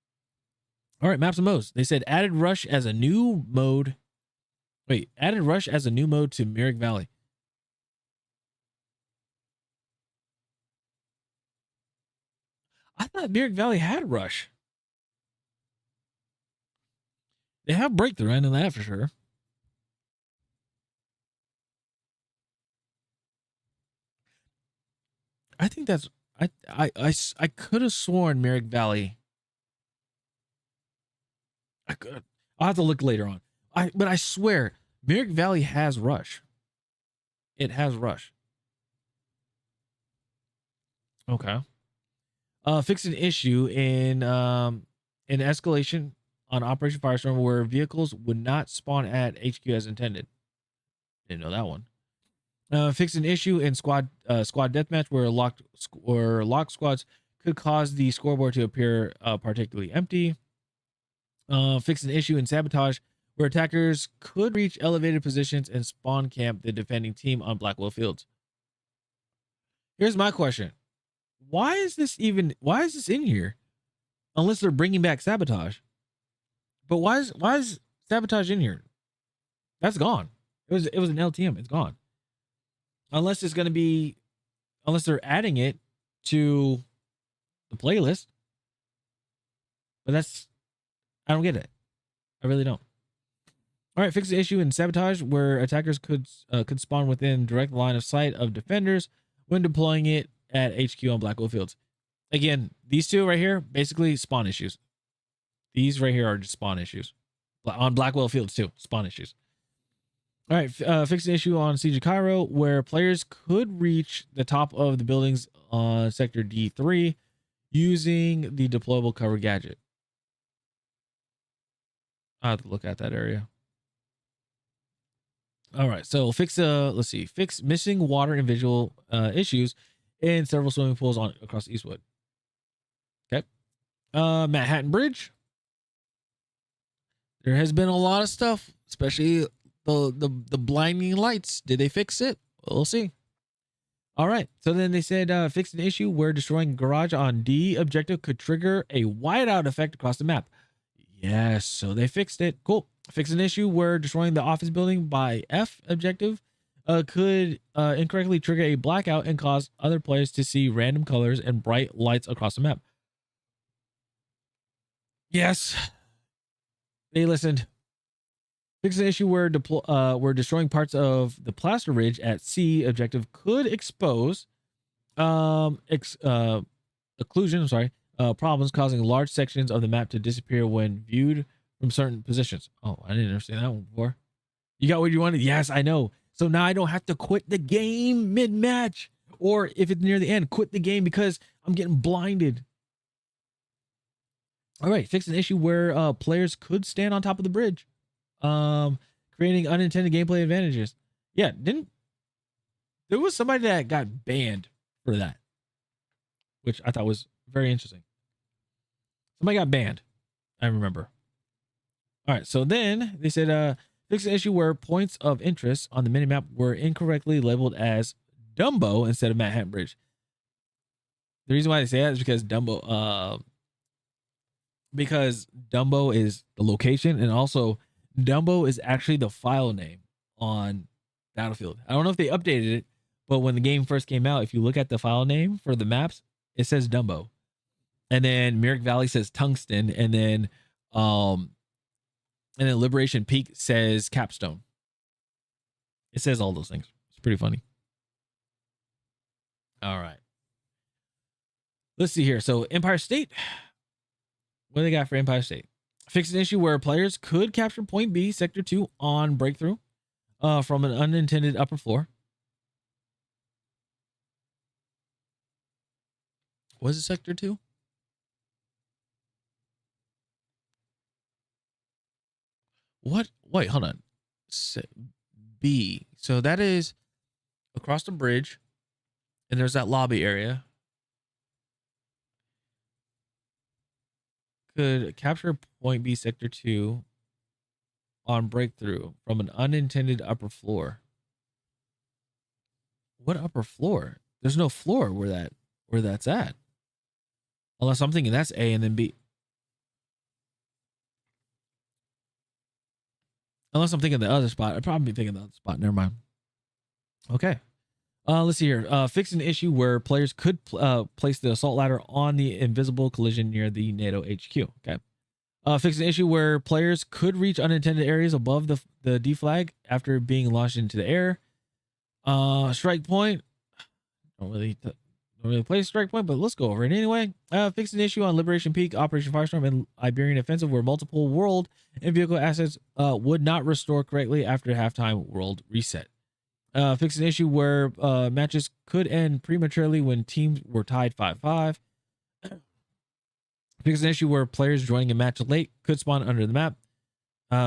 All right, maps and modes. They said added rush as a new mode. Wait, added rush as a new mode to Myrick Valley. I thought Myrick Valley had rush. They have breakthrough, I know that for sure. I think that's I could have sworn Myrick Valley. I'll have to look later on. But I swear Myrick Valley has rush. It has rush. Okay. Fix an issue in escalation on Operation Firestorm where vehicles would not spawn at HQ as intended. Didn't know that one. Fix an issue in squad deathmatch where locked squads could cause the scoreboard to appear particularly empty. Fix an issue in sabotage where attackers could reach elevated positions and spawn camp the defending team on Blackwell Fields. Here's my question. Why is this in here? Unless they're bringing back sabotage. But why is sabotage in here? That's gone. It was an LTM. It's gone. Unless they're adding it to the playlist. But I don't get it. I really don't. All right, fix the issue in sabotage where attackers could spawn within direct line of sight of defenders when deploying it at HQ on Blackwell Fields. Again, these two right here, basically spawn issues. These right here are just spawn issues. On Blackwell Fields too, spawn issues. All right, fix an issue on Siege of Cairo where players could reach the top of the buildings on Sector D3 using the deployable cover gadget. I have to look at that area. All right, so fix missing water and visual issues in several swimming pools across Eastwood. Okay. Manhattan Bridge. There has been a lot of stuff, especially the blinding lights. Did they fix it? We'll see. All right. So then they said fix an issue where destroying garage on D objective could trigger a whiteout effect across the map. Yes, so they fixed it. Cool. Fix an issue where destroying the office building by F objective could incorrectly trigger a blackout and cause other players to see random colors and bright lights across the map. Yes, they listened. Fix an issue where destroying parts of the plaster ridge at C objective could expose occlusion. Problems causing large sections of the map to disappear when viewed from certain positions. Oh, I didn't understand that one before. You got what you wanted? Yes, I know. So now I don't have to quit the game mid-match, or if it's near the end, quit the game because I'm getting blinded. All right, fix an issue where players could stand on top of the bridge, creating unintended gameplay advantages. Yeah, there was somebody that got banned for that, which I thought was very interesting. Somebody got banned, I remember. All right, so then they said fix an issue where points of interest on the minimap were incorrectly labeled as Dumbo instead of Manhattan Bridge. The reason why they say that is because Dumbo is the location, and also Dumbo is actually the file name on Battlefield. I don't know if they updated it, but when the game first came out, if you look at the file name for the maps, it says Dumbo. And then Merrick Valley says Tungsten, and then Liberation Peak says Capstone. It says all those things. It's pretty funny. All right. Let's see here. So Empire State. What do they got for Empire State? Fix an issue where players could capture point B, Sector 2 on breakthrough from an unintended upper floor. Was it Sector 2? What? Wait, hold on. B. So that is across the bridge, and there's that lobby area. Could capture point B, Sector 2 on breakthrough from an unintended upper floor. What upper floor? There's no floor where that's at. Unless I'm thinking that's A and then B. Unless I'm thinking the other spot. I'd probably be thinking the other spot. Never mind. Okay. Let's see here. Fix an issue where players could place the assault ladder on the invisible collision near the NATO HQ. Okay. Fix an issue where players could reach unintended areas above the D flag after being launched into the air. Strike point. Don't really play strike point, but let's go over it anyway. Fix an issue on Liberation Peak, Operation Firestorm, and Iberian Offensive where multiple world and vehicle assets would not restore correctly after halftime world reset. Fix an issue where matches could end prematurely when teams were tied 5-5. Fix an issue where players joining a match late could spawn under the map.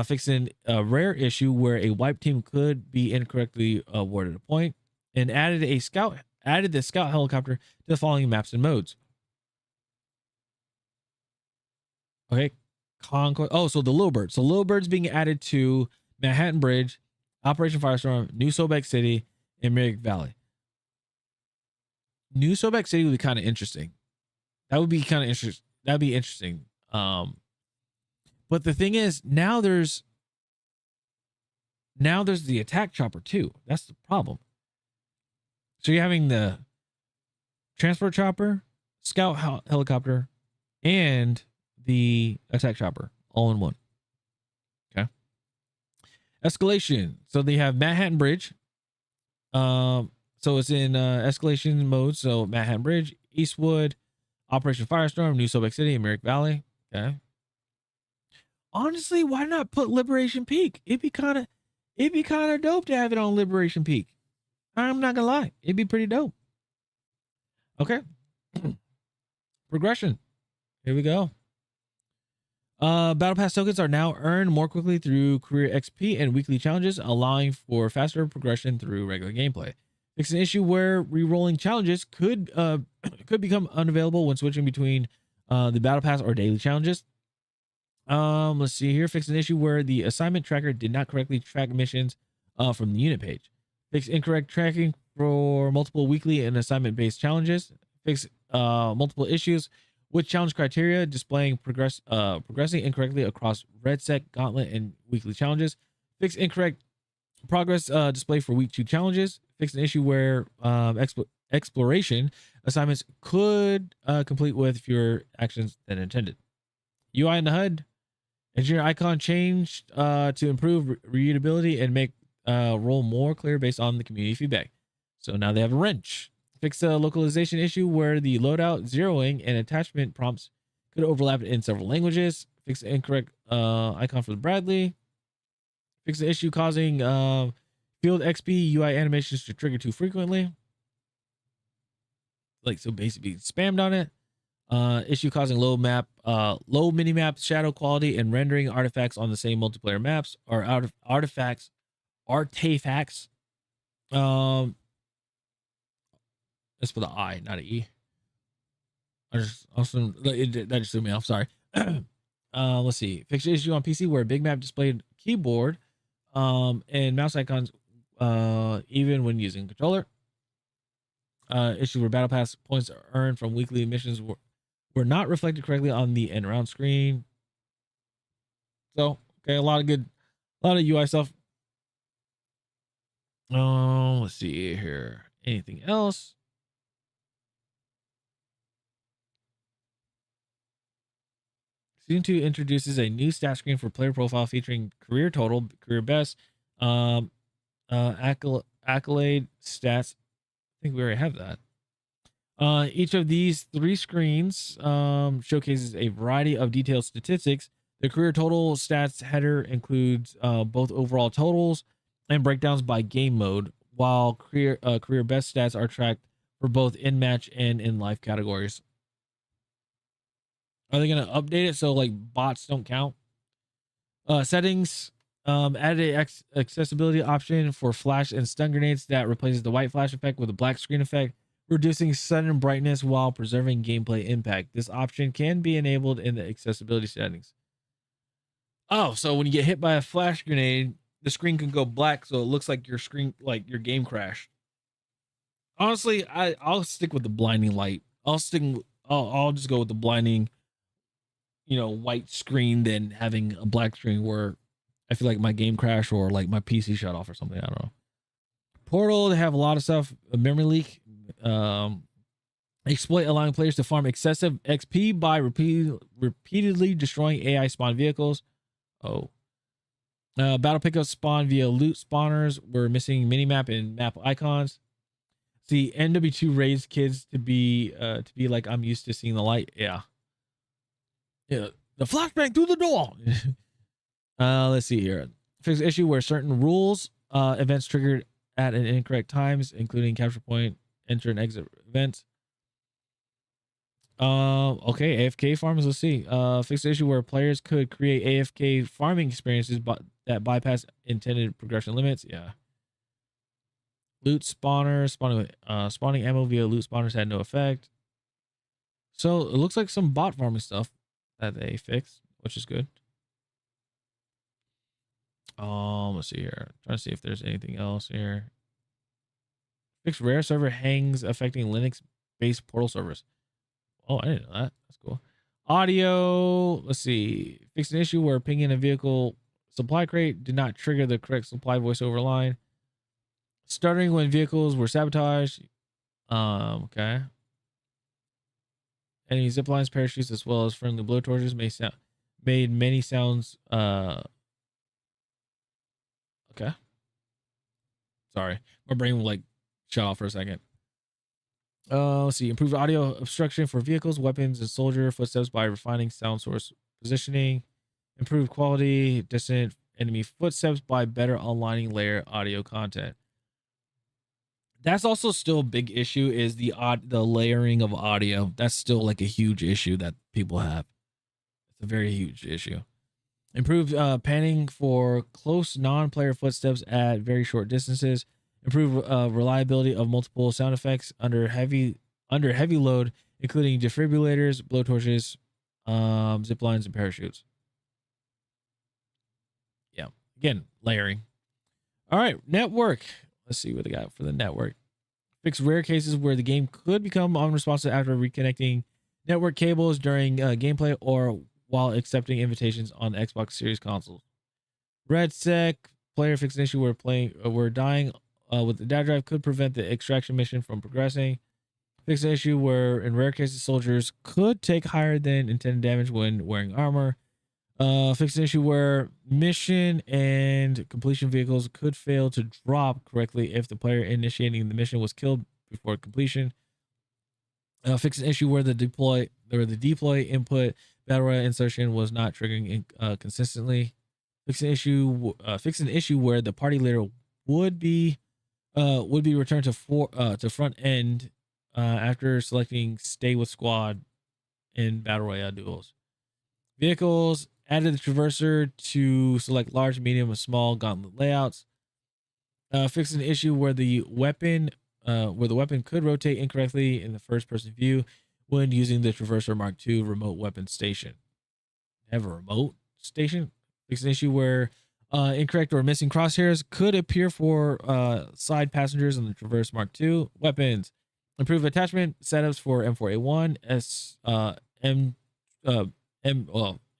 Fix a rare issue where a wipe team could be incorrectly awarded a point. And added the scout helicopter to the following maps and modes. Okay. Conquest. Oh, so the Little Bird. So Little Bird's being added to Manhattan Bridge, Operation Firestorm, New Sobek City, and Merrick Valley. New Sobek City would be kind of interesting. That would be kind of interesting. That'd be interesting. But the thing is, now there's the attack chopper too. That's the problem. So you're having the transport chopper, scout helicopter, and the attack chopper all in one. Okay. Escalation. So they have Manhattan Bridge. So it's in escalation mode. So Manhattan Bridge, Eastwood, Operation Firestorm, New Sobek City, and Merrick Valley. Okay. Honestly, why not put Liberation Peak? It'd be kind of, It'd be kind of dope to have it on Liberation Peak. I'm not gonna lie, it'd be pretty dope. Okay. Progression. Here we go. Battle Pass tokens are now earned more quickly through career XP and weekly challenges, allowing for faster progression through regular gameplay. It's an issue where re-rolling challenges could become unavailable when switching between the Battle Pass or daily challenges. Let's see here. Fix an issue where the assignment tracker did not correctly track missions from the unit page. Fix incorrect tracking for multiple weekly and assignment-based challenges. Fix multiple issues with challenge criteria displaying progressing incorrectly across Red Set, Gauntlet, and weekly challenges. Fix incorrect progress display for week 2 challenges. Fix an issue where exploration assignments could complete with fewer actions than intended. UI in the HUD. Engineer icon changed to improve readability and make role more clear based on the community feedback. So now they have a wrench. Fix a localization issue where the loadout, zeroing, and attachment prompts could overlap in several languages. Fix the incorrect icon for the Bradley. Fix the issue causing field XP UI animations to trigger too frequently. Like, so basically spammed on it. Issue causing low minimap shadow quality and rendering artifacts on the same multiplayer maps or artifacts. That's for the I, not an E. That just threw me off. Sorry. Let's see. Fix the issue on PC where big map displayed keyboard and mouse icons even when using controller. Issue where battle pass points earned from weekly missions were not reflected correctly on the end round screen. So, okay, a lot of UI stuff. Let's see here. Anything else? Season 2 introduces a new stat screen for player profile featuring career total, career best, accolade stats. I think we already have that. Each of these 3 screens showcases a variety of detailed statistics. The career total stats header includes both overall totals and breakdowns by game mode, while career best stats are tracked for both in-match and in-life categories. Are they going to update it so like bots don't count? Settings added a accessibility option for flash and stun grenades that replaces the white flash effect with a black screen effect, reducing sudden brightness while preserving gameplay impact. This option can be enabled in the accessibility settings. Oh, so when you get hit by a flash grenade, the screen can go black so it looks like your screen, like your game crashed. Honestly, I'll stick with the blinding light. I'll just go with the blinding, white screen than having a black screen where I feel like my game crashed or like my PC shut off or something. I don't know. Portal, they have a lot of stuff. A memory leak. Exploit allowing players to farm excessive XP by repeatedly destroying AI spawn vehicles. Battle pickups spawn via loot spawners. We're missing minimap and map icons. See, NW2 raised kids to be like, I'm used to seeing the light. Yeah. The flashbang through the door. Let's see here. Fix issue where certain rules events triggered at an incorrect times, including capture point, enter and exit events. Okay, AFK farms. Let's see. Fix the issue where players could create AFK farming experiences that bypass intended progression limits. Yeah. Loot spawners spawning ammo via loot spawners had no effect. So it looks like some bot farming stuff that they fixed, which is good. Let's see here. Trying to see if there's anything else here. Fix rare server hangs affecting Linux-based portal servers. Oh, I didn't know that. That's cool. Audio. Let's see. Fix an issue where pinging a vehicle supply crate did not trigger the correct supply voiceover line. Stuttering when vehicles were sabotaged. Okay. Enemy zip lines, parachutes, as well as friendly blowtorches made many sounds. Okay. Sorry, my brain will like shut off for a second. Let's see. Improved audio obstruction for vehicles, weapons, and soldier footsteps by refining sound source positioning. Improved quality, dissonant enemy footsteps by better aligning layer audio content. That's also still a big issue, is the layering of audio. That's still like a huge issue that people have. It's a very huge issue. Improved panning for close non-player footsteps at very short distances. Improve reliability of multiple sound effects under heavy load, including defibrillators, blowtorches, zip lines, and parachutes. Yeah, again, layering. All right, network. Let's see what they got for the network. Fix rare cases where the game could become unresponsive after reconnecting network cables during gameplay or while accepting invitations on Xbox Series consoles. RedSec player fix an issue where dying with the data drive could prevent the extraction mission from progressing. Fix an issue where in rare cases soldiers could take higher than intended damage when wearing armor. Fix an issue where mission and completion vehicles could fail to drop correctly if the player initiating the mission was killed before completion. Fix an issue where the deploy input battle royale insertion was not triggering consistently. Fix an issue where the party leader would be returned to front end after selecting stay with squad in battle royale duels. Vehicles added the traverser to select large, medium, and small gauntlet layouts. Fix an issue where the weapon could rotate incorrectly in the first-person view when using the Traverser Mark II remote weapon station. Have a remote station? Fix an issue where incorrect or missing crosshairs could appear for side passengers on the Traverse Mark II weapons. Improve attachment setups for M4A1,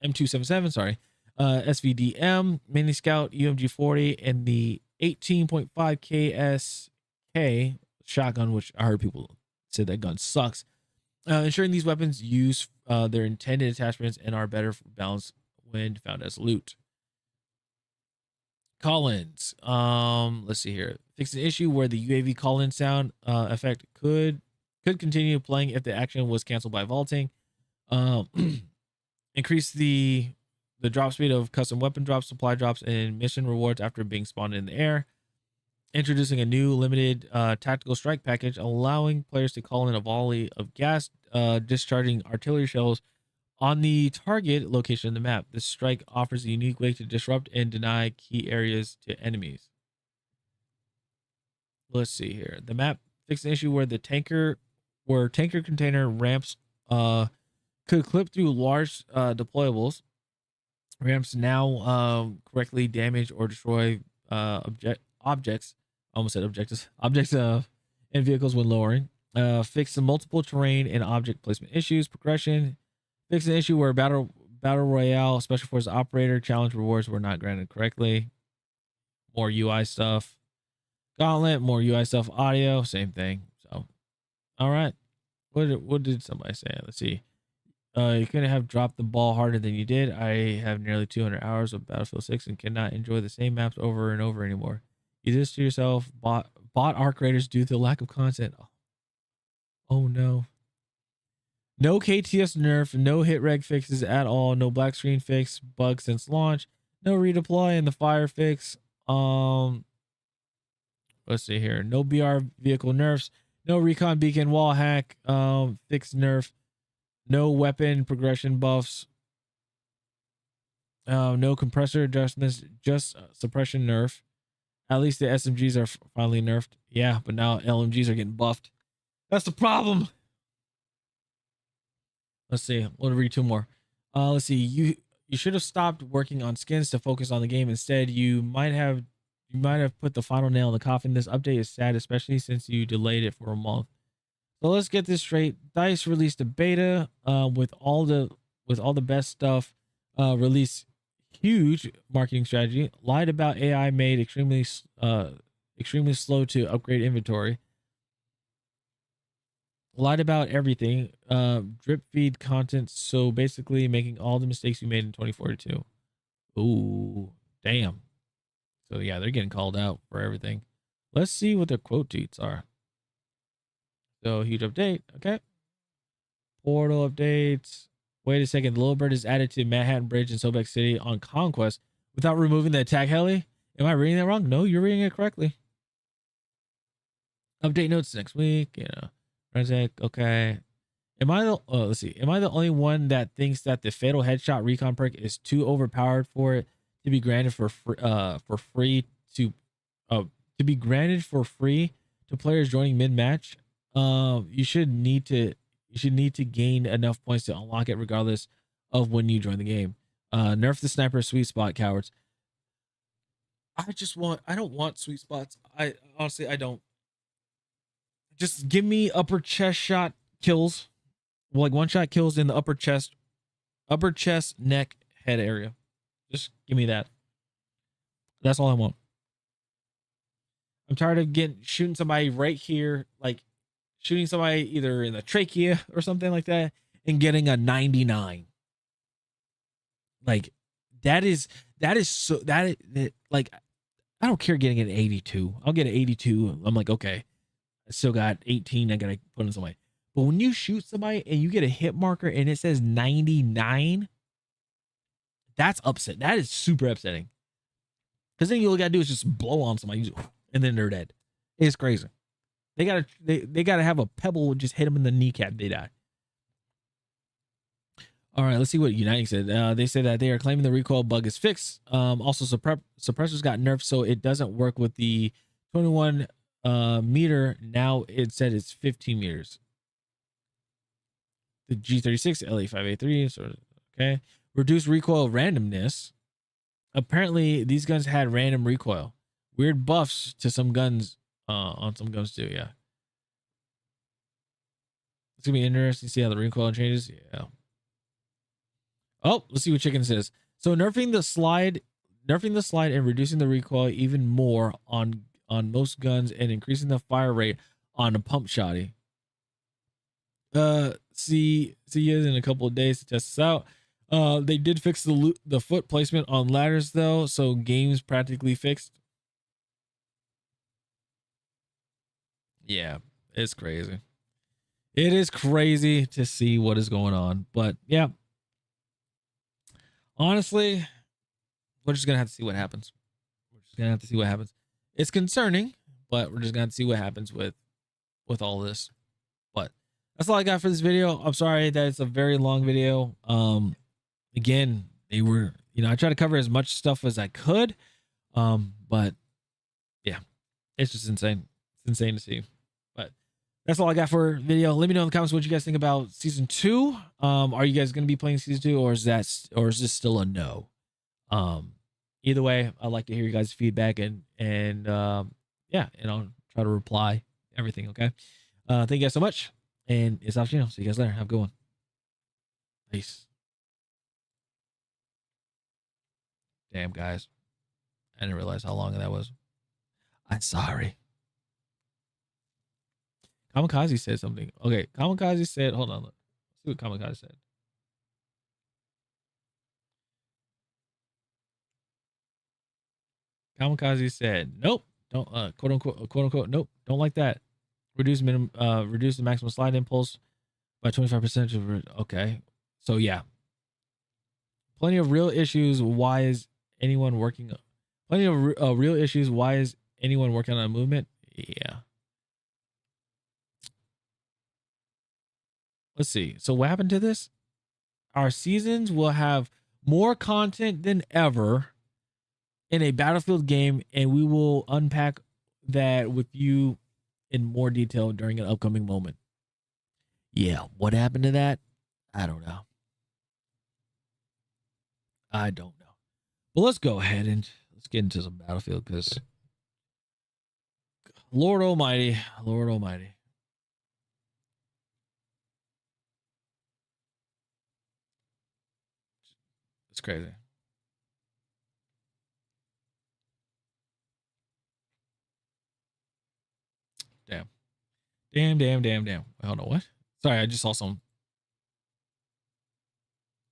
M277, sorry, SVDM, Mini Scout, UMG 40, and the 18.5 KSK shotgun, which I heard people say that gun sucks. Ensuring these weapons use their intended attachments and are better balanced when found as loot. Call-ins. Let's see here. Fix an issue where the UAV call-in sound effect could continue playing if the action was canceled by vaulting. Increase the drop speed of custom weapon drops, supply drops, and mission rewards after being spawned in the air. Introducing a new limited tactical strike package, allowing players to call in a volley of gas discharging artillery shells on the target location of the map. This strike offers a unique way to disrupt and deny key areas to enemies. Let's see here. The map fixed an issue where the tanker container ramps could clip through large deployables. Ramps now correctly damage or destroy objects. Almost said objectives. Objects and vehicles when lowering. Fix the multiple terrain and object placement issues. Progression. Fix an issue where battle royale special forces operator challenge rewards were not granted correctly. More UI stuff. Gauntlet. More UI stuff. Audio. Same thing. So, all right. What did somebody say? Let's see. You couldn't have dropped the ball harder than you did. I have nearly 200 hours of Battlefield 6 and cannot enjoy the same maps over and over anymore. You did this to yourself. Bought arc raiders due to the lack of content. Oh no. No KTS nerf, no hit reg fixes at all, no black screen fix bug since launch, no redeploy in the fire fix. Let's see here. No BR vehicle nerfs, no recon beacon wall hack fix nerf, no weapon progression buffs, no compressor adjustments, just suppression nerf. At least the SMGs are finally nerfed. Yeah, but now LMGs are getting buffed. That's the problem. Let's see. We'll read two more. Let's see. You should have stopped working on skins to focus on the game. Instead, you might have put the final nail in the coffin. This update is sad, especially since you delayed it for a month. So let's get this straight. DICE released a beta with all the best stuff. Released huge marketing strategy. Lied about AI made extremely slow to upgrade inventory. Lied about everything. Drip feed content. So basically making all the mistakes you made in 2042. Ooh, damn. So yeah, they're getting called out for everything. Let's see what their quote tweets are. So huge update. Okay. Portal updates. Wait a second. The Little Bird is added to Manhattan Bridge in Sobek City on Conquest. without removing the attack heli. Am I reading that wrong? No, you're reading it correctly. Update notes next week. You know, Rezek. Okay. Am I the? Let's see. Am I the only one that thinks that the fatal headshot recon perk is too overpowered for it to be granted for free to be granted for free to players joining mid match? You should need to gain enough points to unlock it regardless of when you join the game. Nerf the sniper sweet spot, cowards. I don't want sweet spots. I honestly, I don't. Just give me upper chest shot kills, like one shot kills in the upper chest, neck, head area. Just give me that. That's all I want. I'm tired of shooting somebody right here, like shooting somebody either in the trachea or something like that and getting a 99. Like that is so like, I don't care getting an 82. I'll get an 82. I'm like, okay, I still got 18. I got to put in somebody. But when you shoot somebody and you get a hit marker and it says 99, that's upset. That is super upsetting. Because then you got to do is just blow on somebody and then they're dead. It's crazy. They gotta have a pebble just hit them in the kneecap. They die. All right, let's see what Uniting said. They say that they are claiming the recoil bug is fixed. Also, suppressors got nerfed, so it doesn't work with the 21 meter. Now it said it's 15 meters. The G36 LE5A3. So okay, reduced recoil randomness. Apparently, these guns had random recoil. Weird buffs to some guns. On some guns too. Yeah, it's gonna be interesting to see how the recoil changes. Yeah. Oh, let's see what Chicken says. So nerfing the slide and reducing the recoil even more on most guns and increasing the fire rate on a pump shotty. See you in a couple of days to test this out. They did fix the foot placement on ladders though, so game's practically fixed. Yeah, it's crazy. It is crazy to see what is going on, but yeah. Honestly, we're just gonna have to see what happens. It's concerning, but we're just gonna have to see what happens with all this. But that's all I got for this video. I'm sorry that it's a very long video. Again, I try to cover as much stuff as I could. But yeah, it's just insane. It's insane to see. But that's all I got for video. Let me know in the comments what you guys think about season 2. Are you guys going to be playing season 2, or is this still a no? Either way, I'd like to hear you guys' feedback and yeah, and I'll try to reply everything. Okay. Thank you guys so much, and it's off channel. See you guys later. Have a good one. Peace. Damn, guys, I didn't realize how long that was. I'm sorry. Kamikaze said something. Okay, Kamikaze said, hold on, let's see what Kamikaze said. Kamikaze said, nope, don't quote unquote, nope, don't like that. Reduce the maximum slide impulse by 25%. Okay, so yeah, plenty of real issues. Why is anyone working? Plenty of real issues. Why is anyone working on a movement? Yeah. Let's see. So what happened to this? Our seasons will have more content than ever in a Battlefield game, and we will unpack that with you in more detail during an upcoming moment. Yeah, what happened to that? I don't know. But let's go ahead and let's get into some Battlefield, because Lord Almighty. It's crazy. Damn. Hold on, what? Sorry, I just saw some.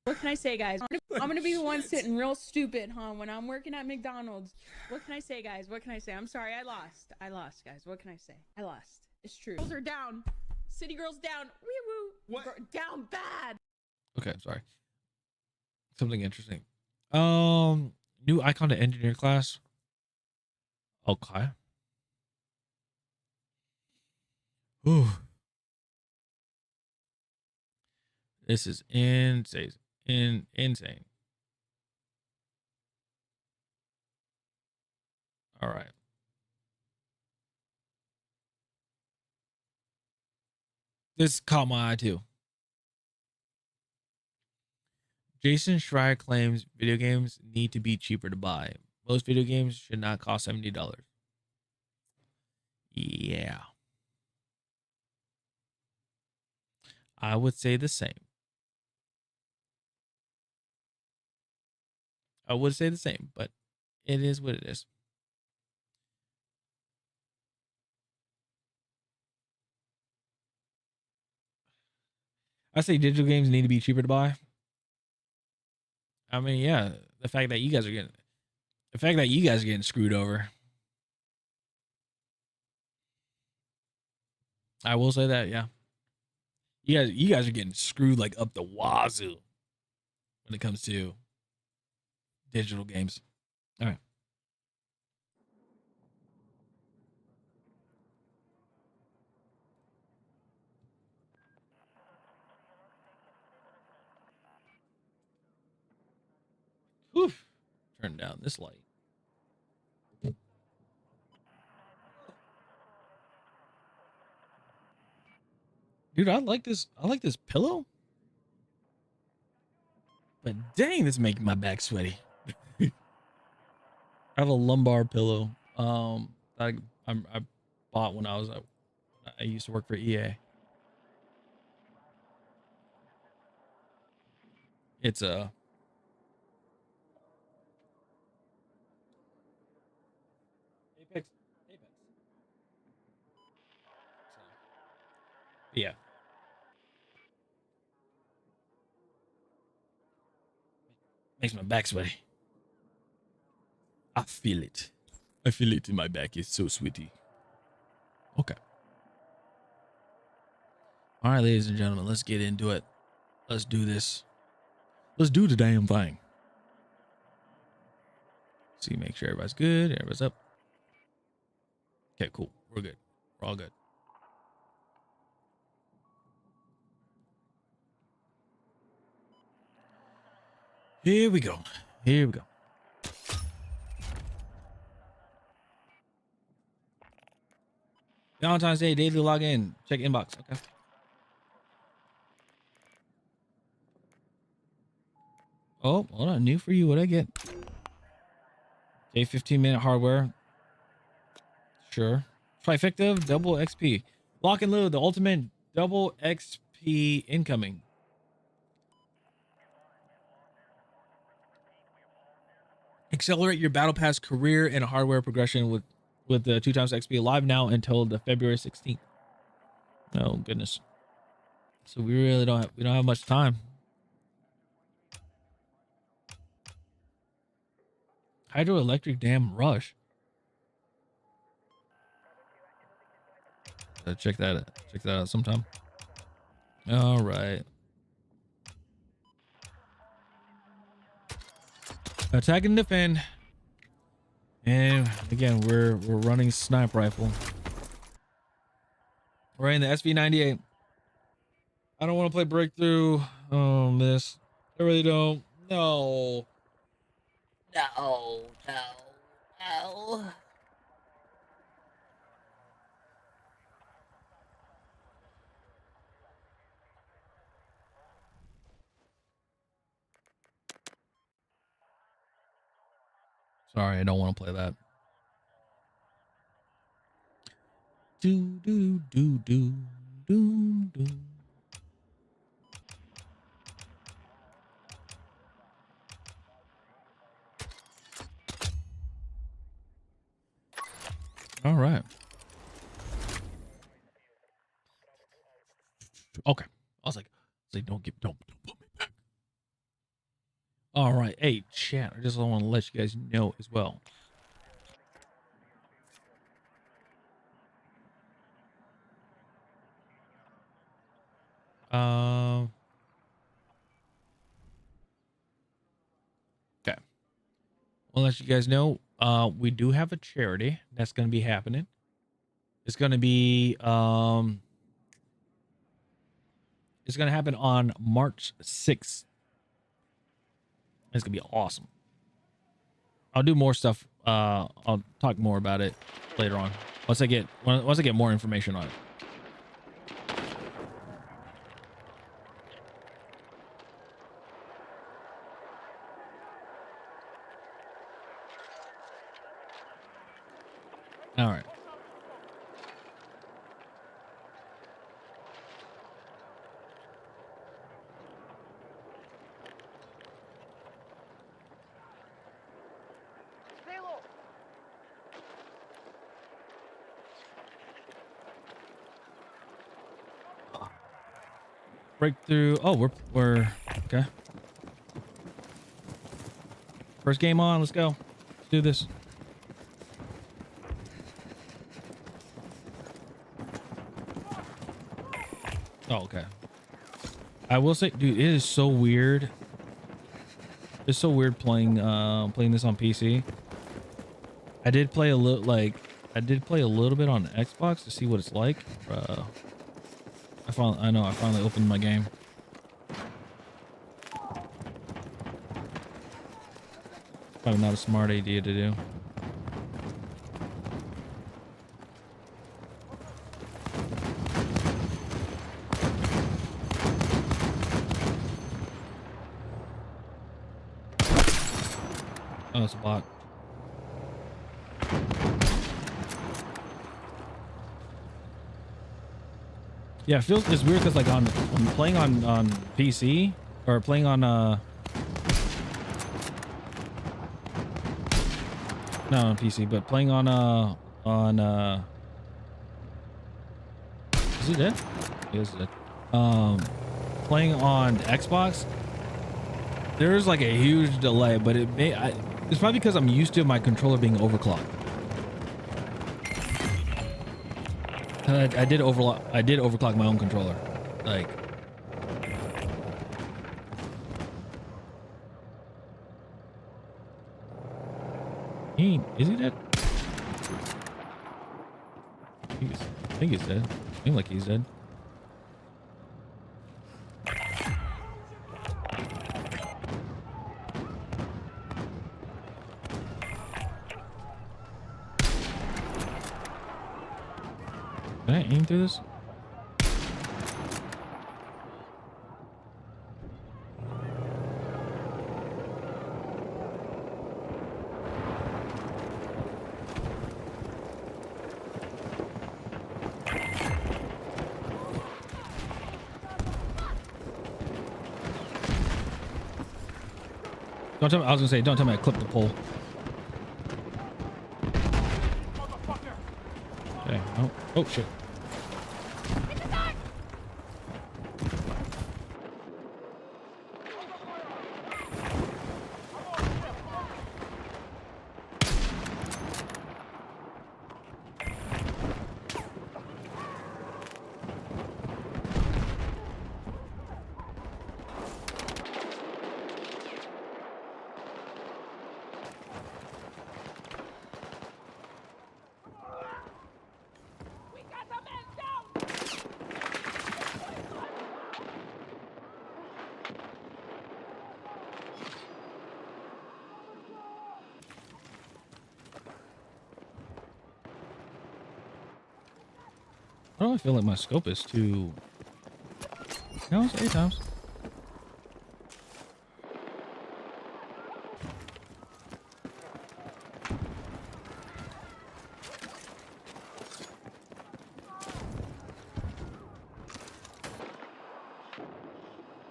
What can I say, guys? I'm gonna be the one sitting real stupid, huh? When I'm working at McDonald's. What can I say, guys? What can I say? I'm sorry, I lost, guys. What can I say? I lost. It's true. Girls are down. City girls down. Wee woo. What? Down bad. Okay, sorry. Something interesting. New icon to engineer class. Okay. Ooh. This is insane. Insane. All right. This caught my eye too. Jason Schreier claims video games need to be cheaper to buy. Most video games should not cost $70. Yeah. I would say the same. I would say the same, but it is what it is. I say digital games need to be cheaper to buy. I mean, yeah, the fact that you guys are getting screwed over. I will say that, yeah. You guys are getting screwed like up the wazoo when it comes to digital games. All right. Whew. Turn down this light. Dude, I like this pillow. But dang, this is making my back sweaty. I have a lumbar pillow. I bought when I used to work for EA. It's a Apex. Yeah. Makes my back sweaty. I feel it. I feel it in my back. It's so sweaty. Okay. All right, ladies and gentlemen, let's get into it. Let's do this. Let's do the damn thing. See, make sure everybody's good. Everybody's up. Okay, cool. We're good. We're all good. Here we go. Here we go. Valentine's Day daily login. Check inbox. Okay. Oh, hold on. New for you. What'd I get? Okay, 15-minute hardware. Sure. Trifecta double XP. Lock and load. The ultimate double XP incoming. Accelerate your battle pass career and hardware progression with the 2 times XP live now until the February 16th. Oh goodness. So we don't have much time. Hydroelectric dam rush. Check that out sometime. All right. Attack and defend. And again, we're running sniper rifle. We're in the SV98. I don't want to play breakthrough on this. I really don't. No. No. Sorry, I don't want to play that. Do do do do do do. All right. Okay. I was like, don't put me back. All right. Hey, chat. I just want to let you guys know as well. Okay. I'll let you guys know, we do have a charity that's going to be happening. It's going to be, it's going to happen on March 6th. It's going to be awesome. I'll do more stuff. I'll talk more about it later on. Once I get more information on it. All right. Breakthrough. Oh, we're okay. First game on. Let's go. Let's do this. Oh, okay. I will say, dude, it is so weird. It's so weird playing this on PC. I did play a little bit on Xbox to see what it's like. I finally opened my game. Probably not a smart idea to do. Oh, it's a bot. Yeah, it's weird because like on playing on PC or playing on not on PC, but playing on is he dead? He is dead. Playing on Xbox, there's like a huge delay, but it's probably because I'm used to my controller being overclocked. I did overclock my own controller. Like, is he dead? I think he's dead. I think like he's dead. Can I aim through this? Don't tell me, I was gonna say, don't tell me I clipped the pole. Okay, oh shit. Why do I feel like my scope is too... No, it's 8 times.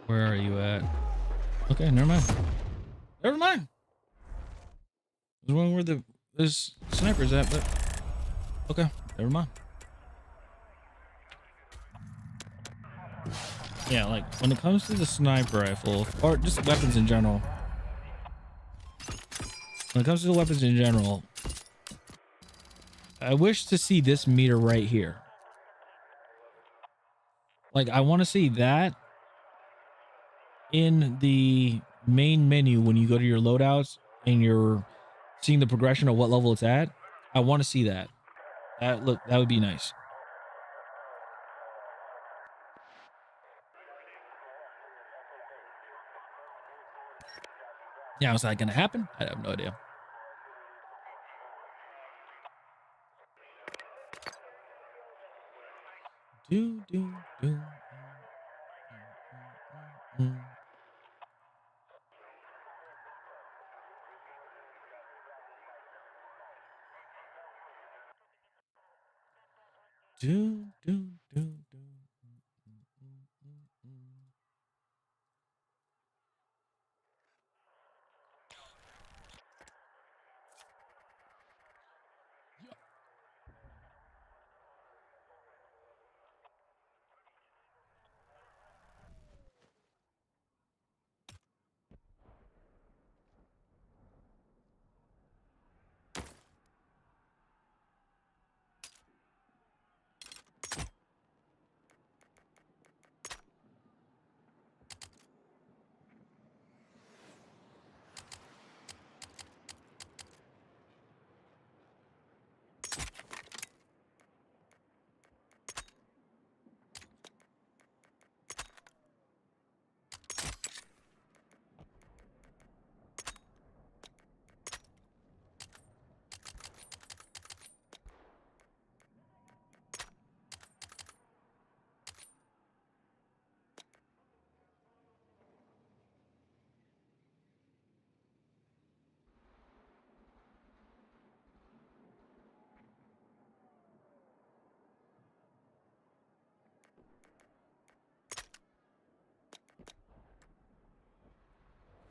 Where are you at? Okay, never mind. Never mind. There's one where there's snipers at, but okay, never mind. Yeah, like when it comes to the sniper rifle or just weapons in general. When it comes to the weapons in general, I wish to see this meter right here. Like I want to see that in the main menu when you go to your loadouts and you're seeing the progression of what level it's at. I want to see that. That would be nice. Yeah, was that gonna happen? I have no idea. Do do do. Do do do do.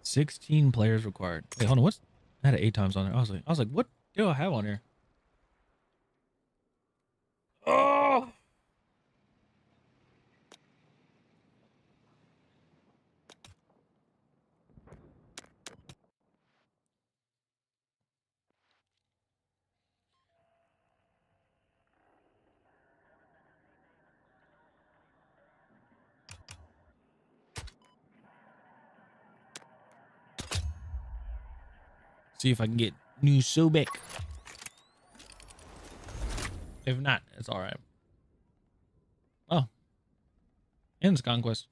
16 players required. Wait, hold on. What's I had it 8 times on there. I was like, what do I have on here? Oh, see if I can get new Sobek. If not, it's all right. Oh, ends conquest.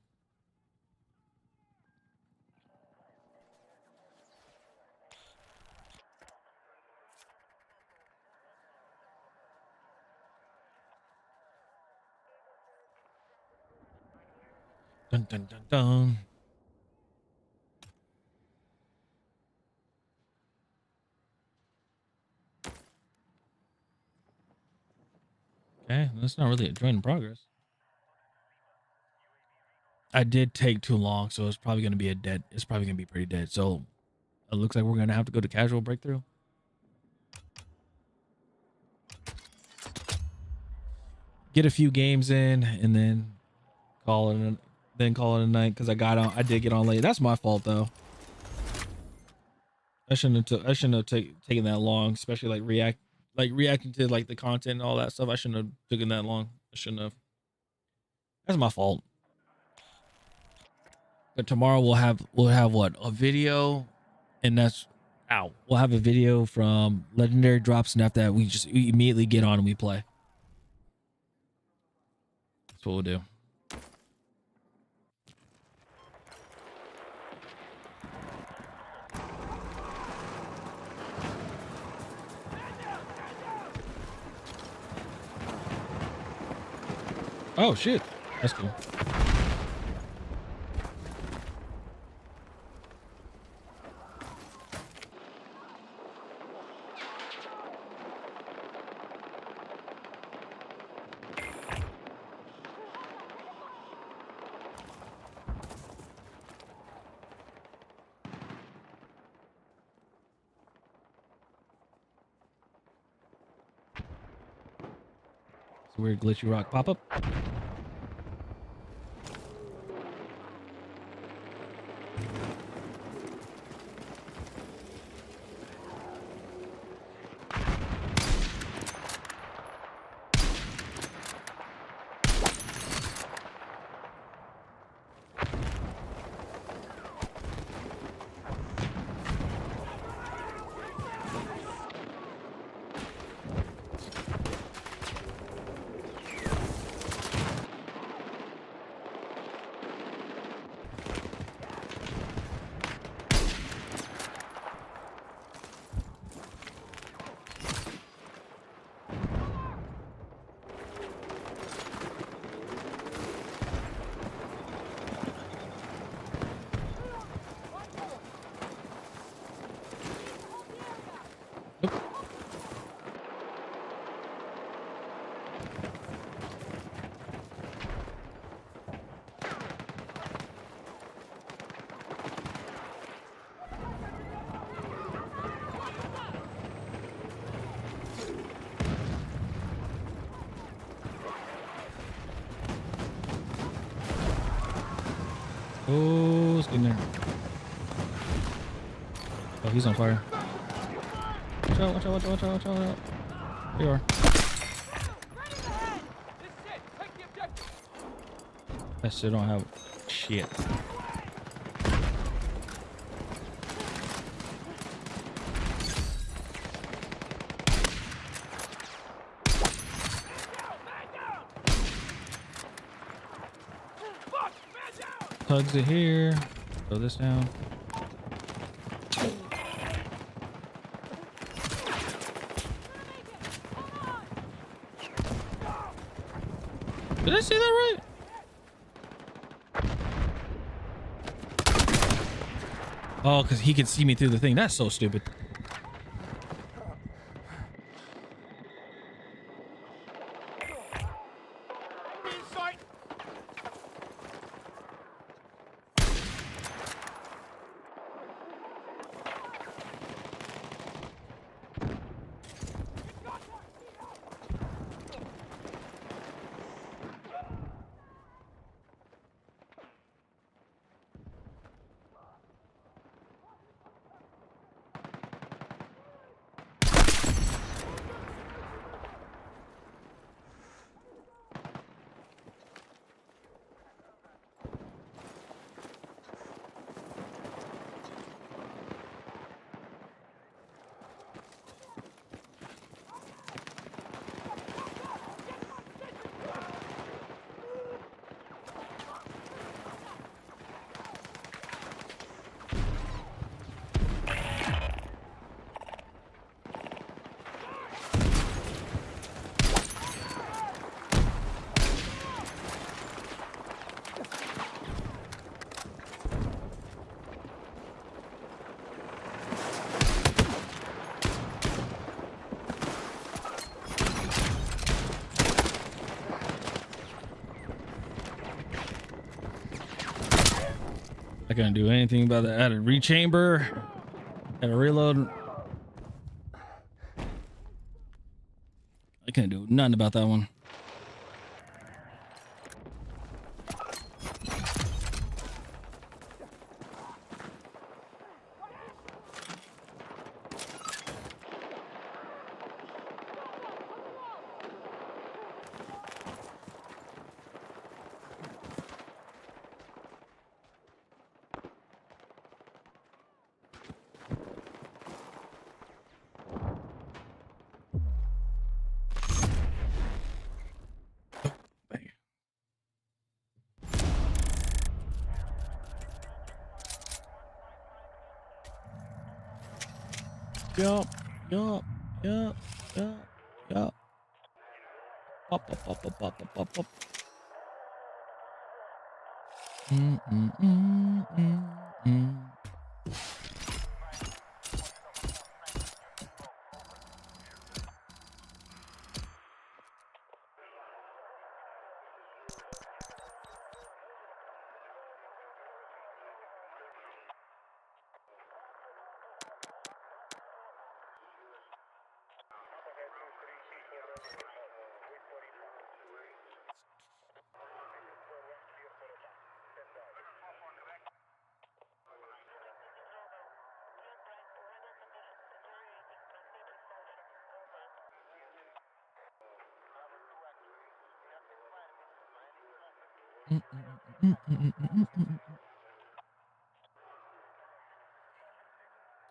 Dun dun dun dun. Okay, that's not really a joint in progress. I did take too long, so it's probably gonna be a dead. It's probably gonna be pretty dead. So it looks like we're gonna have to go to casual breakthrough. Get a few games in, and then call it. Call it a night because I got on. I did get on late. That's my fault though. I shouldn't have taken that long, especially reacting to like the content and all that stuff. I shouldn't have taken that long. I shouldn't have. That's my fault. But tomorrow we'll have what, a video, and that's out. We'll have a video from legendary drops, and after that we immediately get on and we play. That's what we'll do. Oh shit, that's cool. It's a weird glitchy rock pop-up. Oh, let's get in there. Oh, he's on fire. Watch out, watch out, watch out, watch out, watch out. There you are. That shit don't have shit. Tugs it here. Throw this down. Did I say that right? Oh, because he can see me through the thing. That's so stupid. I couldn't do anything about that. I had to rechamber. Had to reload. I couldn't do nothing about that one. Yup. Up.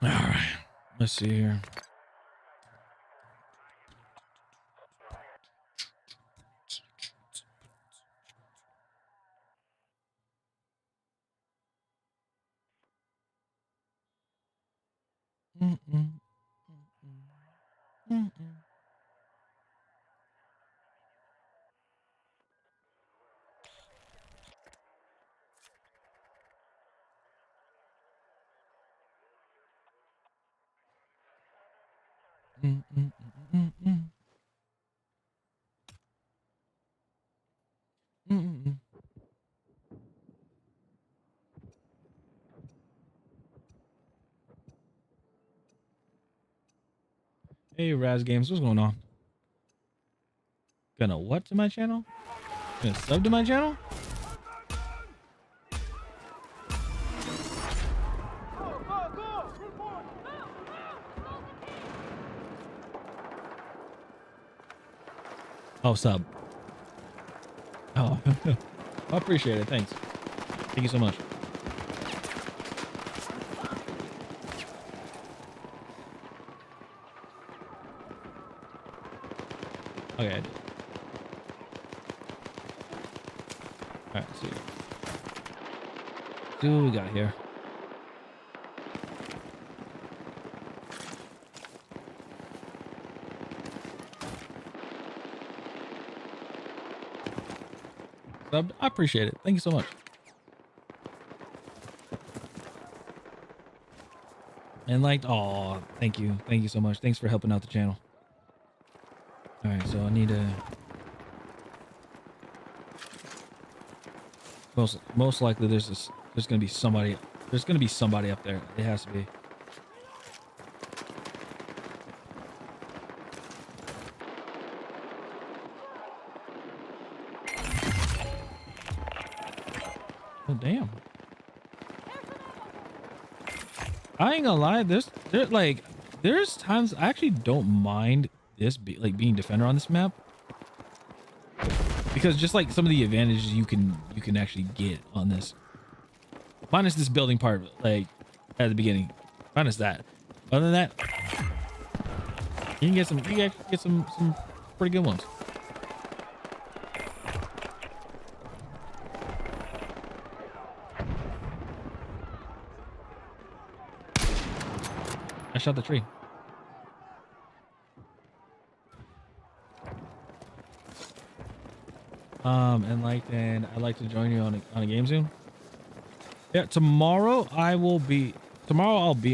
All right, let's see here. Hey, Raz Games, what's going on? Gonna what to my channel? Gonna sub to my channel? Oh, sub. Oh, I appreciate it. Thanks. Thank you so much. Okay. I did. All right. Let's see. See what we got here. Subbed. I appreciate it. Thank you so much. And liked. Oh, thank you. Thank you so much. Thanks for helping out the channel. All right, so I need to. Most likely there's gonna be somebody. There's gonna be somebody up there. It has to be. Oh damn. I ain't gonna lie, there's times I actually don't mind being defender on this map, because just like some of the advantages you can actually get on this, minus this building part, like at the beginning, minus that. Other than that, you can actually get some pretty good ones. I shot the tree. And I'd like to join you on a game soon. Yeah, tomorrow I'll be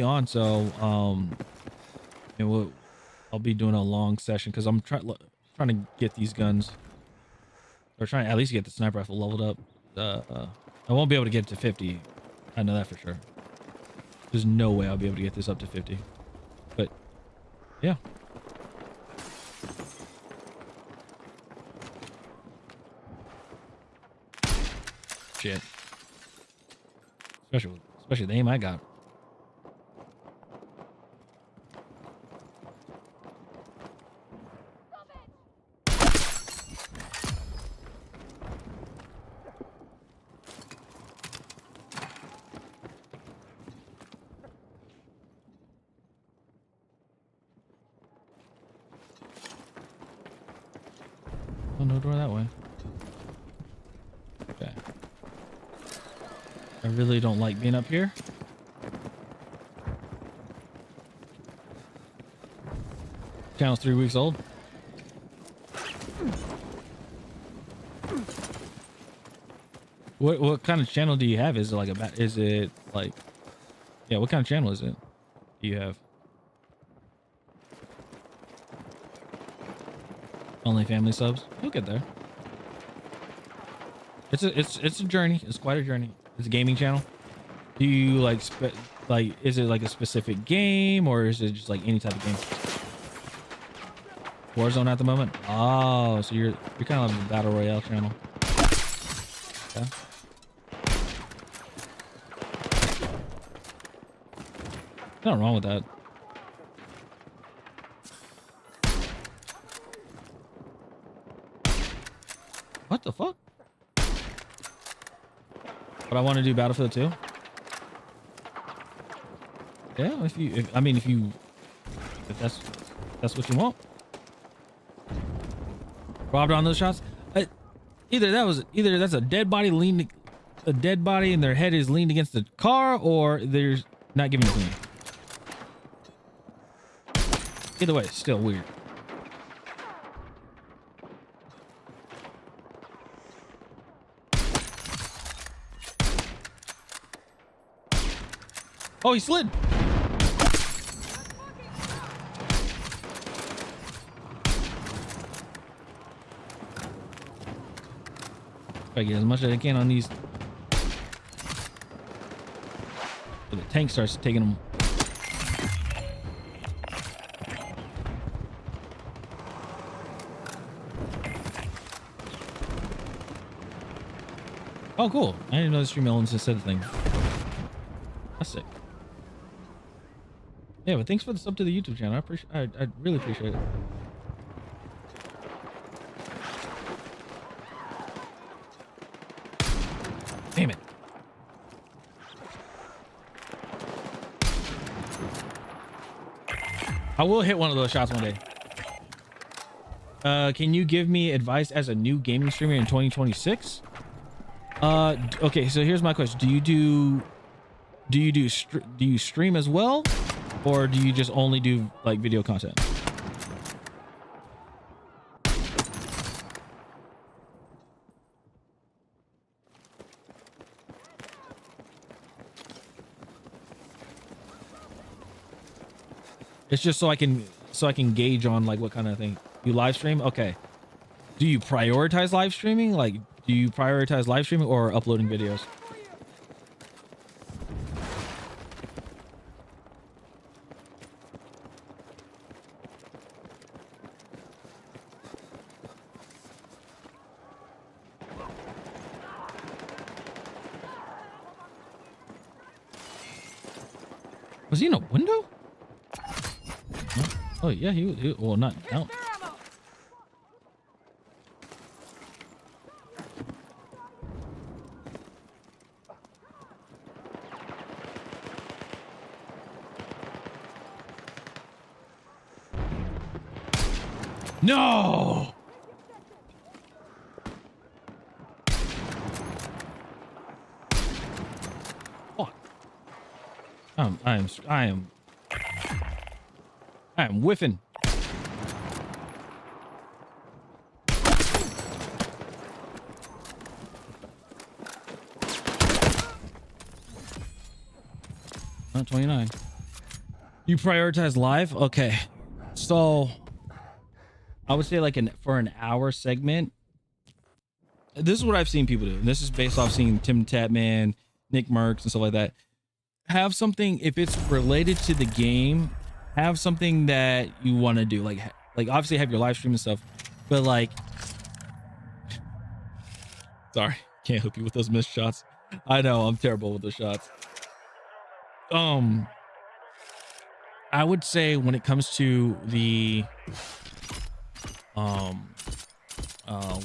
on, so I'll be doing a long session because I'm trying to get these guns, or trying to at least get the sniper rifle leveled up. I won't be able to get it to 50. I know that for sure. There's no way I'll be able to get this up to 50. But yeah. Shit. Especially the aim I got. Oh, no door that way. Okay. I really don't like being up here. Channel's 3 weeks old. What kind of channel do you have? Is it like yeah, what kind of channel is it? Do you have? Only family subs? You'll get there. It's a journey. It's quite a journey. It's a gaming channel. Do you like is it like a specific game, or is it just like any type of game? Warzone at the moment? Oh, so you're kind of like a battle royale channel. Okay. Nothing wrong with that. What the fuck? But I want to do Battlefield 2. Yeah, if that's what you want. Robbed on those shots. Either that's a dead body and their head is leaned against the car, or they're not giving it to me. Either way, it's still weird. Oh, he slid. I get as much as I can on these. But the tank starts taking them. Oh, cool. I didn't know the stream elements said a thing. That's sick. Yeah, but thanks for the sub to the YouTube channel. I really appreciate it. I will hit one of those shots one day. Can you give me advice as a new gaming streamer in 2026? Okay, so here's my question. Do you stream as well, or do you just only do like video content? It's just so I can gauge on like what kind of thing you live stream. Okay. Do you prioritize live streaming? Like, do you prioritize live streaming or uploading videos? Was he in a window? No. Oh yeah, he well, not out. No. Fuck. I am whiffing. Not 29. You prioritize live? Okay. So I would say like for an hour segment. This is what I've seen people do. And this is based off seeing Tim Tatman, Nick Merckx, and stuff like that. Have something, if it's related to the game, have something that you want to do. Like obviously have your live stream and stuff, but like, sorry, can't help you with those missed shots. I know I'm terrible with those shots. I would say when it comes to the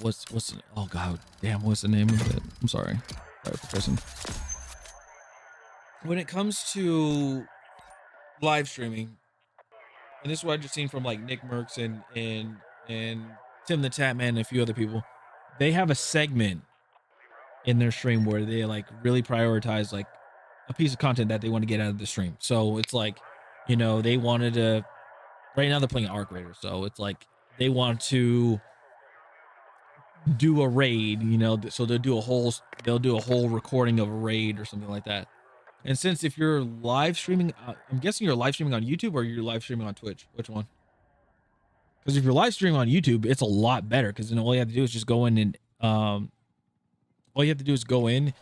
what's oh god damn, what's the name of it? I'm sorry for person. When it comes to live streaming, and this is what I've just seen from like Nick Merckx and Tim the Tatman and a few other people, they have a segment in their stream where they like really prioritize like a piece of content that they want to get out of the stream. So it's like, you know, they wanted to, right now they're playing Arc Raider, so it's like they want to do a raid, you know, so they'll do a whole recording of a raid or something like that. And since if you're live streaming, I'm guessing you're live streaming on YouTube or you're live streaming on Twitch. Which one? Because if you're live streaming on YouTube, it's a lot better, because then all you have to do is just go in and all you have to do is go in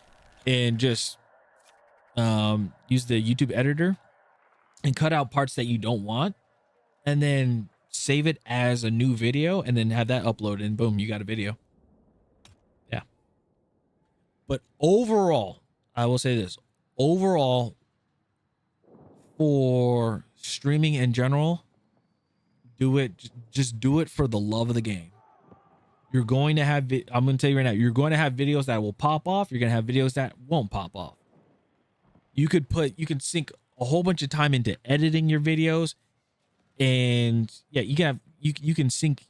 and just use the YouTube editor and cut out parts that you don't want, and then save it as a new video, and then have that uploaded, and boom, you got a video. Yeah. But overall, I will say this. Overall, for streaming in general, just do it for the love of the game. You're going to have, I'm going to tell you right now, you're going to have videos that will pop off. You're going to have videos that won't pop off. You can sink a whole bunch of time into editing your videos, and yeah, you can sink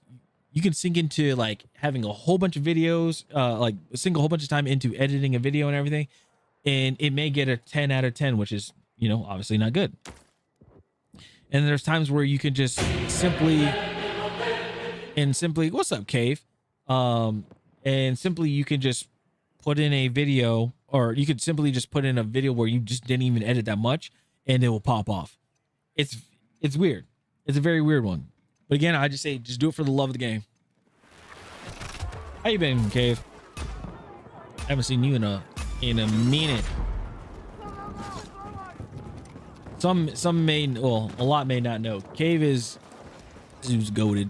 into like having a whole bunch of videos, like sink a whole bunch of time into editing a video and everything. And it may get a 10 out of 10, which is, you know, obviously not good. And there's times where you can just simply, what's up, Cave? And simply you can just put in a video, or you could simply just put in a video where you just didn't even edit that much, and it will pop off. It's weird. It's a very weird one. But again, I just say, just do it for the love of the game. How you been, Cave? I haven't seen you in a minute. Some may, well, a lot may not know. Cave is goated.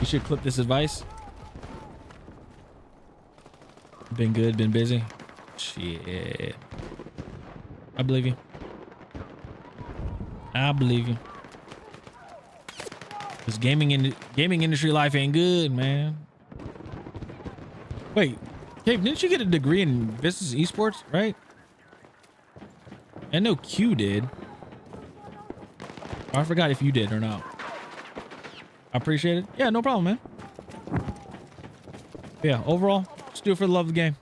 You should clip this advice. Been good, been busy. Shit. I believe you. I believe you. This gaming industry life ain't good, man. Wait, Cave, didn't you get a degree in business esports, right? I know Q did. I forgot if you did or not. I appreciate it. Yeah, no problem, man. Yeah, overall, just do it for the love of the game.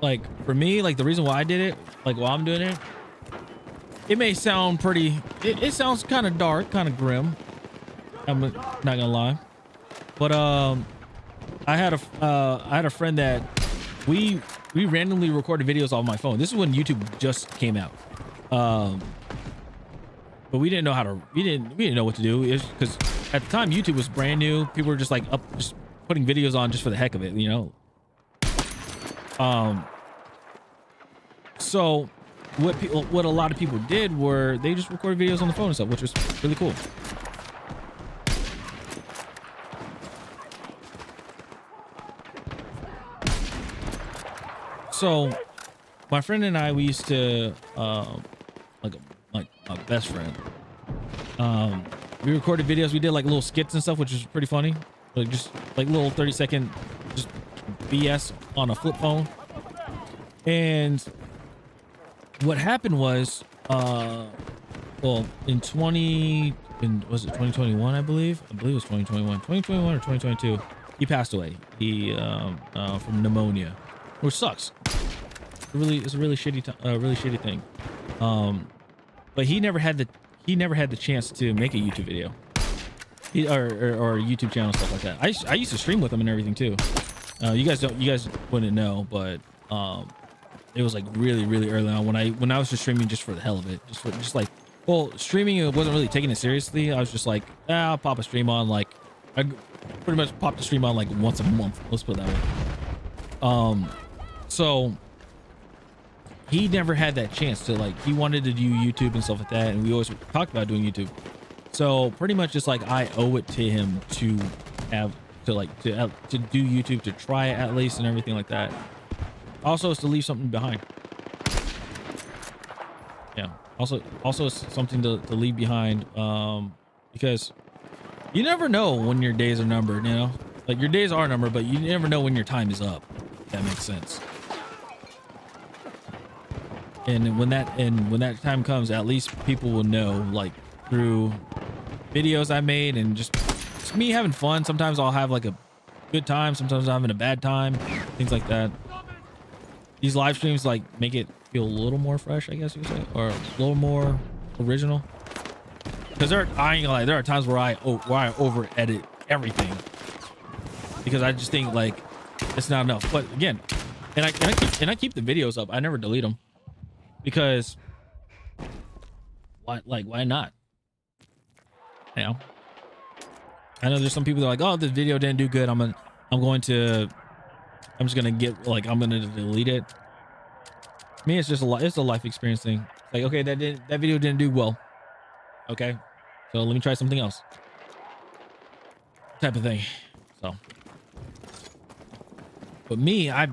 Like, for me, like, the reason why I did it, like, while I'm doing it, it may sound pretty, it sounds kind of dark, kind of grim. I'm not gonna lie. But, I had a friend that we randomly recorded videos on my phone. This is when YouTube just came out. But we didn't know how to, we didn't know what to do. It's because at the time YouTube was brand new. People were just like just putting videos on just for the heck of it, you know? So what a lot of people did were they just recorded videos on the phone and stuff, which was really cool. So my friend and I, we used to, like my best friend, we recorded videos. We did like little skits and stuff, which was pretty funny. Like just like little 30-second just BS on a flip phone. And what happened was, well, was it 2021? I believe it was 2021 or 2022. He passed away. He from pneumonia, which sucks. It's a really shitty thing. But he never had the chance to make a YouTube video, or a YouTube channel, stuff like that. I used to stream with him and everything too. You guys wouldn't know, but it was like really early on when I was just streaming just for the hell of it, just like, well, streaming, it wasn't really taking it seriously. I was just like, I'll pop a stream on, like I pretty much popped a stream on like once a month. Let's put it that way. So he never had that chance to, like, he wanted to do YouTube and stuff like that, and we always talked about doing YouTube. So pretty much just like I owe it to him to have to do YouTube, to try it at least and everything like that. Also, is to leave something behind. Yeah. Also it's something to leave behind, because you never know when your days are numbered, you know? Like, your days are numbered, but you never know when your time is up. If that makes sense. And when that time comes, at least people will know, like, through videos I made and just me having fun. Sometimes I'll have like a good time, sometimes I'm having a bad time, things like that. These live streams like make it feel a little more fresh, I guess you could say, or a little more original. Because I ain't gonna lie, there are times where I over edit everything because I just think like it's not enough. But again, and I keep the videos up. I never delete them because why not? You know, I know there's some people that are like, oh, this video didn't do good. I'm just gonna delete it. To me, it's just it's a life experience thing. Like, okay, that video didn't do well. Okay, so let me try something else. Type of thing. So, but me, I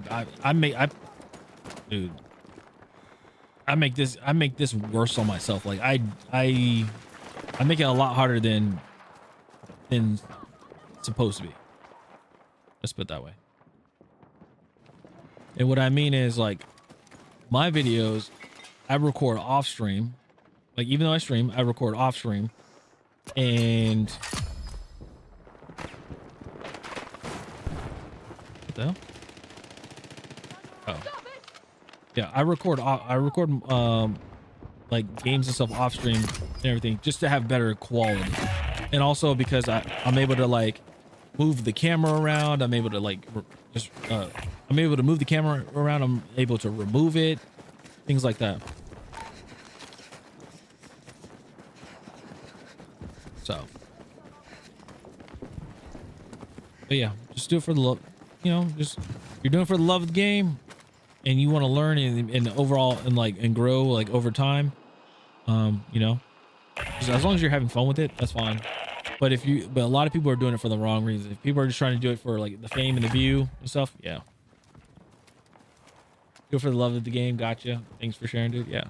make this worse on myself. Like I make it a lot harder than it's supposed to be. Let's put it that way. And what I mean is, like, my videos, I record off stream. Like, even though I stream, I record off stream. And what the hell? Oh. Yeah, I record like games and stuff off stream and everything just to have better quality. And also because I'm able to like move the camera around. I'm able to like I'm able to move the camera around. I'm able to remove it, things like that. So, but yeah, just do it for the love, you know, just, you're doing it for the love of the game and you want to learn and overall and grow like over time. You know, just as long as you're having fun with it, that's fine. But but a lot of people are doing it for the wrong reasons. If people are just trying to do it for like the fame and the view and stuff, yeah. Do it for the love of the game. Gotcha. Thanks for sharing, dude. Yeah.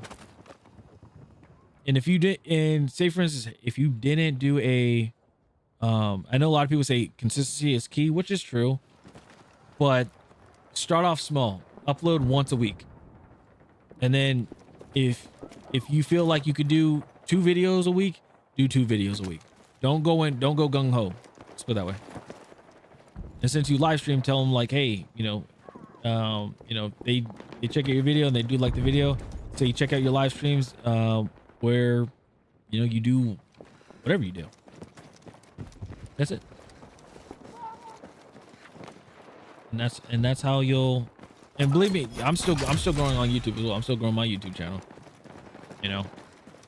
And if you did, and say for instance, if you didn't do a I know a lot of people say consistency is key, which is true, but start off small, upload once a week. And then if you feel like you could do 2 videos a week, do 2 videos a week. Don't go gung ho. Let's put it that way. And since you live stream, tell them like, hey, they check out your video and they do like the video. So you check out your live streams, where, you do whatever you do. That's it. And that's how you'll, and believe me, I'm still growing on YouTube as well. I'm still growing my YouTube channel.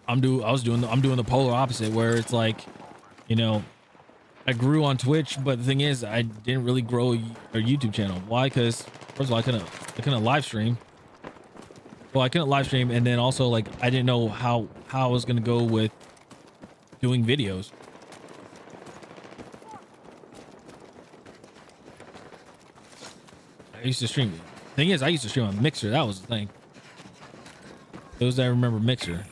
I'm doing the polar opposite, where it's like, I grew on Twitch, but the thing is, I didn't really grow a YouTube channel. Why? Because first of all, I couldn't live stream. Well, I couldn't live stream, and then also like I didn't know how I was gonna go with doing videos. I used to stream. Thing is, I used to stream on Mixer. That was the thing. Those that remember Mixer.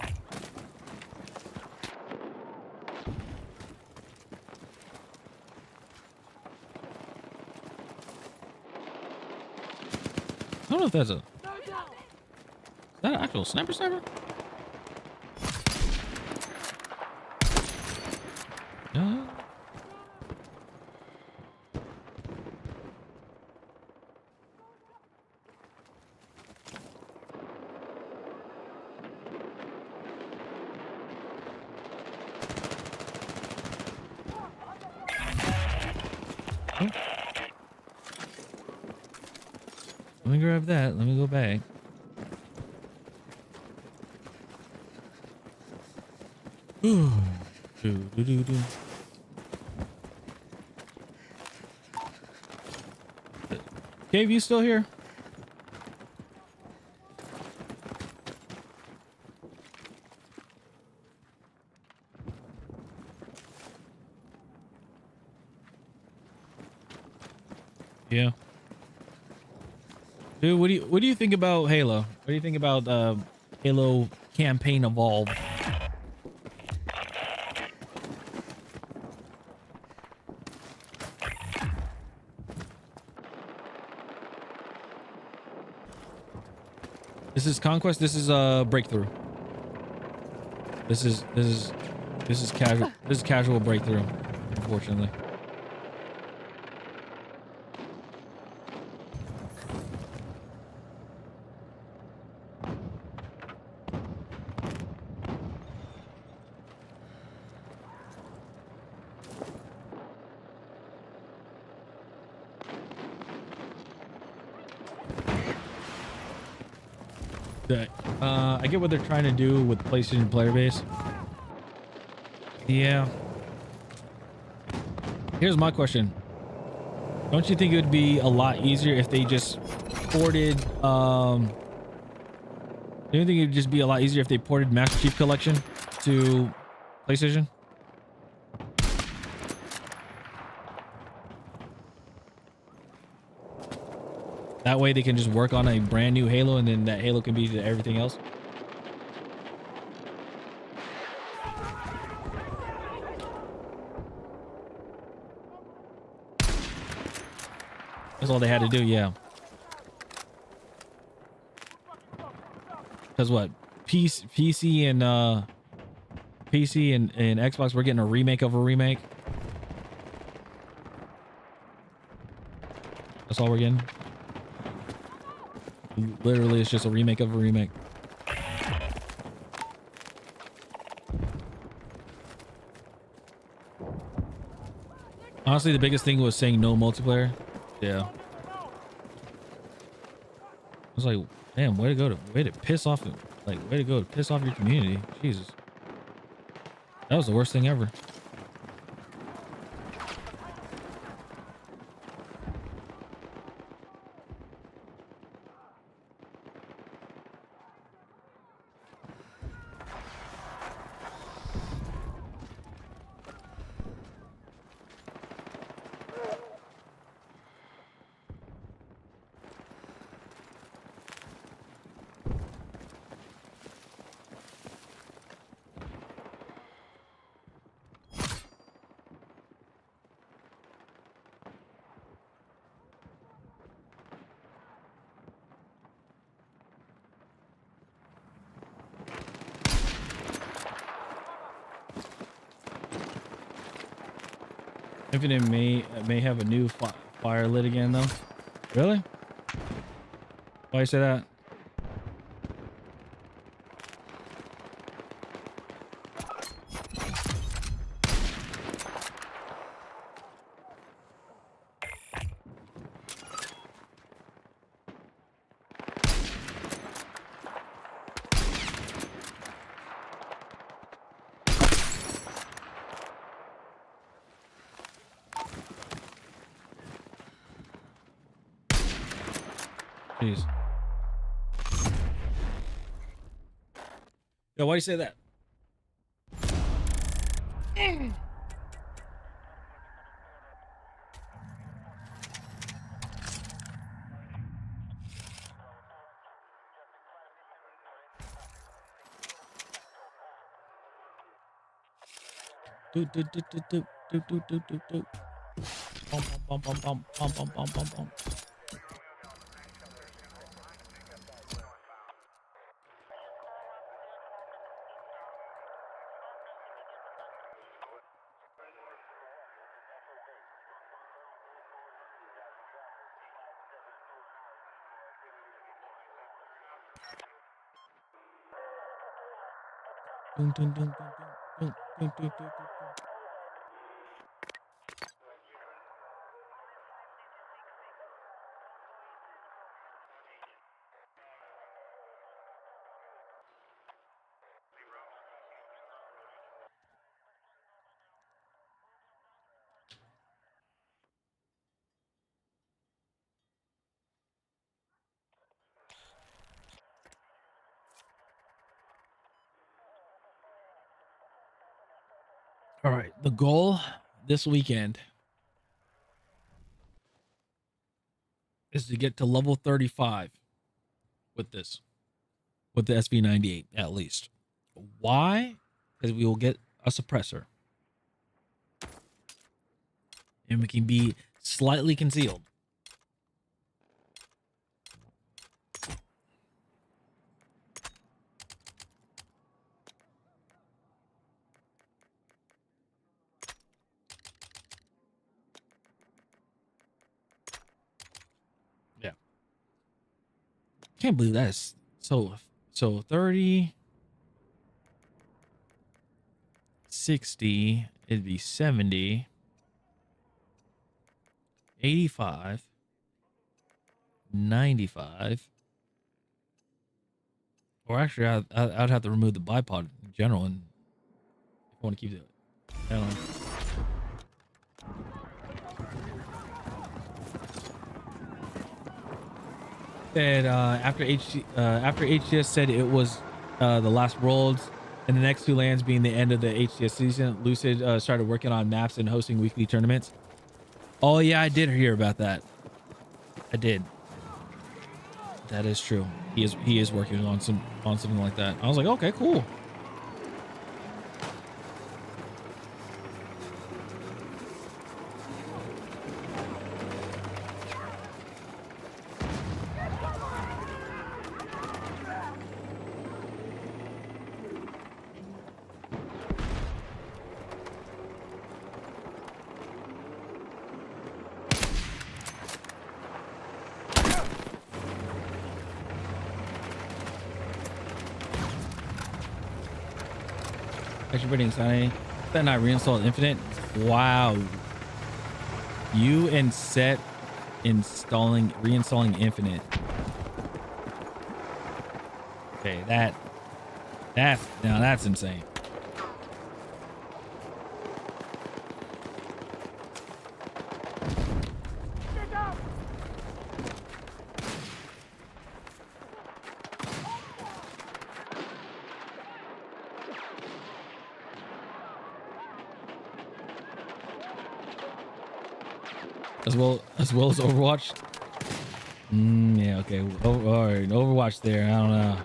I don't know if that's is that an actual sniper? No. Oh. Let me grab that. Let me go back. Ooh. Do. Cave, you still here? Yeah. Dude, what do you think about Halo? What do you think about Halo campaign Evolve? This is Conquest. This is Breakthrough. This is casual. This is casual Breakthrough, unfortunately. I get what they're trying to do with PlayStation player base. Yeah. Here's my question. Don't you think it would be a lot easier if they just ported don't you think it'd just be a lot easier if they ported Master Chief Collection to PlayStation? That way they can just work on a brand new Halo, and then that Halo can be to everything else. That's all they had to do, yeah. Because what? PC and Xbox, we're getting a remake of a remake. That's all we're getting. Literally, it's just a remake of a remake. Honestly, the biggest thing was saying no multiplayer. Yeah. I was like, damn, way to piss off your community. Jesus. That was the worst thing ever. Infinite may have a new fire lit again though. Really? Why you say that? Jeez. Yo, why do you say that? Do do do do do do do do do do. Bum bum bum bum bum bum bum bum bum. Dun, dun, dun, dun, dun, dun, dun, dun, dun, dun. All right, the goal this weekend is to get to level 35 with this, with the SV98 at least. Why? Because we will get a suppressor and we can be slightly concealed. Yeah. Can't believe that is so 30, 60, it'd be 70, 85, 95. Or actually, I'd have to remove the bipod in general, and if I want to keep it. Said after HGS said it was the last worlds, and the next two lands being the end of the HGS season, Lucid started working on maps and hosting weekly tournaments. Oh yeah, I did hear about that. I did. That is true. He is working on something like that. I was like, okay, cool. Actually, pretty exciting. Then I reinstalled Infinite. Wow. You and Set reinstalling Infinite. Okay, that's insane. As well as Overwatch. Yeah, okay. All right, Overwatch there. I don't know.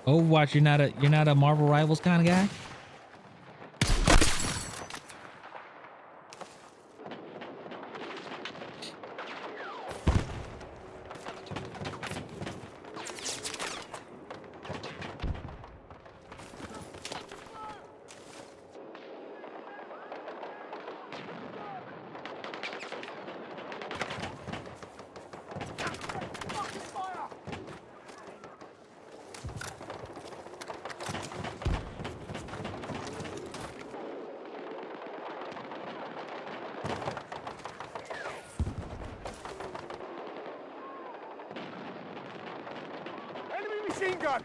Overwatch, you're not a Marvel Rivals kind of guy? Machine gun!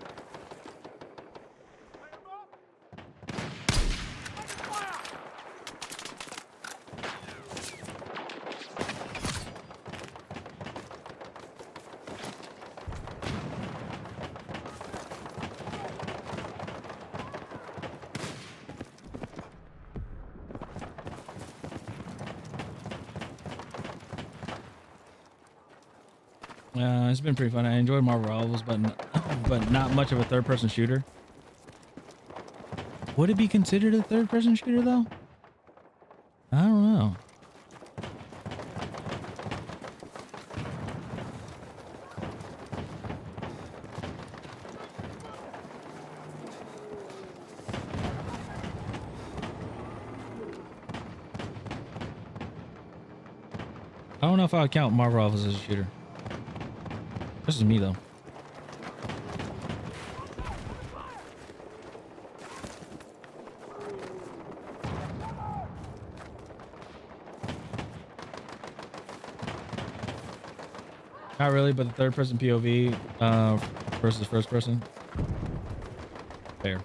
It's been pretty fun. I enjoyed Marvel Rivals, but not much of a third-person shooter. Would it be considered a third-person shooter though? I don't know. I don't know if I would count Marvel Rivals as a shooter. This is me though. Not really, but the third person POV versus first person. Fair.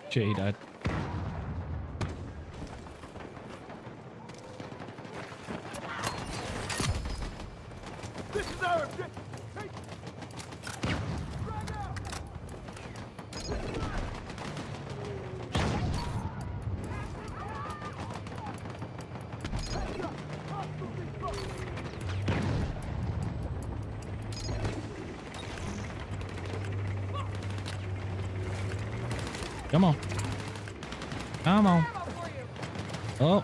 Shit, he died. This is our objective! Come on. Come on. Oh.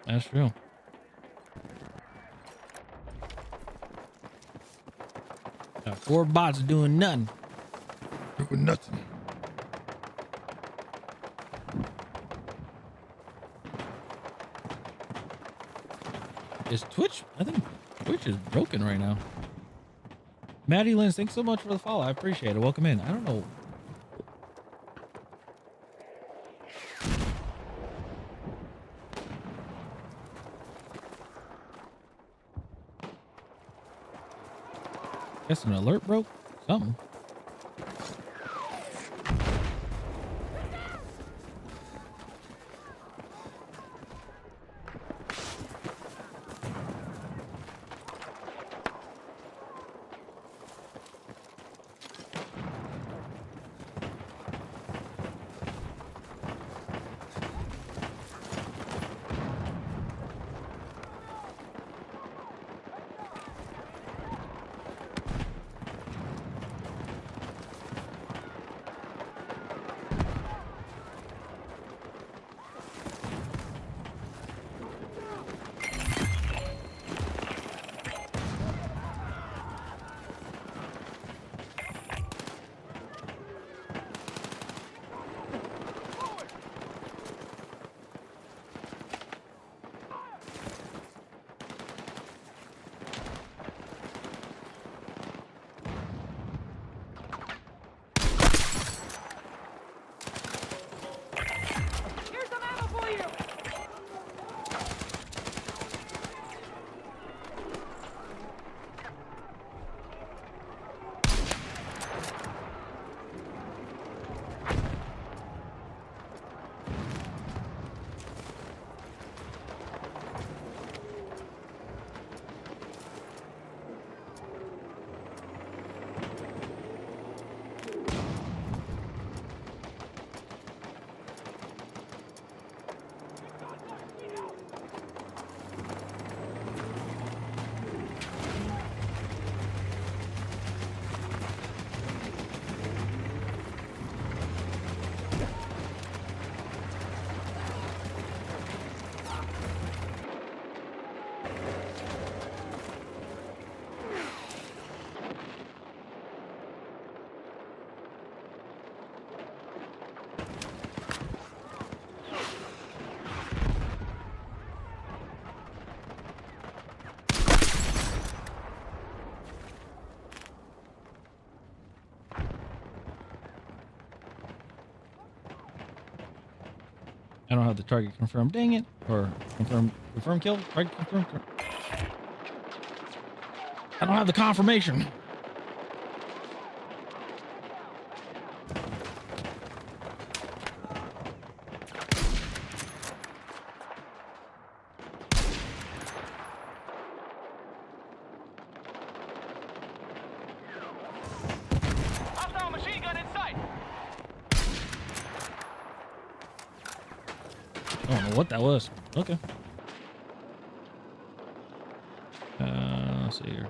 That's true. Got 4 bots doing nothing. Doing nothing. Is Twitch? I think Twitch is broken right now. Maddie Lynn, thanks so much for the follow. I appreciate it. Welcome in. I don't know. Guess an alert broke? Something. I don't have the target confirmed. Dang it. Or confirm kill. Target confirmed. I don't have the confirmation. Hostile machine gun in sight. I don't know what that was. Okay. Let's see here.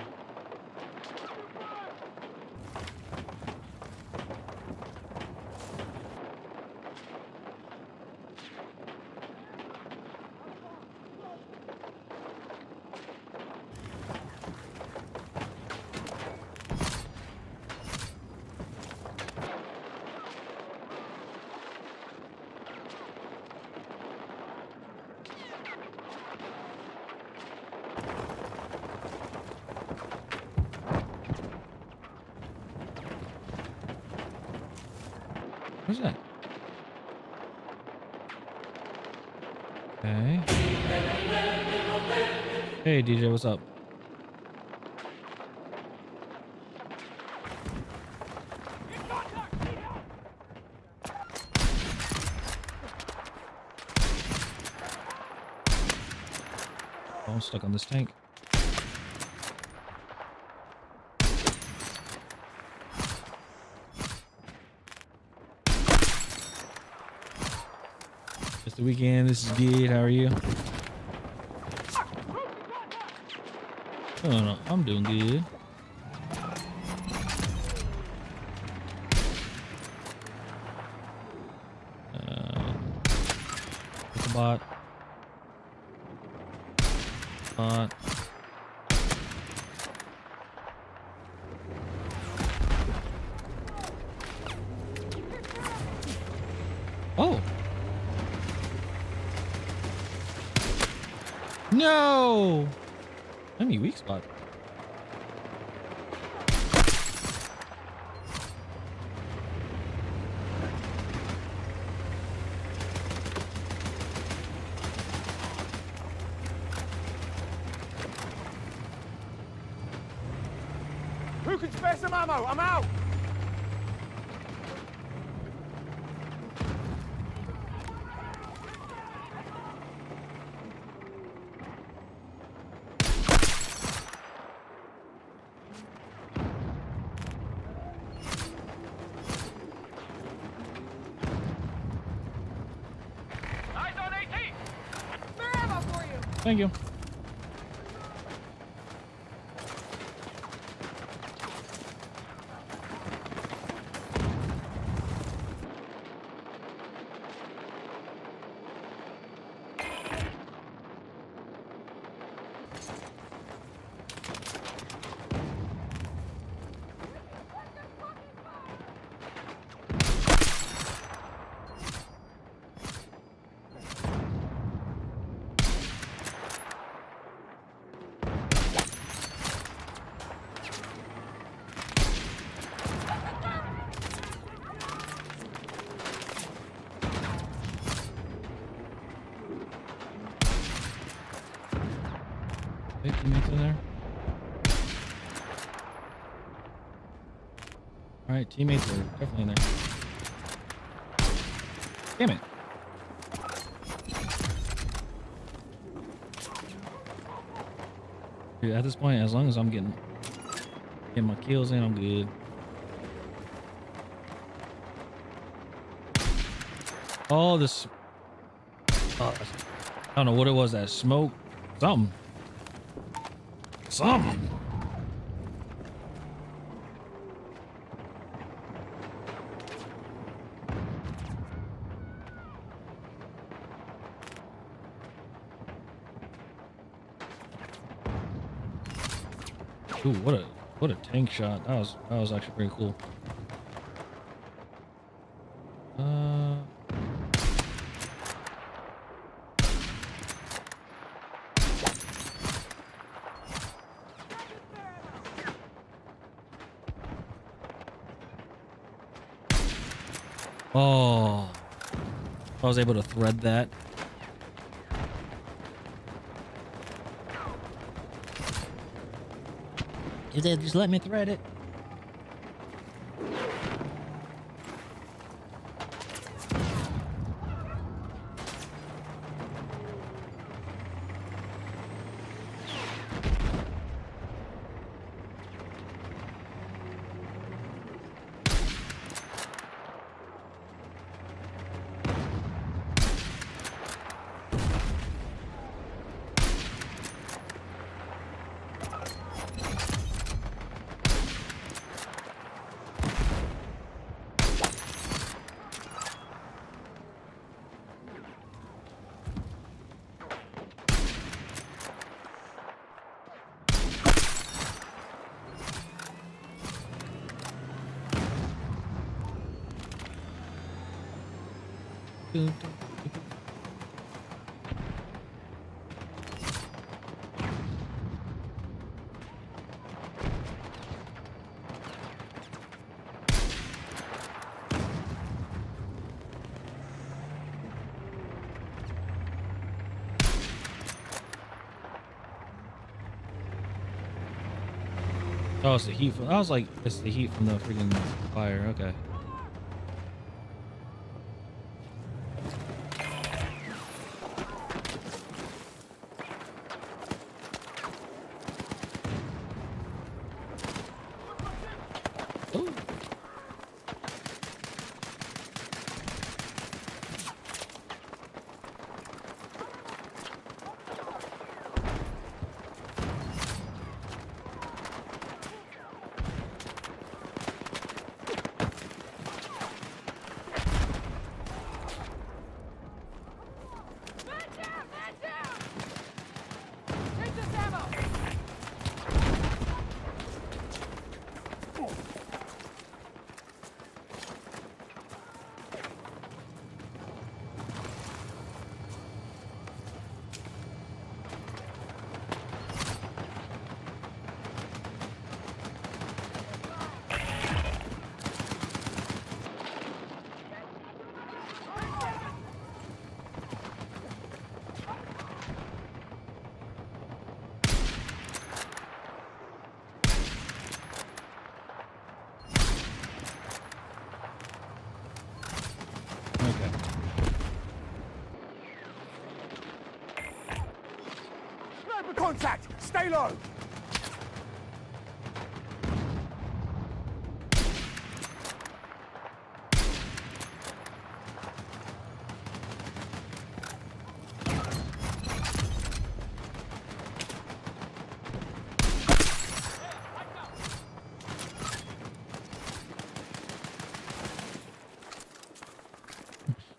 Where's that? Okay. Hey DJ, what's up? Oh, I'm stuck on this tank. It's the weekend. This is good. How are you? Oh no, I'm doing good. It's a bot. Bot. Oh. No! Enemy weak spot. Who can spare some ammo? I'm out. Eyes on 18. Spare ammo for you. Thank you. Hey, teammates in there. All right, teammates are definitely in there. Damn it. Dude, at this point, as long as I'm getting my kills in, I'm good. Oh, this. I don't know what it was. That smoke. Something. Something. Ooh, what a tank shot. That was actually pretty cool. I was able to thread that. Just let me thread it. Oh, it's the heat from. I was like, it's the heat from the freaking fire. Okay. Ooh. Okay. Sniper contact! Stay low!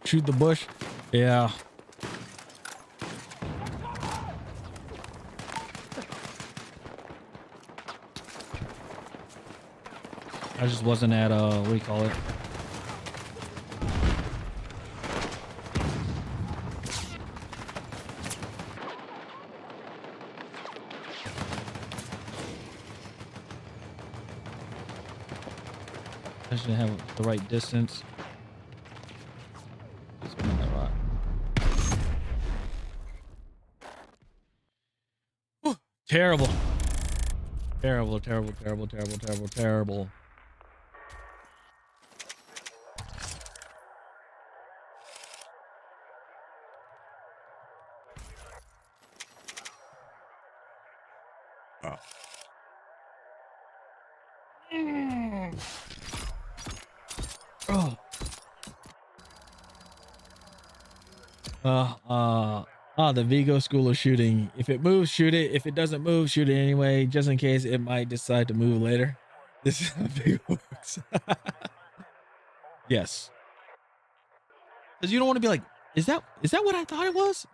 Shoot the bush. Yeah. I just wasn't at what do you call it? I just didn't have the right distance. Just been that rock. Whew. Terrible. Terrible, terrible, terrible, terrible, terrible, terrible. Oh. The Vigo School of Shooting. If it moves, shoot it. If it doesn't move, shoot it anyway, just in case it might decide to move later. This is how Vigo works. Yes. Because you don't want to be like, is that what I thought it was?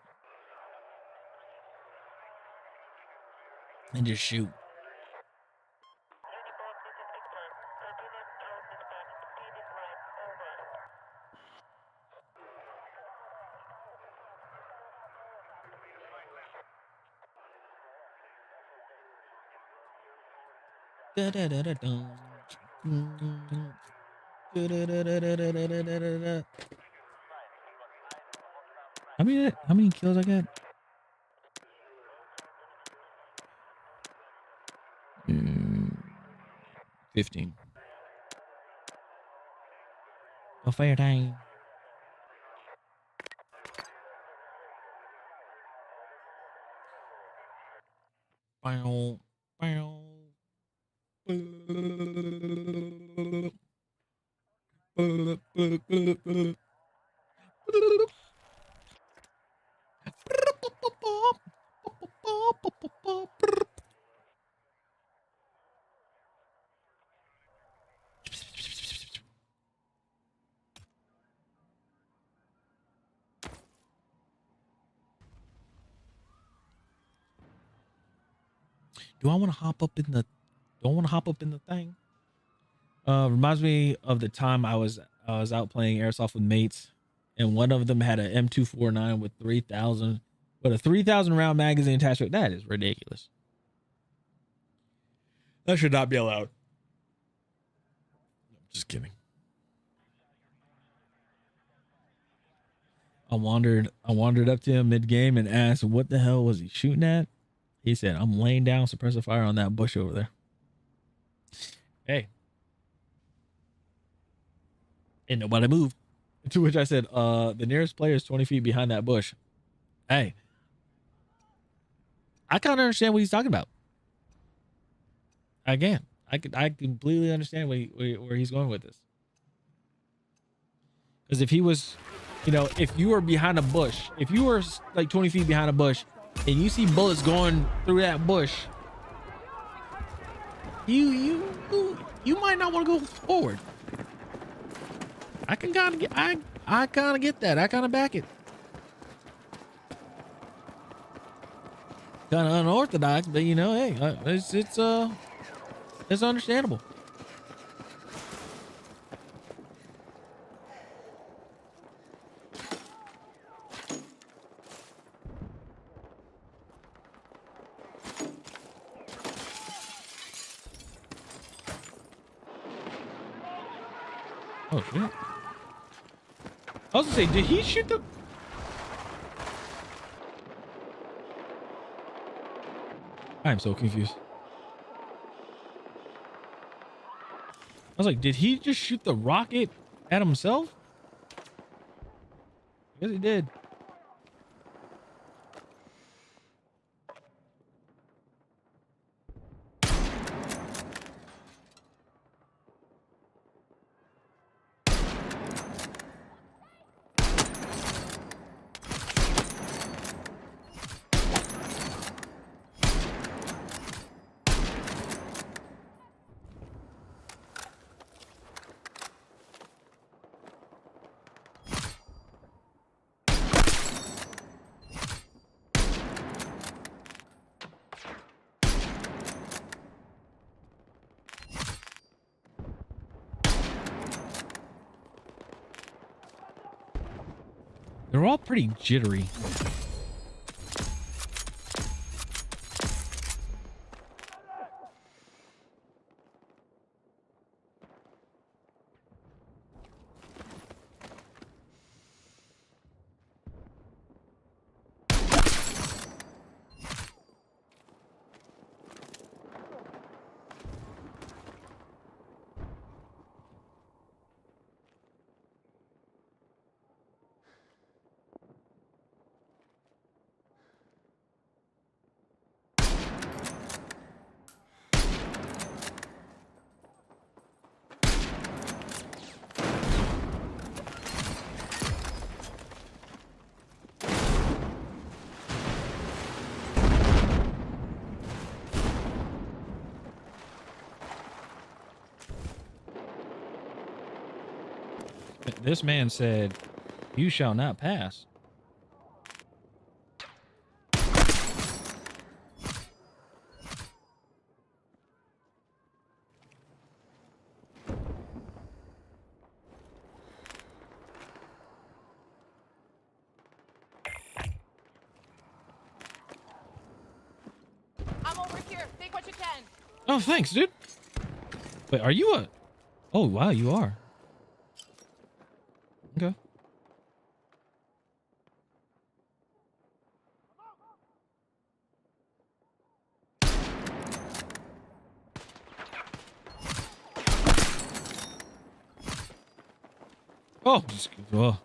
And just shoot. Da, da, da, da, dum. Da, da, da, da, da, da, da, da, da, da. How many kills I got? 15. A fair time. Bow, bow. Do I want to hop up in the? Do I want to hop up in the thing? Reminds me of the time I was out playing airsoft with mates, and one of them had a M249 with 3,000, but a 3,000 round magazine attached to it. That is ridiculous. That should not be allowed. Just kidding. I wandered up to him mid game and asked what the hell was he shooting at. He said, "I'm laying down suppressor fire on that bush over there." Hey. And nobody moved. To which I said, the nearest player is 20 feet behind that bush. Hey. I kind of understand what he's talking about. Again, I completely understand where he's going with this. Because if he was, if you were behind a bush, if you were like 20 feet behind a bush and you see bullets going through that bush, you might not want to go forward. I can kind of get, I kind of get that. I kind of back it. Kind of unorthodox, but hey, it's understandable. Oh shit. I was gonna say, did he shoot the? I'm so confused. I was like, did he just shoot the rocket at himself? I guess he did. They're all pretty jittery. This man said, "You shall not pass." I'm over here. Take what you can. Oh, thanks, dude. Wait, are you a? Oh, wow, you are. Okay. Oh, oh.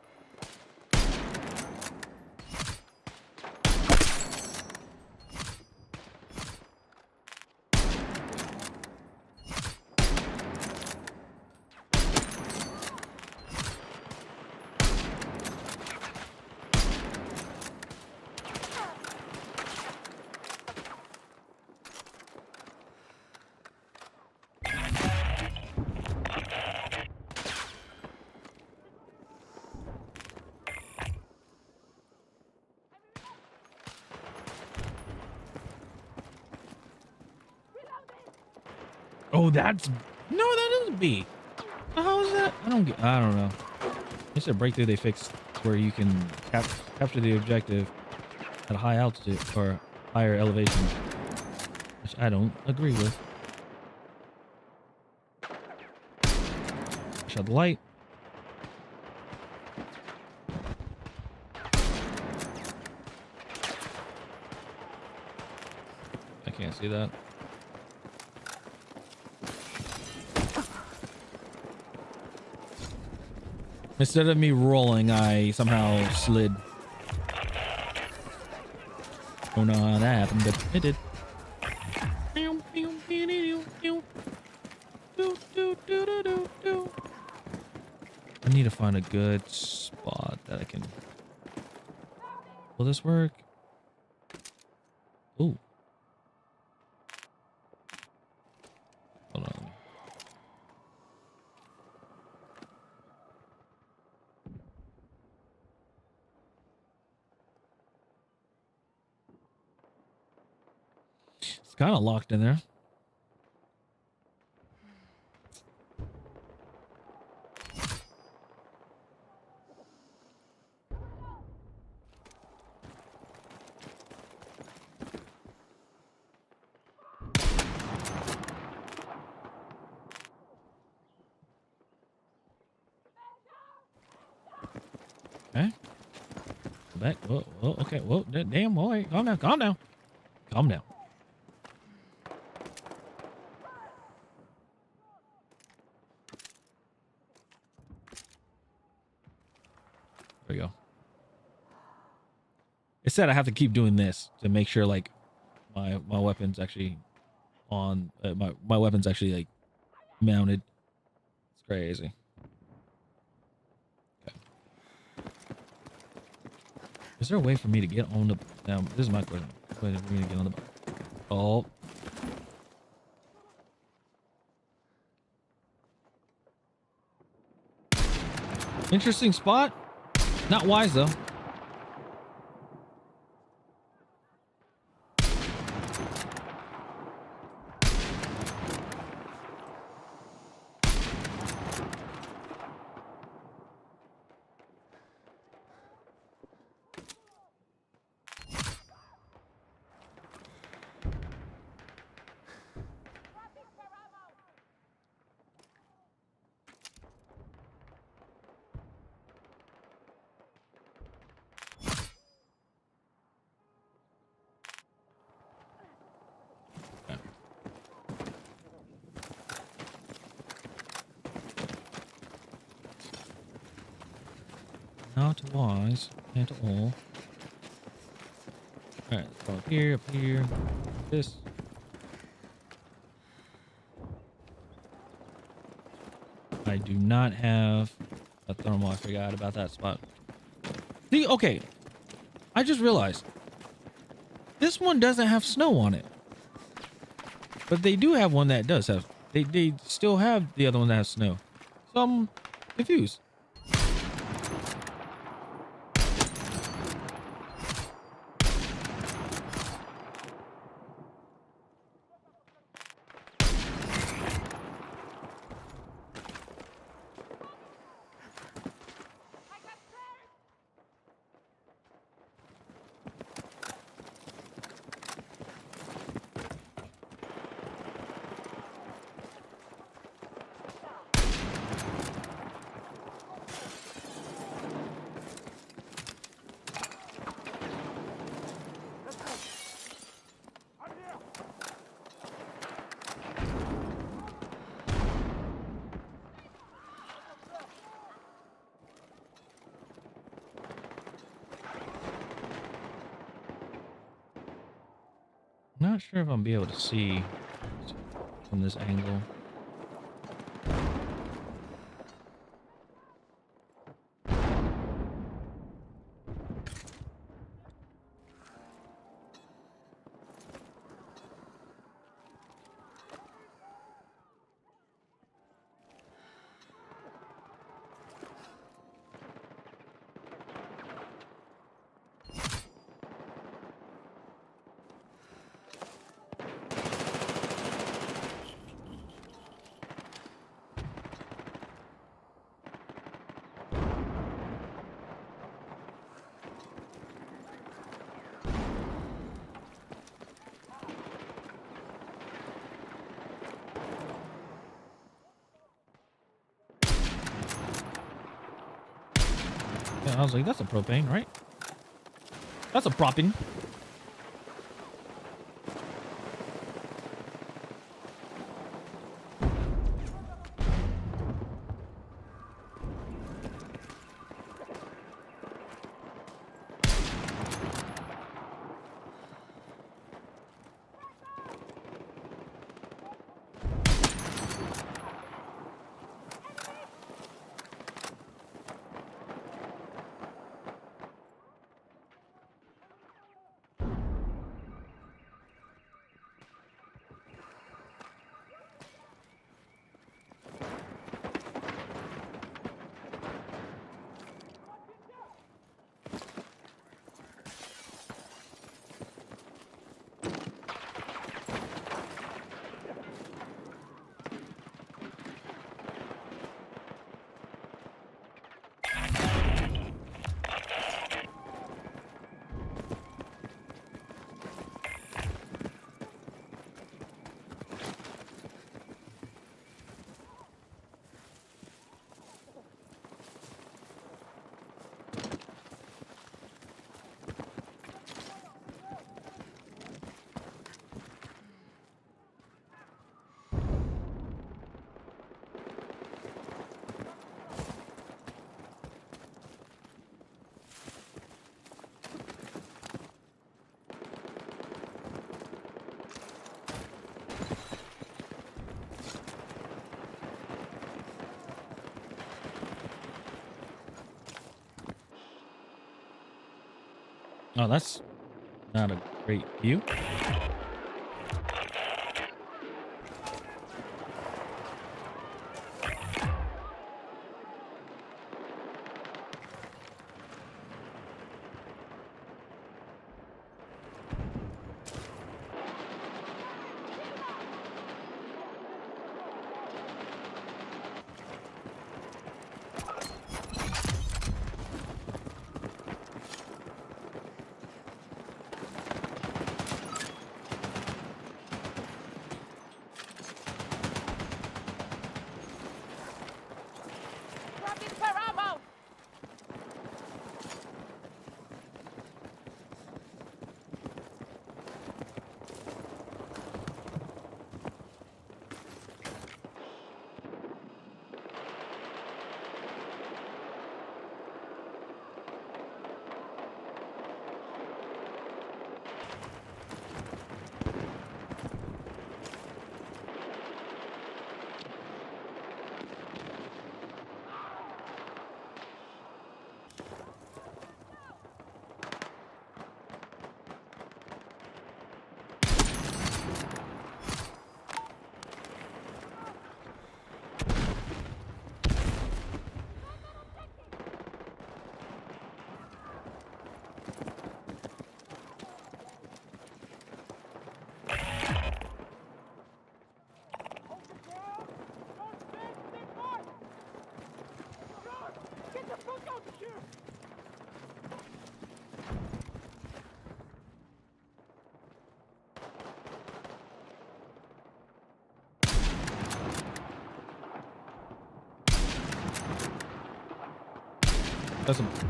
Oh, that's no, that isn't B. How is that? I don't know. It's a breakthrough they fixed where you can capture the objective at a high altitude or higher elevation, which I don't agree with. Shut the light. I can't see that. Instead of me rolling, I somehow slid. Don't know how that happened, but it did. I need to find a good spot that I can. Will this work? Ooh. Hold on. It's kind of locked in there. Okay. Go back. Whoa, whoa, okay. Whoa, damn, boy. Calm down, calm down. Calm down. There we go. It said I have to keep doing this to make sure like my weapon's actually on my weapon's actually like mounted. It's crazy. Okay. Is there a way for me to get on the now? This is my question. Way for me to get on the oh. Interesting spot. Not wise though. Not wise at all. Alright, let's go up here, this. I do not have a thermal. I forgot about that spot. See, okay. I just realized this one doesn't have snow on it. But they do have one that does have. They still have the other one that has snow. So I'm confused. not sure if I'll be able to see from this angle. Yeah, I was like, that's a propane, right? That's a propane. Oh, that's not a great view.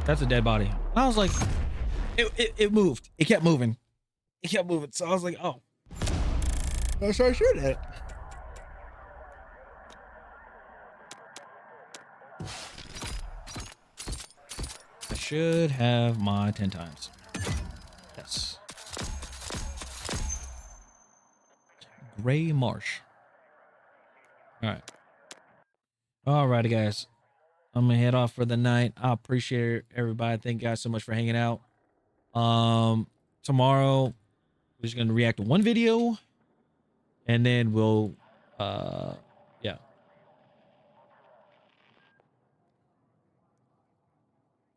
That's a dead body. I was like, it moved. It kept moving. It kept moving. So I was like, oh, I started shooting at it. I should have my 10 times. Yes. Gray Marsh. All right. All righty, guys. I'm gonna head off for the night. I appreciate everybody. Thank you guys so much for hanging out. Tomorrow we're just gonna react to one video, and then we'll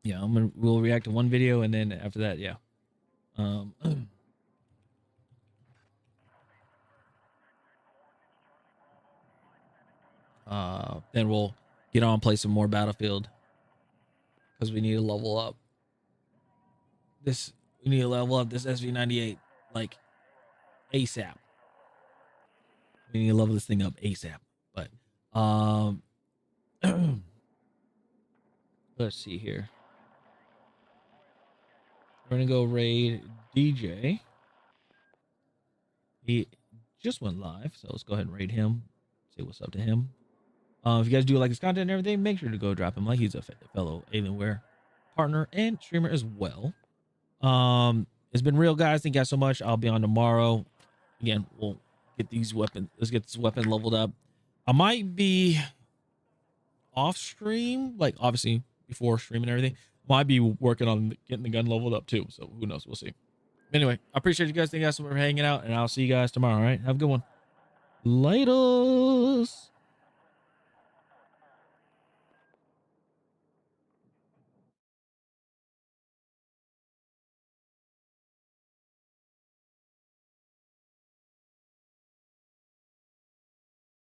yeah, we'll react to one video, and then after that, yeah. Then we'll get on and play some more Battlefield, because we need to level up this. We need to level up this SV98 like ASAP. We need to level this thing up ASAP. But let's see here. We're gonna go raid DJ. He just went live, so let's go ahead and raid him. Say what's up to him. If you guys do like his content and everything, make sure to go drop him like. He's a fellow Alienware partner and streamer as well. It's been real, guys. Thank you guys so much. I'll be on tomorrow. Again, we'll get these weapons. Let's get this weapon leveled up. I might be off stream, like obviously before stream and everything. Might be working on getting the gun leveled up too. So who knows? We'll see. Anyway, I appreciate you guys. Thank you guys so much for hanging out, and I'll see you guys tomorrow. All right, have a good one. Laters.